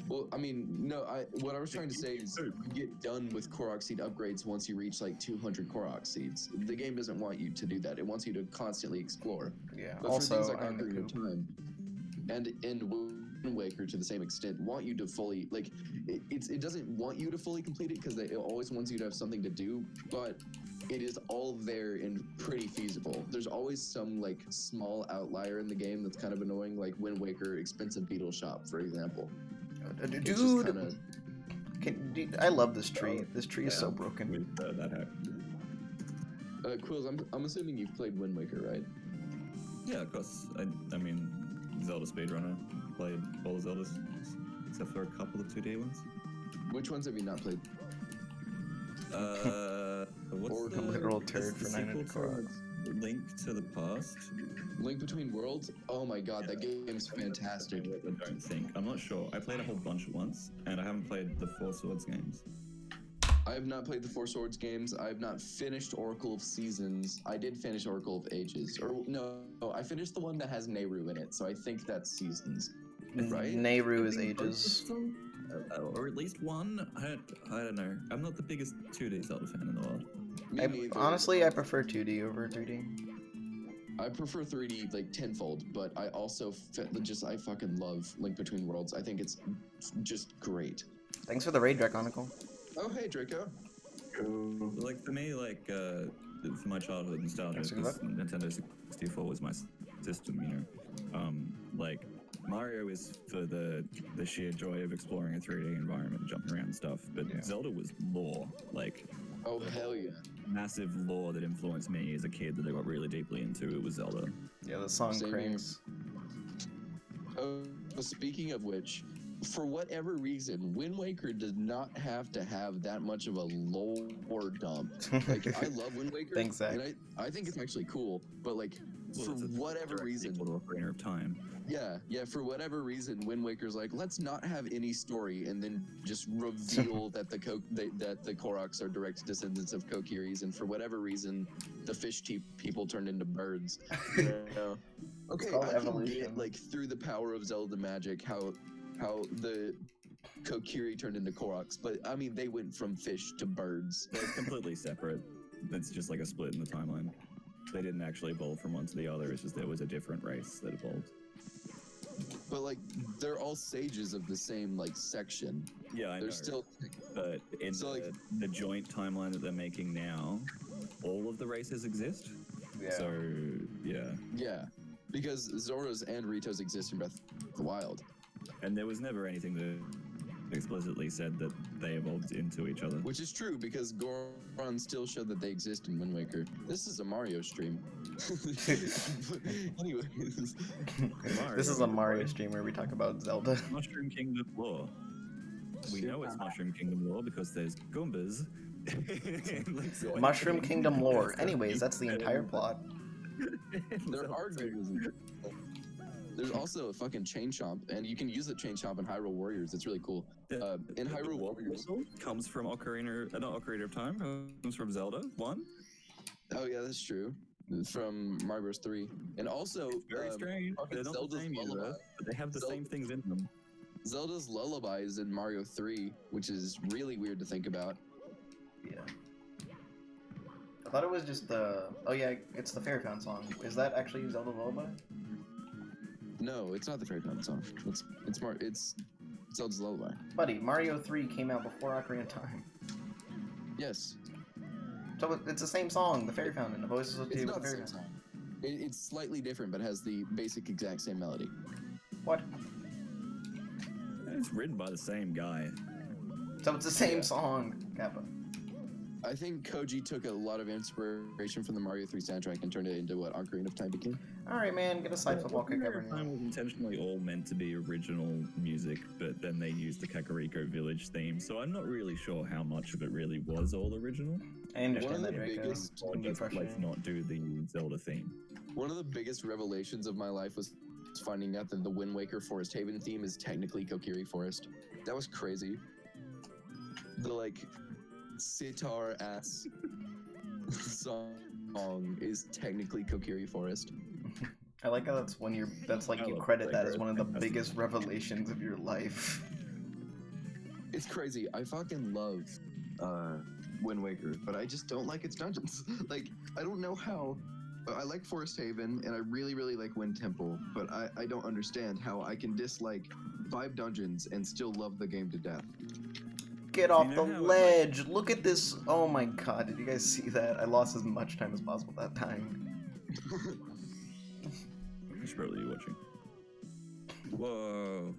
Speaker 1: Well, I mean, no. What I was trying to say is you get done with Korok seed upgrades once you reach like 200 Korok seeds. The game doesn't want you to do that. It wants you to constantly explore.
Speaker 2: Yeah.
Speaker 1: But
Speaker 2: Also,
Speaker 1: for things like
Speaker 2: I'm the
Speaker 1: Ocarina of
Speaker 2: coop.
Speaker 1: Time and Wind Waker to the same extent want you to fully like it doesn't want you to fully complete it because it always wants you to have something to do, but it is all there and pretty feasible. There's always some like small outlier in the game that's kind of annoying, like Wind Waker expensive beetle shop, for example. It's just
Speaker 2: Dude,
Speaker 1: kinda,
Speaker 2: I love this tree. This tree is so broken.
Speaker 4: With that hack.
Speaker 1: Quills, I'm assuming you've played Wind Waker, right?
Speaker 4: Yeah, of course. I mean, Zelda Speedrunner. Played all the Zeldas, except for a couple of 2D ones.
Speaker 1: Which ones have you not played?
Speaker 4: What's
Speaker 1: Or
Speaker 4: the
Speaker 2: literal turd
Speaker 4: the
Speaker 2: for 900
Speaker 4: sequel to
Speaker 2: Koroks.
Speaker 4: Link to the Past?
Speaker 1: Link Between Worlds? Oh my god, that game is fantastic.
Speaker 4: I don't think. I'm not sure. I played a whole bunch at once, and I haven't played the Four Swords games.
Speaker 1: I have not played the Four Swords games. I have not finished Oracle of Seasons. I did finish Oracle of Ages. Or no, I finished the one that has Nehru in it, so I think that's Seasons. Right?
Speaker 2: Nehru is
Speaker 4: I think both
Speaker 2: ages.
Speaker 4: of them, or at least one. I don't know. I'm not the biggest 2D Zelda fan in the world.
Speaker 1: Me neither.
Speaker 2: Honestly, I prefer 2D over 3D.
Speaker 1: I prefer 3D like tenfold, but I also I fucking love Link Between Worlds. I think it's just great.
Speaker 2: Thanks for the raid, Draconical.
Speaker 1: Oh, hey, Draco.
Speaker 3: Cool.
Speaker 4: Like for me, like for my childhood nostalgia,
Speaker 2: That's a good
Speaker 4: because Nintendo 64 was my system. You know, like Mario is for the sheer joy of exploring a 3D environment, jumping around and stuff. But
Speaker 2: Yeah.
Speaker 4: Zelda was lore, like
Speaker 1: Oh, hell yeah.
Speaker 4: massive lore that influenced me as a kid that I got really deeply into. It was Zelda.
Speaker 2: Yeah, the song
Speaker 1: Same
Speaker 2: cranks.
Speaker 1: Oh, speaking of which, for whatever reason, Wind Waker did not have to have that much of a lore dump. Like, I love Wind Waker,
Speaker 2: Thanks, Zach.
Speaker 1: and I think it's actually cool, but like,
Speaker 4: Well,
Speaker 1: for
Speaker 4: it's a
Speaker 1: whatever
Speaker 4: direct
Speaker 1: reason,
Speaker 4: sequel to Ocarina of Time.
Speaker 1: yeah, for whatever reason, Wind Waker's like, let's not have any story, and then just reveal that that the Koroks are direct descendants of Kokiris, and for whatever reason, the fish people turned into birds. You know? Okay,
Speaker 2: called
Speaker 1: I can
Speaker 2: evolution.
Speaker 1: get like through the power of Zelda magic how the Kokiri turned into Koroks, but I mean they went from fish to birds.
Speaker 4: But it's completely separate. It's just like a split in the timeline. They didn't actually evolve from one to the other. It's just there was a different race that evolved.
Speaker 1: But like they're all sages of the same like section.
Speaker 4: Yeah, I know.
Speaker 1: They're still
Speaker 4: But in
Speaker 1: So, like-
Speaker 4: the joint timeline that they're making now, all of the races exist.
Speaker 2: Yeah.
Speaker 4: So yeah,
Speaker 1: yeah, because Zora's and Rito's exist in Breath of the Wild.
Speaker 4: and there was never anything that explicitly said that they evolved into each other.
Speaker 1: Which is true because Goron still showed that they exist in Wind Waker. This is a Mario stream. But anyways,
Speaker 2: This is a Mario stream where we talk about Zelda.
Speaker 4: Mushroom Kingdom lore. We know it's Mushroom Kingdom lore because there's Goombas.
Speaker 2: Mushroom Kingdom lore. Anyways, that's the entire plot.
Speaker 1: there are Goombas. There's also a fucking Chain Chomp, and you can use the Chain Chomp in Hyrule Warriors. It's really cool. In Hyrule Warriors,
Speaker 4: comes from Ocarina, not Ocarina of Time, comes from Zelda 1.
Speaker 1: oh yeah, that's true. From Mario Bros. 3, and also
Speaker 4: Very strange.
Speaker 1: fucking
Speaker 4: They're not
Speaker 1: Zelda's
Speaker 4: the same
Speaker 1: Lullaby.
Speaker 4: universe, but they have the
Speaker 1: Zelda-
Speaker 4: same things in them.
Speaker 1: Zelda's Lullaby is in Mario 3, which is really weird to think about.
Speaker 2: Yeah. I thought it was just the. Oh yeah, it's the Fairy Fountain song. Is that actually Zelda Lullaby?
Speaker 1: No, it's not the Fairy Fountain song. It's Zelda's Lullaby.
Speaker 2: Buddy, Mario 3 came out before Ocarina of Time.
Speaker 1: Yes,
Speaker 2: So it's the same song, the Fairy Fountain. I've always
Speaker 1: it's
Speaker 2: associated with
Speaker 1: not
Speaker 2: the
Speaker 1: the
Speaker 2: Fairy
Speaker 1: same
Speaker 2: Fountain.
Speaker 1: song. It's slightly different, but has the basic exact same melody.
Speaker 2: What?
Speaker 4: It's written by the same guy.
Speaker 2: So it's the same
Speaker 1: Yeah.
Speaker 2: song, Kappa.
Speaker 1: I think Koji took a lot of inspiration from the Mario 3 soundtrack and turned it into what Ocarina of Time became.
Speaker 2: Alright, man, get a side football kick every
Speaker 4: Ocarina of
Speaker 2: now.
Speaker 4: Time was intentionally all meant to be original music, but then they used the Kakariko Village theme, so I'm not really sure how much of it really was all original.
Speaker 2: I understand
Speaker 1: One
Speaker 2: that,
Speaker 1: of the
Speaker 2: Draco.
Speaker 1: biggest-
Speaker 2: It can be
Speaker 4: Just let's
Speaker 2: frustrating.
Speaker 4: not do the Zelda theme.
Speaker 1: One of the biggest revelations of my life was finding out that the Wind Waker Forest Haven theme is technically Kokiri Forest. That was crazy. The like sitar ass song is technically Kokiri Forest.
Speaker 2: I like how that's when that's like
Speaker 4: I
Speaker 2: you
Speaker 4: love
Speaker 2: credit that
Speaker 4: Draco.
Speaker 2: as one of the
Speaker 4: That's-
Speaker 2: biggest revelations of your life.
Speaker 1: It's crazy. I fucking love Wind Waker, but I just don't like its dungeons. Like, I don't know how. I like Forest Haven, and I really, really like Wind Temple, but I don't understand how I can dislike 5 dungeons and still love the game to death.
Speaker 2: Get off
Speaker 4: know
Speaker 2: the
Speaker 4: how it,
Speaker 2: ledge! Look at this! Oh my god, did you guys see that? I lost as much time as possible that time.
Speaker 4: It's probably you watching. Whoa,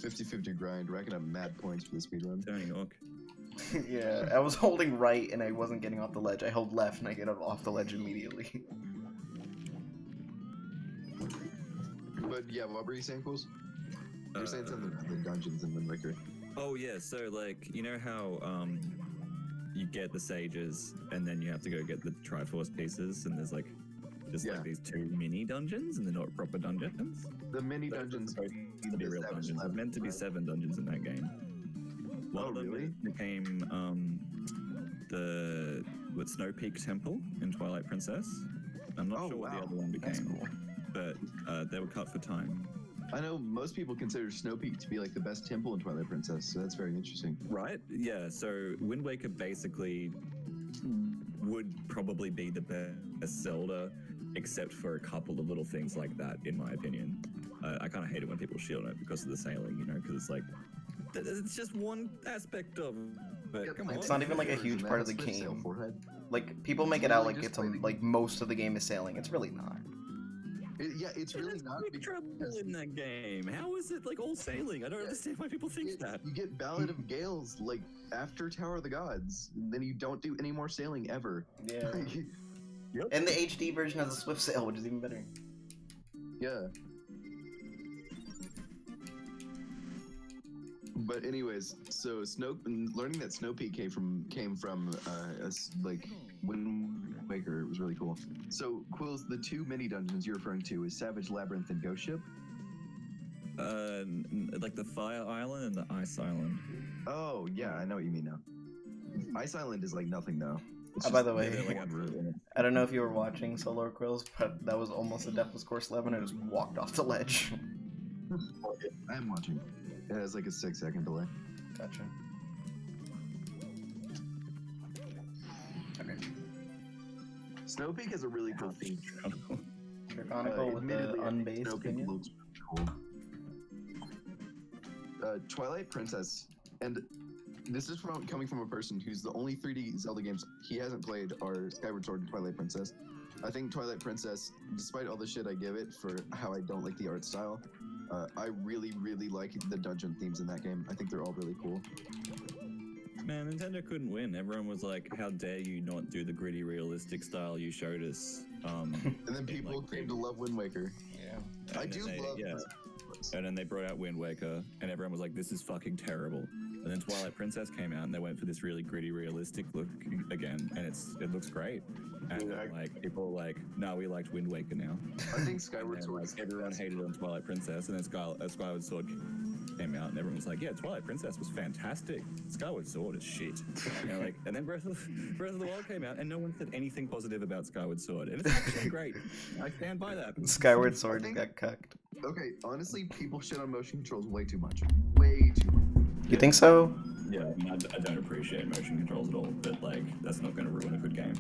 Speaker 1: 50-50 grind, racking up mad points for the speedrun.
Speaker 4: Tony Hawk.
Speaker 2: Yeah, I was holding right and I wasn't getting off the ledge. I held left and I get off the ledge immediately.
Speaker 1: But yeah, what were you saying, Quills? You're saying something about the dungeons in Wind Waker.
Speaker 4: Oh yeah, so like you know how you get the sages and then you have to go get the Triforce pieces and there's like just
Speaker 1: Yeah.
Speaker 4: like these 2 mini dungeons and they're not proper dungeons.
Speaker 1: The mini
Speaker 4: Those are
Speaker 1: dungeons
Speaker 4: supposed to be real dungeons. They're meant to be 7 dungeons in that game. One
Speaker 1: Oh,
Speaker 4: of them
Speaker 1: really?
Speaker 4: became the Snow Peak Temple in Twilight Princess. I'm not
Speaker 1: Oh,
Speaker 4: sure what the
Speaker 1: wow.
Speaker 4: other one
Speaker 2: That's
Speaker 4: became,
Speaker 2: cool.
Speaker 4: but they were cut for time.
Speaker 1: I know most people consider Snow Peak to be like the best temple in Twilight Princess, so that's very interesting.
Speaker 4: Right? Yeah, so Wind Waker basically would probably be the best Zelda, except for a couple of little things like that, in my opinion. I kind of hate it when people shit on it because of the sailing, you know, because it's like, it's just one aspect of But
Speaker 1: Yep,
Speaker 4: come
Speaker 1: like
Speaker 4: on.
Speaker 2: It's not even like a
Speaker 1: version
Speaker 2: huge
Speaker 1: that
Speaker 2: part of
Speaker 1: has
Speaker 2: the
Speaker 1: Swift Sail
Speaker 2: game.
Speaker 1: forehead.
Speaker 2: Like people
Speaker 1: It's
Speaker 2: make it out
Speaker 1: literally
Speaker 2: like
Speaker 1: just
Speaker 2: it's like most of the game is sailing. It's really not.
Speaker 1: Yeah, it's really not
Speaker 4: Quick
Speaker 1: because
Speaker 4: trouble in that game. How is it like all sailing? I don't understand why people think that.
Speaker 1: you get Ballad of Gales like after Tower of the Gods, and then you don't do any more sailing ever.
Speaker 2: Yeah.
Speaker 4: Yep.
Speaker 2: And the HD version has a swift sail, which is even better.
Speaker 1: Yeah. But anyways, so learning that Snow Peak came from like Wind Waker was really cool. So Quills, the two mini dungeons you're referring to is Savage Labyrinth and Ghost Ship.
Speaker 4: Like the Fire Island and the Ice Island.
Speaker 1: Oh yeah, I know what you mean now. Ice Island is like nothing though. It's
Speaker 2: By
Speaker 1: just-
Speaker 2: the way,
Speaker 4: they're like absolutely.
Speaker 2: I don't know if you were watching Solar Quills, but that was almost a Deathless Course 11. I just walked off the ledge.
Speaker 1: I am watching. It has like a 6-second delay.
Speaker 2: Gotcha. Okay.
Speaker 1: Snow Peak has a really cool theme.
Speaker 2: Draconical with the
Speaker 1: Admittedly, I think
Speaker 2: unbased
Speaker 1: Snow Peak
Speaker 2: opinion.
Speaker 1: looks cool. Twilight Princess, and this is coming from a person who's the only 3D Zelda games he hasn't played are Skyward Sword and Twilight Princess. I think Twilight Princess, despite all the shit I give it for how I don't like the art style, I really, really like the dungeon themes in that game. I think they're all really cool.
Speaker 4: Man, Nintendo couldn't win. Everyone was like, "How dare you not do the gritty, realistic style you showed us?"
Speaker 1: And then people
Speaker 4: like,
Speaker 1: came to love Wind Waker.
Speaker 2: Yeah.
Speaker 1: I
Speaker 4: And
Speaker 1: do
Speaker 4: then
Speaker 1: love
Speaker 4: yeah. And then they brought out Wind Waker, and everyone was like, "This is fucking terrible." And then Twilight Princess came out, and they went for this really gritty, realistic look again, and it looks great. And
Speaker 3: Yeah.
Speaker 4: then, like people were like, "No, we liked Wind Waker now."
Speaker 1: I think
Speaker 4: And
Speaker 1: Skyward
Speaker 4: then,
Speaker 1: Sword
Speaker 4: like, everyone hated on Twilight Princess, and then Skyward Sword came out, and everyone was like, "Yeah, Twilight Princess was fantastic. Skyward Sword is shit." And then Breath of the Wild came out, and no one said anything positive about Skyward Sword, and it's actually great. I stand by that.
Speaker 2: Skyward Sword
Speaker 1: think-
Speaker 2: got cucked.
Speaker 1: Okay, honestly, people shit on motion controls way too much. Way too much.
Speaker 2: You think so?
Speaker 4: Yeah, I mean, I don't appreciate motion controls at all, but like that's not going to ruin a good game.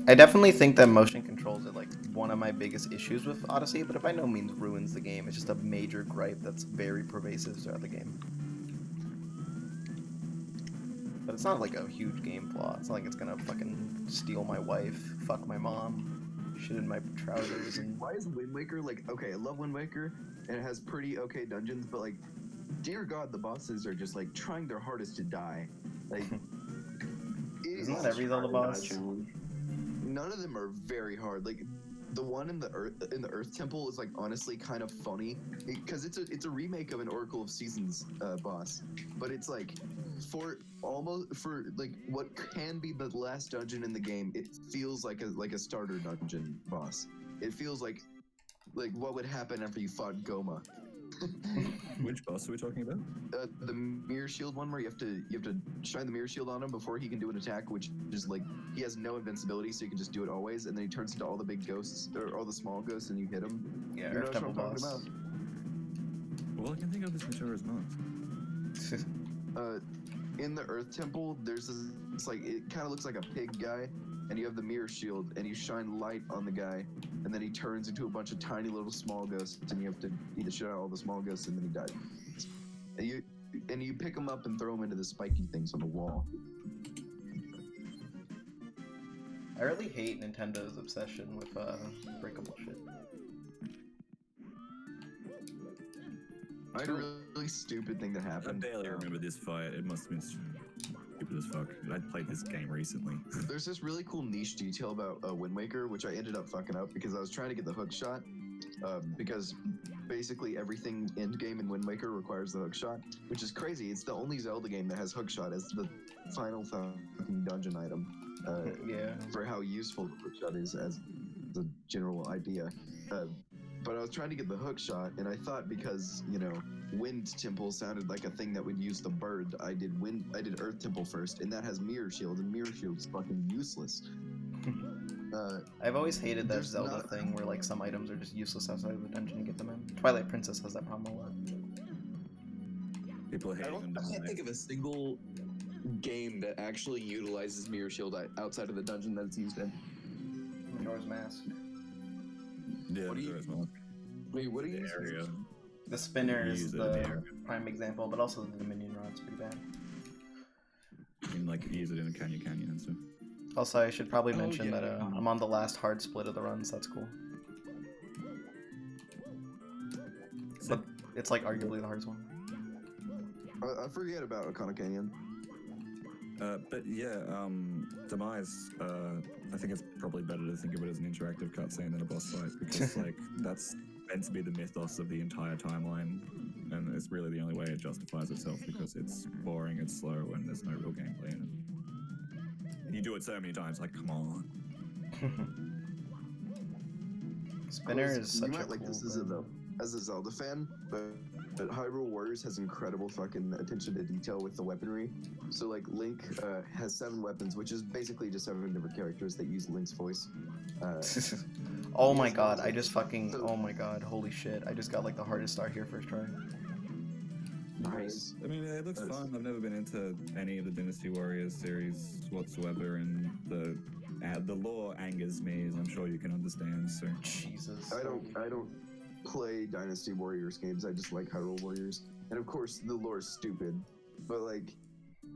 Speaker 2: I definitely think that motion controls are like one of my biggest issues with Odyssey, but it by no means ruins the game. It's just a major gripe that's very pervasive throughout the game. But it's not like a huge game flaw. It's not like it's gonna fucking steal my wife, fuck my mom, shit in my trousers, and
Speaker 1: Why is Wind Waker like, okay, I love Wind Waker, and it has pretty okay dungeons, but like, dear God, the bosses are just like trying their hardest to die. Like,
Speaker 2: isn't that every Zelda boss?
Speaker 1: none of them are very hard. Like, the one in the Earth Temple is like honestly kind of funny because it's a remake of an Oracle of Seasons boss, but it's like for like what can be the last dungeon in the game, it feels like a starter dungeon boss. It feels like what would happen after you fought Goma.
Speaker 4: Which boss are we talking about?
Speaker 1: The mirror shield one where you have to shine the mirror shield on him before he can do an attack, which is like he has no invincibility, so you can just do it always, and then he turns into all the big ghosts or all the small ghosts, and you hit him.
Speaker 2: yeah,
Speaker 1: You know
Speaker 2: Earth
Speaker 1: what
Speaker 2: Temple
Speaker 1: I'm talking
Speaker 2: boss.
Speaker 4: Well, I can think of this Majora's Mask.
Speaker 1: In the Earth Temple, there's this. It's like it kind of looks like a pig guy, and you have the mirror shield, and you shine light on the guy, and then he turns into a bunch of tiny little small ghosts, and you have to beat the shit out of all the small ghosts, and then he dies. And you pick them up and throw them into the spiky things on the wall.
Speaker 2: I really hate Nintendo's obsession with breakable shit.
Speaker 1: I had a really stupid thing that
Speaker 4: I
Speaker 1: happened.
Speaker 4: barely remember this fight. It must have been stupid as fuck. I played this game recently.
Speaker 1: There's this really cool niche detail about Wind Waker, which I ended up fucking up because I was trying to get the hook shot. Because basically everything end game in Wind Waker requires the hook shot, which is crazy. It's the only Zelda game that has hook shot as the final fucking dungeon item.
Speaker 2: Yeah.
Speaker 1: For how useful the hook shot is as the general idea. But I was trying to get the hook shot, and I thought because, Wind Temple sounded like a thing that would use the bird, I did Earth Temple first, and that has Mirror Shield, and Mirror Shield's fucking useless.
Speaker 2: I've always hated that
Speaker 1: There's
Speaker 2: Zelda
Speaker 1: not-
Speaker 2: thing where like some items are just useless outside of the dungeon to get them in. Twilight Princess has that problem a lot.
Speaker 4: People hate them.
Speaker 5: I can't think of a single game that actually utilizes Mirror Shield outside of the dungeon that it's used in.
Speaker 2: Majora's Mask.
Speaker 4: Yeah,
Speaker 5: What do you-
Speaker 4: Majora's Mask.
Speaker 1: Wait, what do you
Speaker 4: The
Speaker 1: use?
Speaker 4: area.
Speaker 2: The spinner
Speaker 4: You
Speaker 2: is
Speaker 4: use it in the
Speaker 2: the
Speaker 4: area.
Speaker 2: prime example, but also the Dominion Rod's pretty bad.
Speaker 4: You can like use it in a canyon and stuff.
Speaker 2: Also, I should probably
Speaker 4: Oh,
Speaker 2: mention
Speaker 4: yeah,
Speaker 2: that
Speaker 4: yeah.
Speaker 2: I'm on the last hard split of the runs. That's cool.
Speaker 4: So,
Speaker 2: But it's like arguably the hardest one.
Speaker 1: I forget about Okana Canyon.
Speaker 4: but yeah, Demise, I think it's probably better to think of it as an interactive cutscene than a boss fight, because like that's meant to be the mythos of the entire timeline, and it's really the only way it justifies itself, because it's boring, it's slow, and there's no real gameplay in it. And you do it so many times, like, come on.
Speaker 2: Spinner is such
Speaker 1: you
Speaker 2: a
Speaker 1: might like
Speaker 2: cool
Speaker 1: this
Speaker 2: thing.
Speaker 1: as a Zelda fan, but Hyrule Warriors has incredible fucking attention to detail with the weaponry. So like Link has 7 weapons, which is basically just 7 different characters that use Link's voice.
Speaker 2: Oh my
Speaker 1: Yes,
Speaker 2: god,
Speaker 1: no,
Speaker 2: I just fucking,
Speaker 1: so-
Speaker 2: oh my god, holy shit. I just got like the hardest star here first try.
Speaker 1: Nice.
Speaker 4: I mean, it looks
Speaker 1: That's-
Speaker 4: fun. I've never been into any of the Dynasty Warriors series whatsoever, and the lore angers me, as I'm sure you can understand. So
Speaker 2: Jesus.
Speaker 1: I don't play Dynasty Warriors games. I just like Hyrule Warriors, and of course the lore is stupid, but like,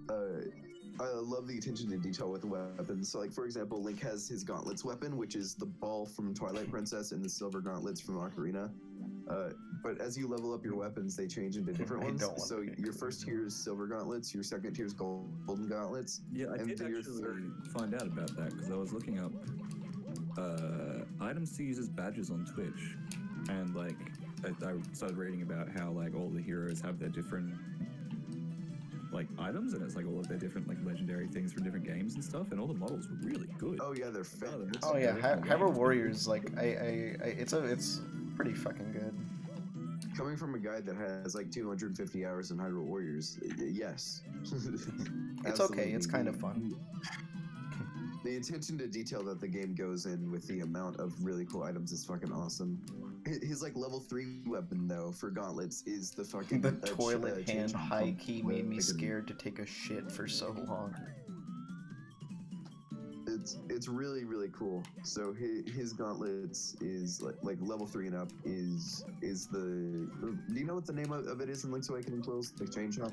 Speaker 1: I love the attention to detail with the weapons. So like, for example, Link has his gauntlets weapon, which is the ball from Twilight Princess and the silver gauntlets from Ocarina. But as you level up your weapons, they change into different
Speaker 2: I
Speaker 1: ones.
Speaker 2: don't want
Speaker 1: So
Speaker 2: to get
Speaker 1: your
Speaker 2: crazy.
Speaker 1: first tier is silver gauntlets, your second tier is golden gauntlets.
Speaker 4: yeah, I
Speaker 1: And
Speaker 4: did
Speaker 1: then your
Speaker 4: actually find out about that because I was looking up items to use as badges on Twitch, and like I started reading about how like all the heroes have their different like items, and it's like all of their different like legendary things from different games and stuff, and all the models were really good.
Speaker 1: Oh yeah, they're fantastic.
Speaker 2: Oh yeah,
Speaker 4: Yeah.
Speaker 2: Hyrule Warriors, like, it's pretty fucking good.
Speaker 1: Coming from a guy that has like 250 hours in Hyrule Warriors, yes.
Speaker 2: It's okay, it's
Speaker 1: Absolutely.
Speaker 2: kind of fun.
Speaker 1: The attention to detail that the game goes in with the amount of really cool items is fucking awesome. His like level 3 weapon though for gauntlets is the fucking
Speaker 2: The toilet hand
Speaker 1: chainsaw
Speaker 2: high
Speaker 1: pump
Speaker 2: key made me
Speaker 1: with-
Speaker 2: scared to take a shit for so long.
Speaker 1: It's really really cool. So his gauntlets is like level 3 and up is the. Do you know what the name of it is in Link's Awakening clothes? The chain shop.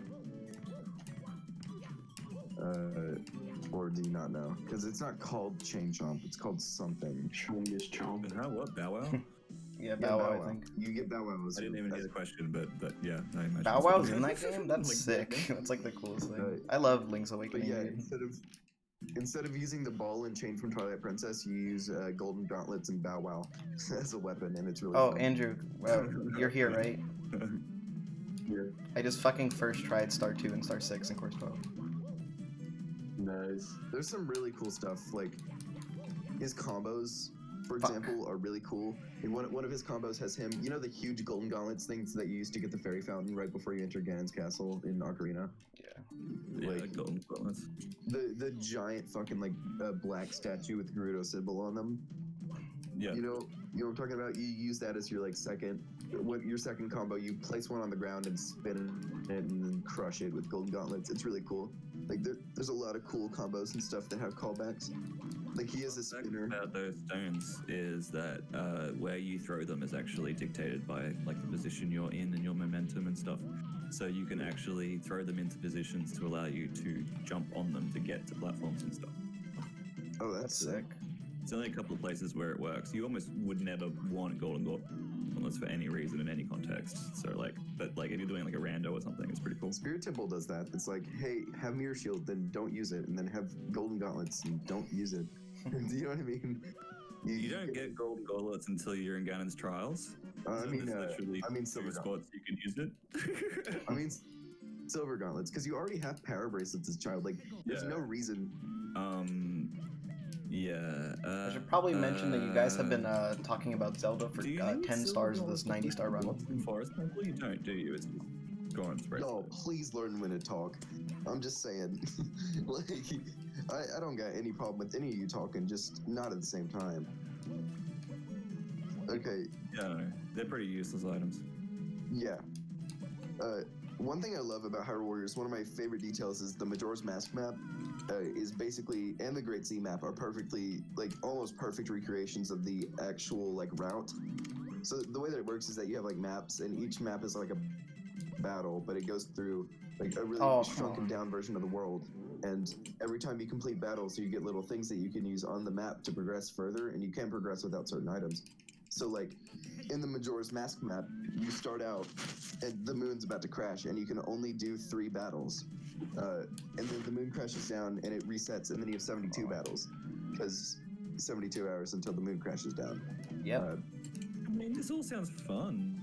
Speaker 1: Or do you not know? Because it's not called Chain Chomp, it's called something.
Speaker 3: Chongus Chomp.
Speaker 4: How what Bow Wow?
Speaker 2: Yeah, Bow Wow, I think.
Speaker 1: You get Bow Wow.
Speaker 4: I didn't even hear the question, but yeah, I imagine.
Speaker 2: Bow
Speaker 4: that's
Speaker 2: Wow's
Speaker 4: what-
Speaker 2: in that game? That's
Speaker 4: Like,
Speaker 2: sick. That's like the coolest thing.
Speaker 1: Right.
Speaker 2: I love Link's
Speaker 1: But
Speaker 2: Awakening,
Speaker 1: yeah,
Speaker 2: dude.
Speaker 1: instead of using the ball and chain from Twilight Princess, you use golden gauntlets and Bow Wow as a weapon, and it's really
Speaker 2: Oh,
Speaker 1: fun.
Speaker 2: Andrew, you're here, right?
Speaker 1: Yeah.
Speaker 2: I just fucking first tried Star 2 and Star 6 in Course 12.
Speaker 3: Nice.
Speaker 1: There's some really cool stuff, like his combos, for
Speaker 2: Fuck.
Speaker 1: example, are really cool. And one of his combos has him, you know, the huge golden gauntlets things that you use to get the fairy fountain right before you enter Ganon's castle in Ocarina.
Speaker 4: Yeah,
Speaker 1: Like-
Speaker 4: golden gauntlets.
Speaker 1: The giant fucking like black statue with Gerudo symbol on them.
Speaker 4: Yeah.
Speaker 1: You know what I'm talking about? You use that as your like your second combo. You place one on the ground and spin it and then crush it with golden gauntlets. It's really cool. Like there's a lot of cool combos and stuff that have callbacks. Like he is a
Speaker 4: The fact
Speaker 1: spinner.
Speaker 4: about those stones is that where you throw them is actually dictated by like the position you're in and your momentum and stuff. So you can actually throw them into positions to allow you to jump on them to get to platforms and stuff.
Speaker 1: Oh,
Speaker 2: That's
Speaker 1: that's
Speaker 2: sick.
Speaker 4: It's only a couple of places where it works. You almost would never want golden gauntlets for any reason in any context. So like, but like if you're doing like a rando or something, it's pretty cool.
Speaker 1: Spirit Temple does that. It's like, hey, have Mirror Shield, then don't use it, and then have Golden Gauntlets and don't use it. Do you know what I mean?
Speaker 4: You don't get golden gauntlets until you're in Ganon's trials.
Speaker 1: I
Speaker 4: So
Speaker 1: mean,
Speaker 4: there's literally
Speaker 1: Silver
Speaker 4: two
Speaker 1: Gauntlets.
Speaker 4: spots you can use it.
Speaker 1: I mean, Silver Gauntlets, because you already have power bracelets as a child. Like, there's
Speaker 4: Yeah.
Speaker 1: no reason.
Speaker 4: Yeah.
Speaker 2: I should probably mention that you guys have been talking about Zelda for
Speaker 4: do you
Speaker 2: 10
Speaker 4: need
Speaker 2: stars
Speaker 4: silver
Speaker 2: of this
Speaker 4: gauntlets
Speaker 2: 90-star run.
Speaker 4: in Forest Temple? You don't, do you? It's Goron's bracelet.
Speaker 1: No, please learn when to talk. I'm just saying. Like, I don't got any problem with any of you talking, just not at the same time. Okay,
Speaker 4: Yeah, no, they're pretty useless items.
Speaker 1: yeah. One thing I love about Hyrule Warriors, one of my favorite details is the Majora's Mask map is basically, and the Great Sea map are perfectly, like, almost perfect recreations of the actual, like, route. So the way that it works is that you have, like, maps, and each map is, like, a battle, but it goes through like a really
Speaker 2: Oh,
Speaker 1: shrunken down version of the world. And every time you complete battles, you get little things that you can use on the map to progress further, and you can progress without certain items. So like in the Majora's Mask map, you start out and the moon's about to crash, and you can only do 3 battles. And then the moon crashes down and it resets, and then you have 72 battles, because 72 hours until the moon crashes down.
Speaker 2: Yep.
Speaker 4: I mean, this all sounds fun,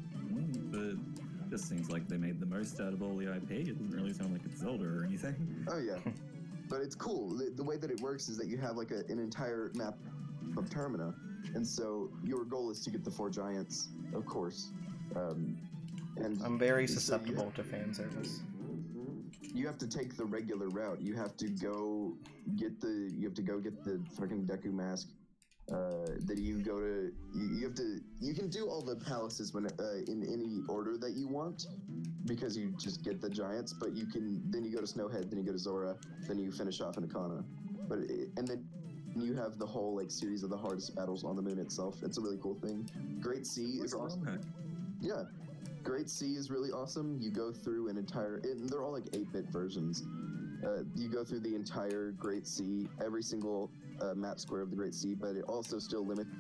Speaker 4: but it just seems like they made the most out of all the IP. It doesn't really sound like it's Zelda or anything.
Speaker 1: Oh yeah, but it's cool. The way that it works is that you have like an entire map of Termina, and so your goal is to get the 4 giants, of course. And
Speaker 2: I'm very
Speaker 1: so
Speaker 2: susceptible to fan service.
Speaker 1: you have to take the regular route. You have to go get the fucking Deku mask. That you go to, you can do all the palaces when in any order that you want, because you just get the giants. But then you go to Snowhead, then you go to Zora, then you finish off in Akana. And then you have the whole like series of the hardest battles on the moon itself. It's a really cool thing. Great Sea is awesome.
Speaker 4: Okay.
Speaker 1: Yeah, Great Sea is really awesome. You go through and they're all like 8-bit versions. You go through the entire Great Sea, every single map square of the Great Sea, but it also still limits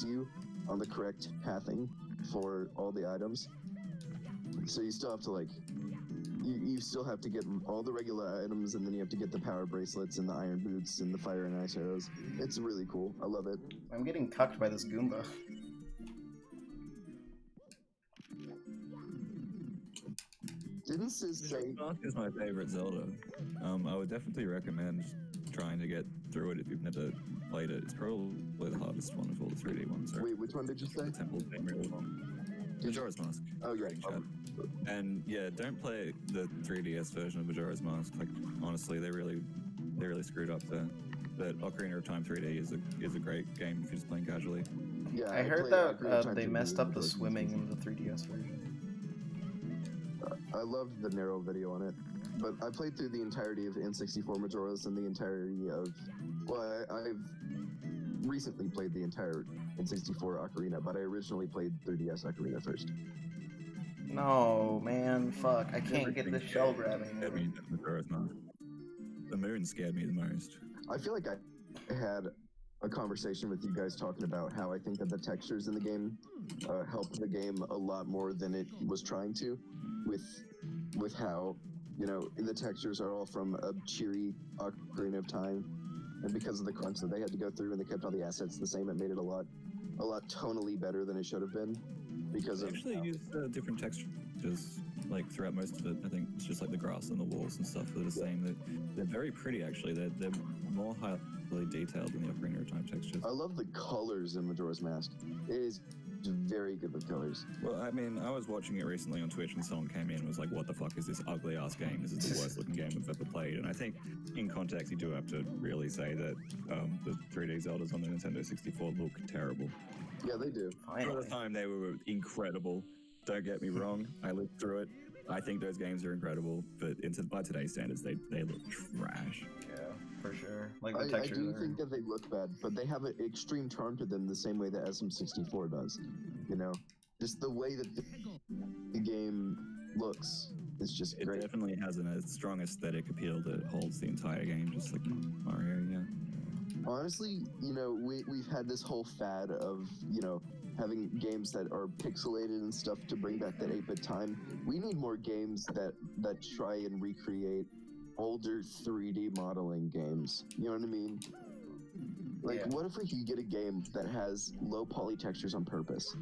Speaker 1: you on the correct pathing for all the items. So you still have to like, you still have to get all the regular items, and then you have to get the power bracelets and the iron boots and the fire and ice arrows. It's really cool. I love it.
Speaker 2: I'm getting cucked by this Goomba.
Speaker 1: Didn't Sis say?
Speaker 4: Mask is my favorite Zelda. I would definitely recommend trying to get through it if you've never played it. It's probably the hardest one of all the 3D ones. So
Speaker 1: Wait, which one did you say?
Speaker 4: the temple's been really long. Majora's Mask.
Speaker 1: Oh yeah.
Speaker 4: Chat. And yeah, don't play the 3DS version of Majora's Mask. Like honestly, they really screwed up there. But Ocarina of Time 3D is a great game if you're just playing casually.
Speaker 1: Yeah,
Speaker 2: I heard
Speaker 1: played Ocarina of
Speaker 2: that
Speaker 1: Time
Speaker 2: they
Speaker 1: 3D
Speaker 2: messed up the
Speaker 1: Majora's
Speaker 2: swimming
Speaker 1: Mask.
Speaker 2: in the 3DS version.
Speaker 1: I loved the narrow video on it, but I played through the entirety of N64 Majora's and the entirety of. Well, I've recently played the entire N64 Ocarina, but I originally played 3DS Ocarina first.
Speaker 2: No, man, fuck. I can't get the shell grabbing.
Speaker 4: Scared me in Majora's Mask. The moon scared me the most.
Speaker 1: I feel like I had a conversation with you guys talking about how I think that the textures in the game helped the game a lot more than it was trying to, with how, you know, the textures are all from a cheery Ocarina of Time, and because of the crunch that they had to go through and they kept all the assets the same, it made it a lot tonally better than it should have been. Because
Speaker 4: They
Speaker 1: of
Speaker 4: actually use different textures like throughout most of it. I think it's just like the grass and the walls and stuff that are the same. They're very pretty actually. They're more highly detailed than the Ocarina of Time textures.
Speaker 1: I love the colors in Majora's Mask. It is very good with colors.
Speaker 4: Well, I mean, I was watching it recently on Twitch and someone came in and was like, what the fuck is this ugly ass game? This is the worst looking game I've ever played. And I think in context, you do have to really say that the 3D Zeldas on the Nintendo 64 look terrible.
Speaker 1: Yeah, they do.
Speaker 4: For
Speaker 2: Finally.
Speaker 4: the time, they were incredible. Don't get me wrong. I lived through it. I think those games are incredible, but by today's standards, they look trash.
Speaker 2: Yeah, for sure. Like the
Speaker 1: I
Speaker 2: textures
Speaker 1: do
Speaker 2: are...
Speaker 1: think that they look bad, but they have an extreme charm to them the same way that SM64 does. You know? Just the way that the game looks is just
Speaker 4: It
Speaker 1: great.
Speaker 4: definitely has a strong aesthetic appeal that holds the entire game, just like Mario, yeah.
Speaker 1: Honestly, you know, we've had this whole fad of, you know, having games that are pixelated and stuff to bring back that 8-bit time. We need more games that try and recreate older 3D modeling games. You know what I mean? Like,
Speaker 2: Yeah.
Speaker 1: what if we could get a game that has low poly textures on purpose?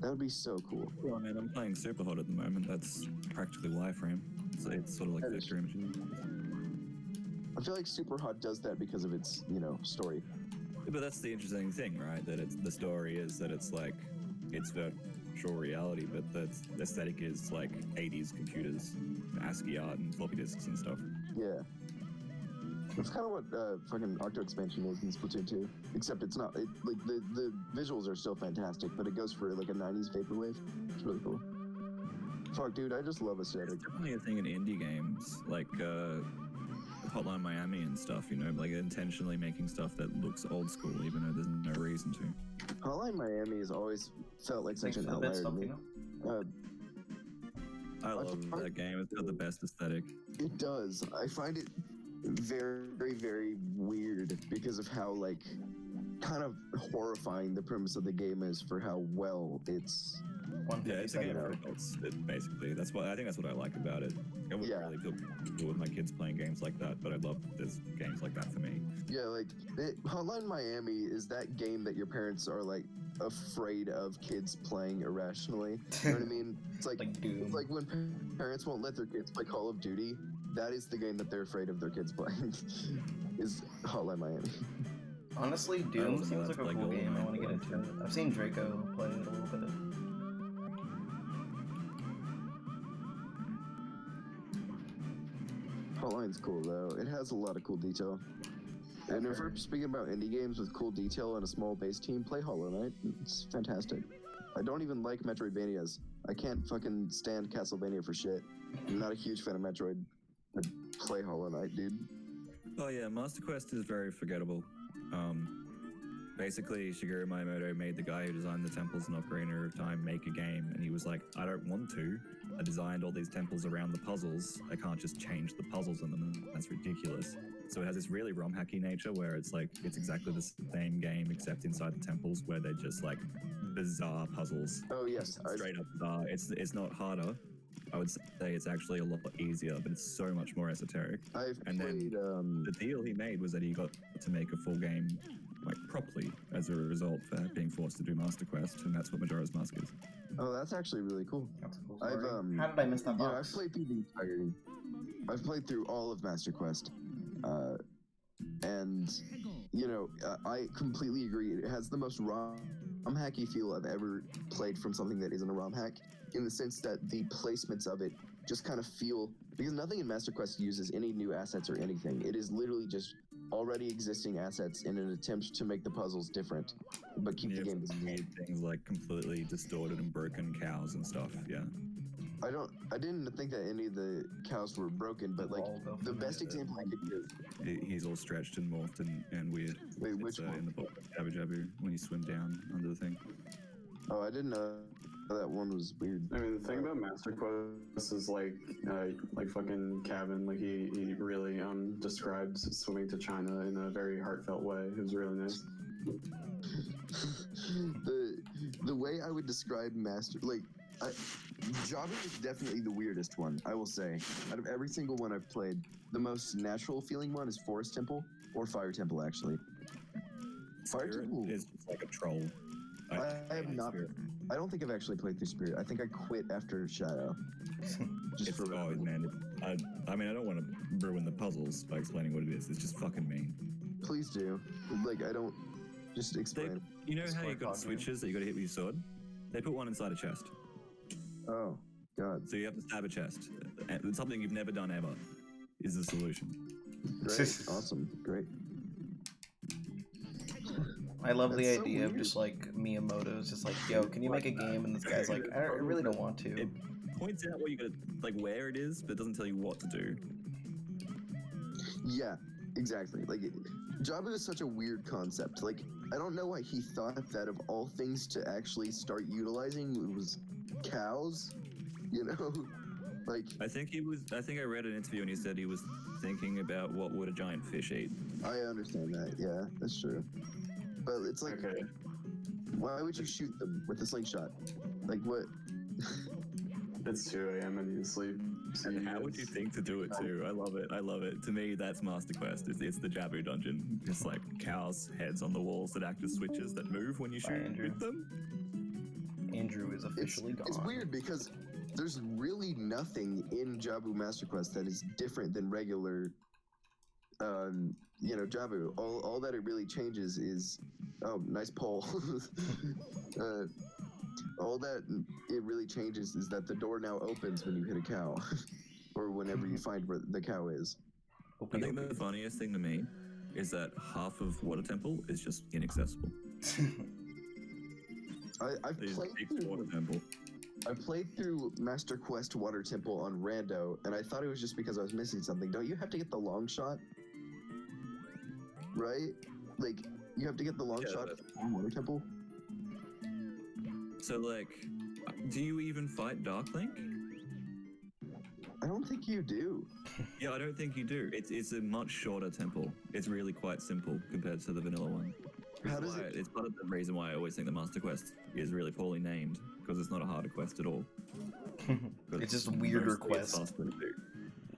Speaker 1: That would be so cool.
Speaker 4: Well, I mean, I'm playing Superhot at the moment. That's practically wireframe. So it's sort of like
Speaker 1: That is
Speaker 4: vector images.
Speaker 1: I feel like Superhot does that because of its, you know, story.
Speaker 4: But that's the interesting thing, right? That the story is that it's like, it's virtual reality, but the aesthetic is like 80s computers, ASCII art and floppy disks and stuff.
Speaker 1: Yeah. That's kind of what fucking Octo Expansion is in Splatoon 2. Except it's not, like, the visuals are still fantastic, but it goes for like a 90s vaporwave. It's really cool. Fuck, dude, I just love aesthetic.
Speaker 4: It's definitely a thing in indie games, like Hotline Miami and stuff, you know, like intentionally making stuff that looks old school, even though there's no reason to.
Speaker 1: Hotline Miami has always felt like such
Speaker 2: Thanks
Speaker 1: an
Speaker 2: for the bit,
Speaker 1: outlier to me.
Speaker 4: I love that game. It's got the best aesthetic.
Speaker 1: It does. I find it very, very weird because of how like kind of horrifying the premise of the game is for how well it's.
Speaker 4: Yeah, it's a
Speaker 2: 157.
Speaker 4: game for adults. Basically, I think that's what I like about it. I wouldn't really feel comfortable with my kids playing games like that, but I love there's games like that for me.
Speaker 1: Yeah, like Hotline Miami is that game that your parents are like afraid of kids playing irrationally. You know what I mean? It's like
Speaker 2: Doom.
Speaker 1: it's like when parents won't let their kids play Call of Duty. That is the game that they're afraid of their kids playing. Is Hotline Miami.
Speaker 2: Honestly, Doom seems like a
Speaker 4: like
Speaker 2: cool
Speaker 4: Goldeneye
Speaker 2: game. I want to get
Speaker 4: for
Speaker 2: into it. I've seen Draco play it a little bit.
Speaker 1: Hotline's cool though. It has a lot of cool detail. And if we're speaking about indie games with cool detail and a small base team, play Hollow Knight. It's fantastic. I don't even like Metroidvanias. I can't fucking stand Castlevania for shit. I'm not a huge fan of Metroid. But play Hollow Knight, dude.
Speaker 4: Oh yeah, Master Quest is very forgettable. Basically, Shigeru Miyamoto made the guy who designed the temples in Ocarina of Time make a game, and he was like, I don't want to. I designed all these temples around the puzzles. I can't just change the puzzles in them. That's ridiculous. So it has this really ROM hacky nature where it's like, it's exactly the same game except inside the temples where they're just like bizarre puzzles.
Speaker 1: Oh yes,
Speaker 4: Straight up bizarre. It's not harder. I would say it's actually a lot easier, but it's so much more esoteric.
Speaker 1: I've
Speaker 4: And then
Speaker 1: played.
Speaker 4: the deal he made was that he got to make a full game like properly as a result for being forced to do Master Quest, and that's what Majora's Mask is.
Speaker 1: Oh, that's actually really cool.
Speaker 2: That's a cool
Speaker 1: I've
Speaker 2: story. How did I miss that
Speaker 1: Yeah,
Speaker 2: box?
Speaker 1: I've played through the entirety. I've played through all of Master Quest, and you know, I completely agree. It has the most ROM hacky feel I've ever played from something that isn't a ROM hack, in the sense that the placements of it just kind of feel, because nothing in Master Quest uses any new assets or anything. It is literally just already existing assets in an attempt to make the puzzles different, but keep the game the same.
Speaker 4: Weird things like completely distorted and broken cows and stuff. Yeah.
Speaker 1: I didn't think that any of the cows were broken, but like the best example I could give.
Speaker 4: He's all stretched and morphed and weird.
Speaker 1: Wait, which one?
Speaker 4: In the book, Jabu Jabu, when you swim down under the thing.
Speaker 1: Oh, I didn't know that one was weird.
Speaker 3: I mean, the thing about Master Quest is like fucking Kevin, like he really described swimming to China in a very heartfelt way. It was really nice.
Speaker 1: the way I would describe Jabu is definitely the weirdest one, I will say. Out of every single one I've played, the most natural feeling one is Forest Temple, or Fire Temple, actually. Fire
Speaker 4: Spirit
Speaker 1: Temple
Speaker 4: is just like a troll.
Speaker 1: I have not. I don't think I've actually played through Spirit. I think I quit after Shadow.
Speaker 4: Just for man. I mean, I don't want to ruin the puzzles by explaining what it is. It's just fucking mean.
Speaker 1: Please do. Like, I don't. Just explain.
Speaker 4: You know how you got switches that you got to hit with your sword? They put one inside a chest.
Speaker 1: Oh, God.
Speaker 4: So you have to stab a chest. And something you've never done ever is the solution.
Speaker 1: Great. Awesome. Great.
Speaker 2: I love the
Speaker 1: That's so
Speaker 2: idea of
Speaker 1: weird.
Speaker 2: just like Miyamoto's just like, yo, can you make a game? And this guy's like, I really don't want to.
Speaker 4: It points out what you got, like where it is, but it doesn't tell you what to do.
Speaker 1: Yeah, exactly. Like, Jabu is such a weird concept. Like, I don't know why he thought that of all things to actually start utilizing was cows, you know? Like,
Speaker 4: I think I read an interview and he said he was thinking about what would a giant fish eat.
Speaker 1: I understand that. Yeah, that's true. But it's like,
Speaker 3: Okay.
Speaker 1: why would you shoot them with a slingshot? Like, what?
Speaker 3: It's 2 a.m. I need to sleep.
Speaker 4: And how would you think to do it too? I love it. I love it. To me, that's Master Quest. It's the Jabu dungeon. It's like cows' heads on the walls that act as switches that move when you shoot
Speaker 2: Andrew.
Speaker 4: with them.
Speaker 2: Andrew is officially gone.
Speaker 1: It's weird because there's really nothing in Jabu Master Quest that is different than regular, Jabu. All that it really changes is, oh, nice poll. All that it really changes is that the door now opens when you hit a cow, or whenever you find where the cow is.
Speaker 4: I think the funniest thing to me is that half of Water Temple is just inaccessible.
Speaker 1: I've
Speaker 4: There's
Speaker 1: played
Speaker 4: big
Speaker 1: through.
Speaker 4: Water Temple.
Speaker 1: I played through Master Quest Water Temple on Rando, and I thought it was just because I was missing something. Don't you have to get the long shot? Right? Like, you have to get the long shot from Water Temple?
Speaker 4: So, like, do you even fight Dark Link?
Speaker 1: I don't think you do.
Speaker 4: Yeah, I don't think you do. It's a much shorter temple. It's really quite simple compared to the vanilla one.
Speaker 1: How does it?
Speaker 4: It's part of the reason why I always think the Master Quest is really poorly named, because it's not a harder quest at all.
Speaker 2: It's just a weirder
Speaker 4: mostly it's
Speaker 2: quest.
Speaker 4: faster to do.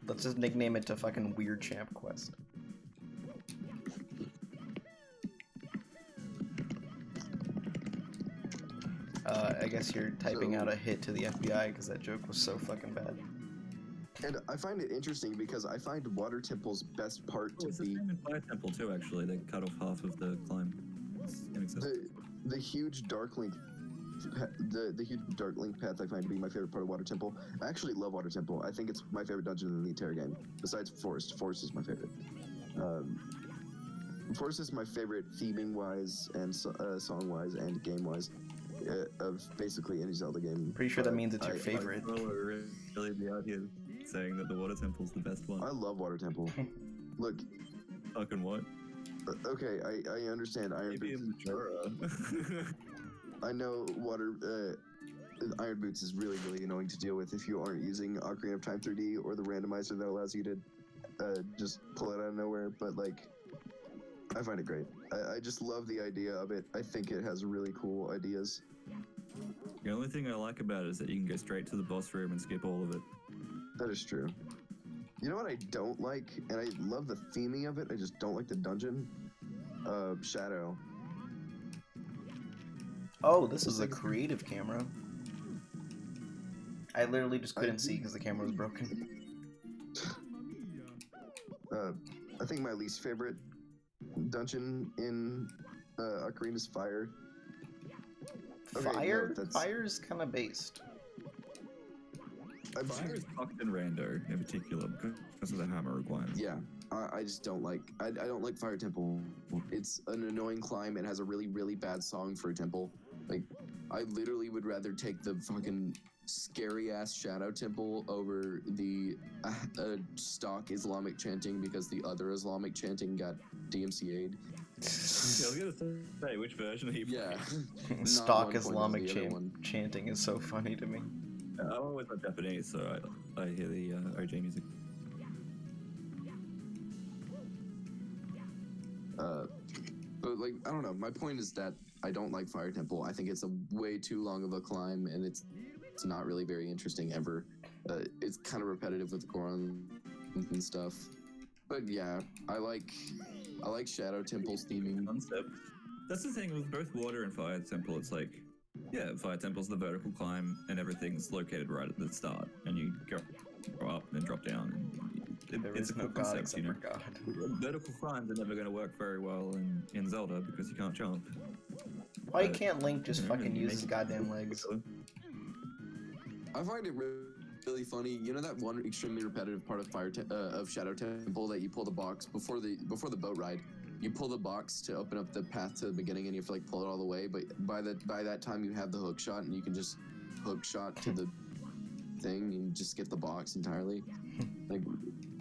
Speaker 2: Let's just nickname it to fucking Weird Champ Quest. I guess you're typing out a hit to the FBI because that joke was so fucking bad.
Speaker 1: And I find it interesting because I find Water Temple's best part
Speaker 4: Oh,
Speaker 1: to
Speaker 4: it's the
Speaker 1: be
Speaker 4: same in Fire Temple too, actually. They cut off half of the climb. It's inaccessible.
Speaker 1: the huge dark link. The huge dark link path I find to be my favorite part of Water Temple. I actually love Water Temple. I think it's my favorite dungeon in the entire game. Besides Forest. Forest is my favorite. Forest is my favorite theming wise and song wise and game wise of basically any Zelda game.
Speaker 2: Pretty sure that means it's your favorite.
Speaker 4: I really be out here saying that the Water Temple's the best one.
Speaker 1: I love Water Temple. Look,
Speaker 4: Fucking what?
Speaker 1: okay, I understand Iron
Speaker 4: Maybe a
Speaker 1: Boots.
Speaker 4: Majora.
Speaker 1: I know Iron Boots is really, really annoying to deal with if you aren't using Ocarina of Time 3D or the randomizer that allows you to just pull it out of nowhere, but like, I find it great. I just love the idea of it. I think it has really cool ideas.
Speaker 4: The only thing I like about it is that you can go straight to the boss room and skip all of it.
Speaker 1: That is true. You know what I don't like? And I love the theming of it, I just don't like the dungeon. Shadow.
Speaker 2: Oh, this is a creative camera. I literally just couldn't see because the camera was broken.
Speaker 1: I think my least favorite dungeon in Ocarina is Fire. Okay,
Speaker 2: Fire?
Speaker 1: no, that's-
Speaker 2: Fire's kind of based.
Speaker 4: Fire is fucked in rando in particular because of the hammer requirements.
Speaker 1: Yeah, I just don't like. I don't like Fire Temple. It's an annoying climb and has a really, really bad song for a temple. Like, I literally would rather take the fucking scary ass Shadow Temple over the stock Islamic chanting because the other Islamic chanting got DMCA'd.
Speaker 4: I was gonna say, which version are you playing?
Speaker 1: Yeah. Not
Speaker 2: Stock
Speaker 1: 1.0,
Speaker 2: Islamic
Speaker 1: the other one.
Speaker 2: chanting is so funny to me.
Speaker 4: I'm always on Japanese, so I hear the OG music.
Speaker 1: But like, I don't know. My point is that I don't like Fire Temple. I think it's a way too long of a climb, and it's not really very interesting ever. It's kind of repetitive with Goron and stuff. But yeah, I like Shadow Temple's theming.
Speaker 4: Concept. That's the thing with both Water and Fire Temple. It's like, yeah, Fire Temple's the vertical climb, and everything's located right at the start, and you go up and then drop down. And
Speaker 2: There
Speaker 4: it's
Speaker 2: is
Speaker 4: a
Speaker 2: no
Speaker 4: cool
Speaker 2: god
Speaker 4: concept,
Speaker 2: except
Speaker 4: you know.
Speaker 2: for God.
Speaker 4: Vertical climbs are never going to work very well in Zelda because you can't jump.
Speaker 2: Why can't Link just
Speaker 4: Yeah,
Speaker 2: fucking
Speaker 4: you
Speaker 2: use
Speaker 4: make
Speaker 2: his
Speaker 4: it-
Speaker 2: goddamn legs?
Speaker 1: I find it really funny. You know that one extremely repetitive part of of Shadow Temple that you pull the box before the boat ride. You pull the box to open up the path to the beginning, and you have to like pull it all the way. But by that time, you have the hook shot, and you can just hook shot to the thing and just skip the box entirely. Like,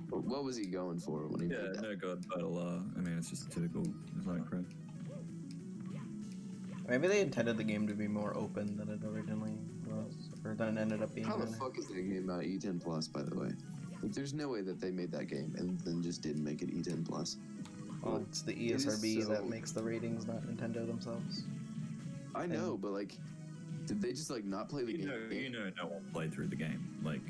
Speaker 1: what was he going for when he
Speaker 4: Yeah,
Speaker 1: did that?
Speaker 4: no god, battle. I mean, it's just typical Islamic crap.
Speaker 2: Maybe they intended the game to be more open than it originally was, or than it ended up being.
Speaker 1: How the
Speaker 2: really.
Speaker 1: fuck is that game E10 Plus? By the way, like, there's no way that they made that game and then just didn't make it E10 Plus.
Speaker 2: Well, it's the
Speaker 1: is
Speaker 2: ESRB
Speaker 1: so-
Speaker 2: that makes the ratings, not Nintendo themselves.
Speaker 1: I know, but like, did they just like not play the game?
Speaker 4: You know, no one played through the game. Like,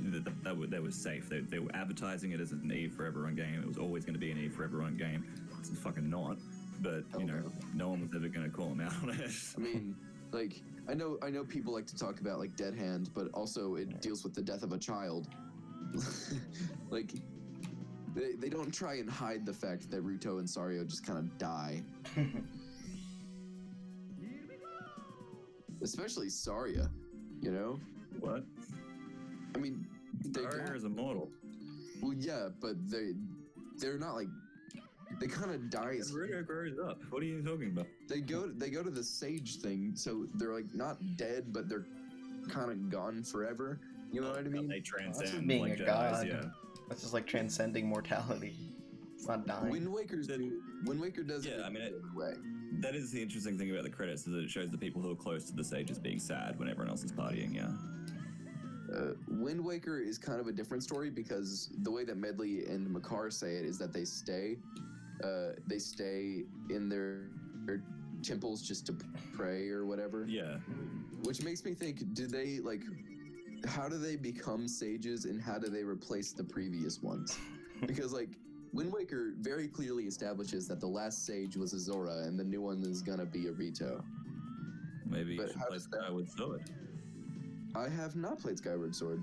Speaker 4: that was safe. They were advertising it as an E for everyone game. It was always going to be an E for everyone game. It's fucking not. But you know, no one was ever going to call them out on it.
Speaker 1: I mean, like, I know people like to talk about like Dead Hand, but also it deals with the death of a child. Like, they don't try and hide the fact that Ruto and Sario just kind of die. Especially Saria, you know?
Speaker 4: What?
Speaker 1: I mean, they
Speaker 4: Barrier
Speaker 1: don't.
Speaker 4: is immortal.
Speaker 1: Well, yeah, but they're not like, they kind of die.
Speaker 4: And Ruto grows up. What are you talking about?
Speaker 1: They go to the sage thing, so they're like not dead, but they're kind of gone forever. You know what I mean?
Speaker 4: They
Speaker 2: just
Speaker 4: transcend
Speaker 2: being
Speaker 4: like
Speaker 2: a
Speaker 4: Jedis,
Speaker 2: god.
Speaker 4: yeah.
Speaker 2: That's just like transcending mortality. It's not dying.
Speaker 1: Wind Waker does it
Speaker 4: Yeah,
Speaker 1: in
Speaker 4: I mean,
Speaker 1: a different way.
Speaker 4: That is the interesting thing about the credits, is that it shows the people who are close to the sages being sad when everyone else is partying, yeah.
Speaker 1: Wind Waker is kind of a different story because the way that Medley and Makar say it is that they stay in their temples just to pray or whatever.
Speaker 4: Yeah.
Speaker 1: Which makes me think, how do they become sages and how do they replace the previous ones? Because Wind Waker very clearly establishes that the last sage was a Zora and the new one is gonna be a Rito.
Speaker 4: Maybe you
Speaker 1: But
Speaker 4: should
Speaker 1: how
Speaker 4: play
Speaker 1: does that-
Speaker 4: Skyward Sword.
Speaker 1: I have not played Skyward Sword.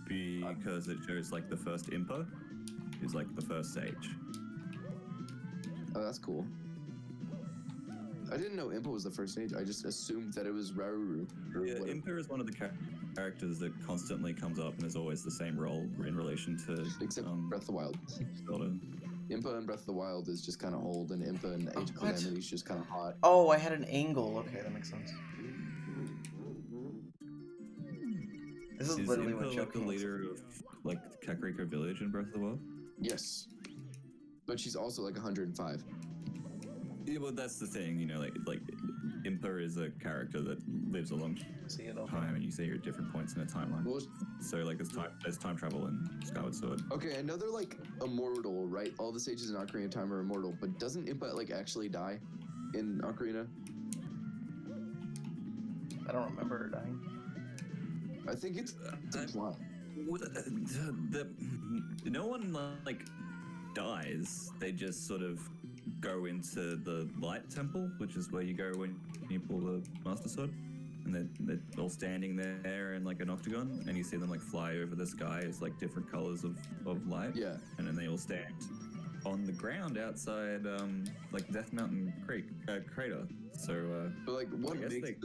Speaker 4: Because it shows like the first Impa is like the first sage.
Speaker 1: Oh, that's cool. I didn't know Impa was the first sage. I just assumed that it was Rauru. Or
Speaker 4: Yeah,
Speaker 1: whatever.
Speaker 4: Impa is one of the characters that constantly comes up and is always the same role in relation to
Speaker 1: Except Breath of the Wild.
Speaker 4: Zelda.
Speaker 1: Impa and Breath of the Wild is just kind of old, and Impa and Age of
Speaker 2: What?
Speaker 1: Calamity is just kind of hot.
Speaker 2: Oh, I had an angle. Okay, that makes sense. This is
Speaker 4: Is
Speaker 2: literally what
Speaker 4: Impa like the
Speaker 2: Choking was.
Speaker 4: leader of like Kakariko Village in Breath of the Wild?
Speaker 1: Yes. But she's also like 105.
Speaker 4: Yeah, well, that's the thing, you know, like Impa is a character that lives a long
Speaker 2: See it all.
Speaker 4: time, and you see her at different points in a timeline.
Speaker 1: Well,
Speaker 4: So like there's time travel in Skyward Sword.
Speaker 1: okay, I know they're like immortal, right? All the sages in Ocarina of Time are immortal, but doesn't Impa like actually die in Ocarina?
Speaker 2: I don't remember her dying.
Speaker 1: I think it's implied.
Speaker 4: No one like dies. They just sort of go into the light temple, which is where you go when you pull the Master Sword, and they're all standing there in like an octagon, and you see them like fly over the sky as like different colors of light.
Speaker 1: Yeah.
Speaker 4: And then they all stand on the ground outside like Death Mountain crater. So
Speaker 1: But like, what
Speaker 4: I guess
Speaker 1: makes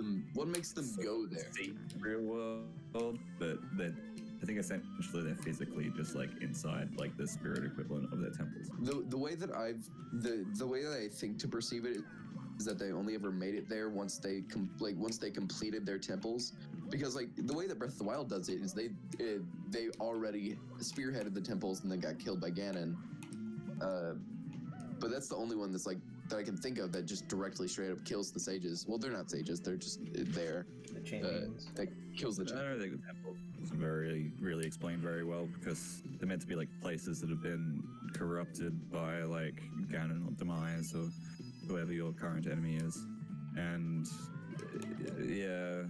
Speaker 1: them go there?
Speaker 4: see the real world, but I think essentially they're physically just like inside like the spirit equivalent of their temples.
Speaker 1: The way that the way that I think to perceive it is that they only ever made it there once they completed their temples, because like the way that Breath of the Wild does it is they already spearheaded the temples and then got killed by Ganon. But that's the only one that's like that I can think of that just directly straight up kills the sages. Well, they're not sages; they're just there.
Speaker 2: The champions.
Speaker 1: That kills the.
Speaker 4: I don't think the temple isn't really explained very well, because they're meant to be like places that have been corrupted by like Ganon or Demise or whoever your current enemy is, and yeah.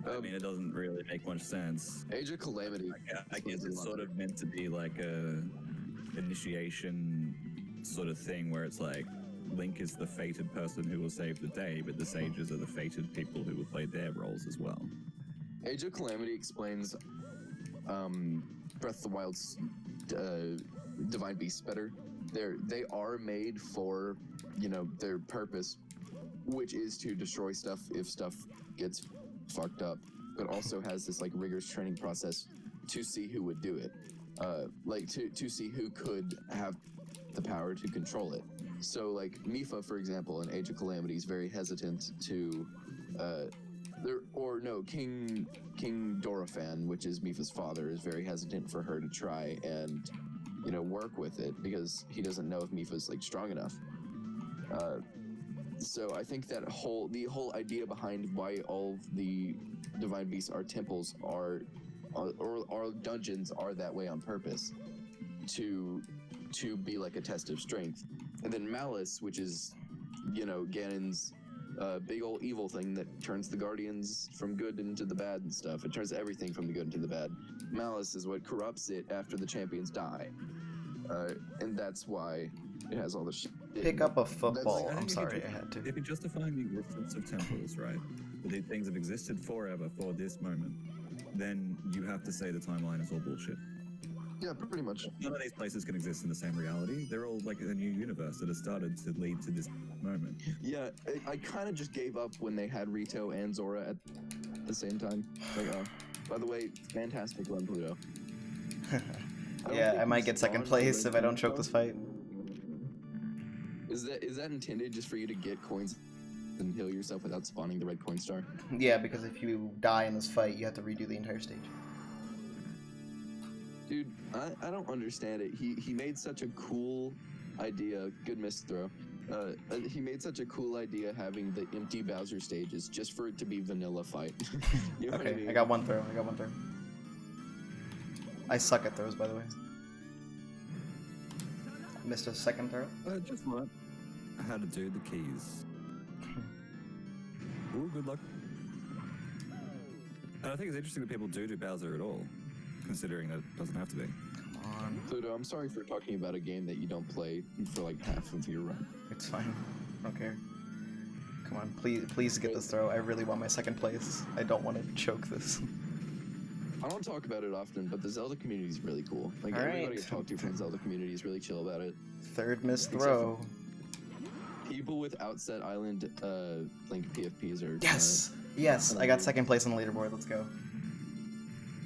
Speaker 4: I mean, it doesn't really make much sense.
Speaker 1: Age of Calamity.
Speaker 4: I guess it's sort of meant to be like a initiation sort of thing where it's like Link is the fated person who will save the day, but the sages are the fated people who will play their roles as well.
Speaker 1: Age of Calamity explains Breath of the Wild's divine beasts better. They are made for, you know, their purpose, which is to destroy stuff if stuff gets fucked up, but also has this like rigorous training process to see who would do it, like to see who could have the power to control it. So like Mipha, for example, in Age of Calamity is very hesitant to King Dorephan, which is Mipha's father, is very hesitant for her to try and, you know, work with it because he doesn't know if Mipha's like strong enough. So I think that the whole idea behind why all the divine beasts are temples or dungeons are that way on purpose, to be like a test of strength. And then Malice, which is, you know, Ganon's big old evil thing that turns the Guardians from good into the bad and stuff. It turns everything from the good into the bad. Malice is what corrupts it after the champions die. And that's why it has all the shit.
Speaker 2: Pick up a football.
Speaker 4: I
Speaker 2: I'm
Speaker 4: think
Speaker 2: sorry, I had to.
Speaker 4: If you're justifying the existence of temples, right? These things have existed forever for this moment, then you have to say the timeline is all bullshit.
Speaker 1: Yeah, pretty much.
Speaker 4: None of these places can exist in the same reality. They're all like a new universe that has started to lead to this moment.
Speaker 1: Yeah, I kind of just gave up when they had Rito and Zora at the same time. Like, by the way, fantastic run, Pluto.
Speaker 2: Yeah, I might get second place if I don't choke this fight.
Speaker 1: Is that intended just for you to get coins and heal yourself without spawning the red coin star?
Speaker 2: Yeah, because if you die in this fight, you have to redo the entire stage.
Speaker 1: Dude, I don't understand it. He made such a cool idea. Good missed throw. He made such a cool idea having the empty Bowser stages just for it to be vanilla fight. You know what I
Speaker 2: Okay,
Speaker 1: mean?
Speaker 2: I got one throw. I suck at throws, by the way. Missed a second throw.
Speaker 4: Just learn how to do the keys. Ooh, good luck. And I think it's interesting that people do Bowser at all, considering that it doesn't have to be.
Speaker 2: Come on.
Speaker 1: Pluto, I'm sorry for talking about a game that you don't play for like half of your run.
Speaker 2: It's fine. I don't care. Come on, please get this throw. I really want my second place. I don't want to choke this.
Speaker 1: I don't talk about it often, but the Zelda community is really cool. Like,
Speaker 2: All
Speaker 1: everybody
Speaker 2: right.
Speaker 1: I talk to from the Zelda community is really chill about it.
Speaker 2: Third missed
Speaker 1: Except
Speaker 2: throw.
Speaker 1: People with Outset Island Link PFPs are
Speaker 2: Yes! Yes, I got second place on the leaderboard. Let's go.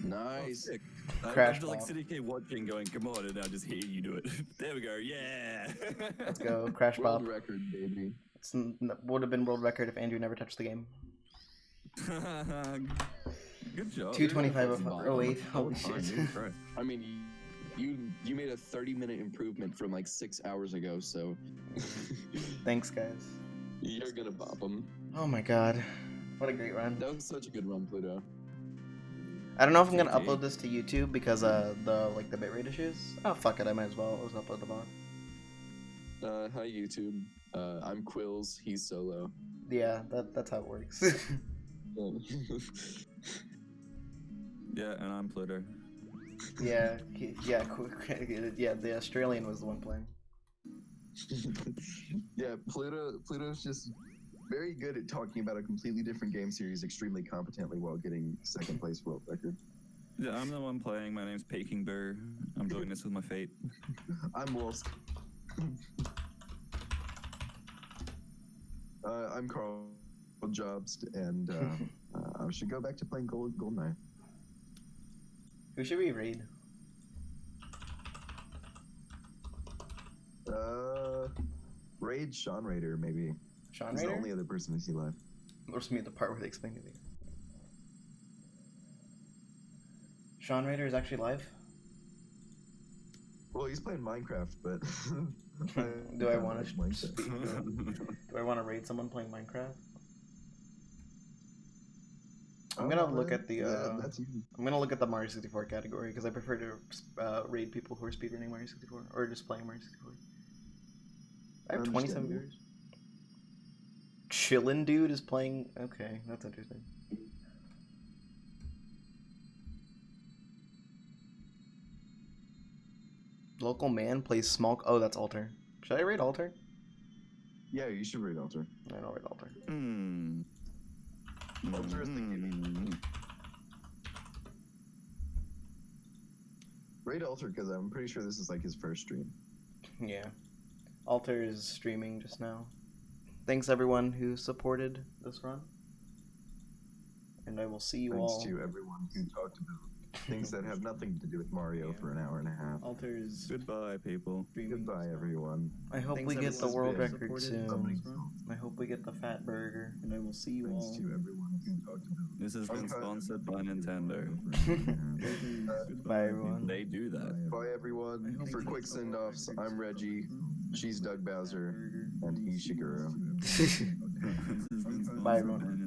Speaker 1: nice.
Speaker 4: Sick.
Speaker 2: Crash
Speaker 4: I'm just like
Speaker 2: bomb.
Speaker 4: sitting here watching, going, "Come on!" And I just hear you do it. There we go. Yeah.
Speaker 2: Let's go. Crash
Speaker 1: World
Speaker 2: pop.
Speaker 1: record, baby.
Speaker 2: Would have been world record if Andrew never touched the game.
Speaker 4: Good job.
Speaker 2: 225
Speaker 1: Oh,
Speaker 2: 08. Holy shit.
Speaker 1: I mean, you made a 30-minute improvement from like 6 hours ago, so
Speaker 2: Thanks, guys.
Speaker 1: you're gonna bop them.
Speaker 2: Oh my god. What a great run.
Speaker 1: That was such a good run, Pluto.
Speaker 2: I don't know if I'm gonna
Speaker 4: GG.
Speaker 2: upload this to YouTube because the bitrate issues. Oh fuck it, I might as well. I'll just upload the VOD.
Speaker 1: Hi YouTube. I'm Quills. He's solo.
Speaker 2: Yeah, that's how it works.
Speaker 4: Yeah, and I'm Pluto.
Speaker 2: yeah, yeah. The Australian was the one playing.
Speaker 1: Yeah, Pluto's just very good at talking about a completely different game series extremely competently while getting second place world record.
Speaker 4: Yeah, I'm the one playing. My name's Peking Boo. I'm doing this with my feet.
Speaker 1: I'm Wolf. I'm Carl Jobs, and I should go back to playing Goldeneye.
Speaker 2: Who should we raid?
Speaker 1: Raid Sean Raider, maybe.
Speaker 2: Sean
Speaker 1: He's the
Speaker 2: Raider?
Speaker 1: only other person I see live.
Speaker 2: Or just me at the part where they explain it. Sean Raider is actually live?
Speaker 1: Well, he's playing Minecraft, but
Speaker 2: Do I want to
Speaker 1: Minecraft.
Speaker 2: do I want to raid someone playing Minecraft? I'm gonna look at the
Speaker 1: Yeah, that's you.
Speaker 2: I'm gonna look at the Mario 64 category because I prefer to raid people who are speedrunning Mario 64 or just playing Mario 64. I have 27
Speaker 1: Understandable.
Speaker 2: viewers. Chillin' dude is playing. Okay, that's interesting. Local man plays small. Oh, that's Alter. Should I raid Alter?
Speaker 1: Yeah, you should raid Alter.
Speaker 2: I don't raid Alter.
Speaker 4: Hmm.
Speaker 1: Alter is the
Speaker 4: Hmm.
Speaker 1: Raid Alter because I'm pretty sure this is like his first stream.
Speaker 2: Yeah. Alter is streaming just now. Thanks everyone who supported this run. And I will see you
Speaker 1: Thanks
Speaker 2: all.
Speaker 1: to everyone who talked about things that have nothing to do with Mario for an hour and a half.
Speaker 2: Alter is
Speaker 4: Goodbye, people.
Speaker 2: streaming.
Speaker 1: Goodbye, everyone.
Speaker 2: I hope
Speaker 1: Thanks
Speaker 2: we get the
Speaker 1: everyone
Speaker 2: world
Speaker 1: who
Speaker 2: record
Speaker 1: supported
Speaker 2: soon.
Speaker 1: somebody.
Speaker 2: I hope we get the fat burger. And I will see you
Speaker 1: Thanks
Speaker 2: all.
Speaker 1: to everyone who talked about
Speaker 4: This has been
Speaker 1: Okay.
Speaker 4: sponsored by Nintendo.
Speaker 2: Bye everyone.
Speaker 4: They do that.
Speaker 1: Bye, everyone. For quick send-offs, I'm Reggie. She's Doug Bowser, and he's Shigeru.
Speaker 2: Bye everyone.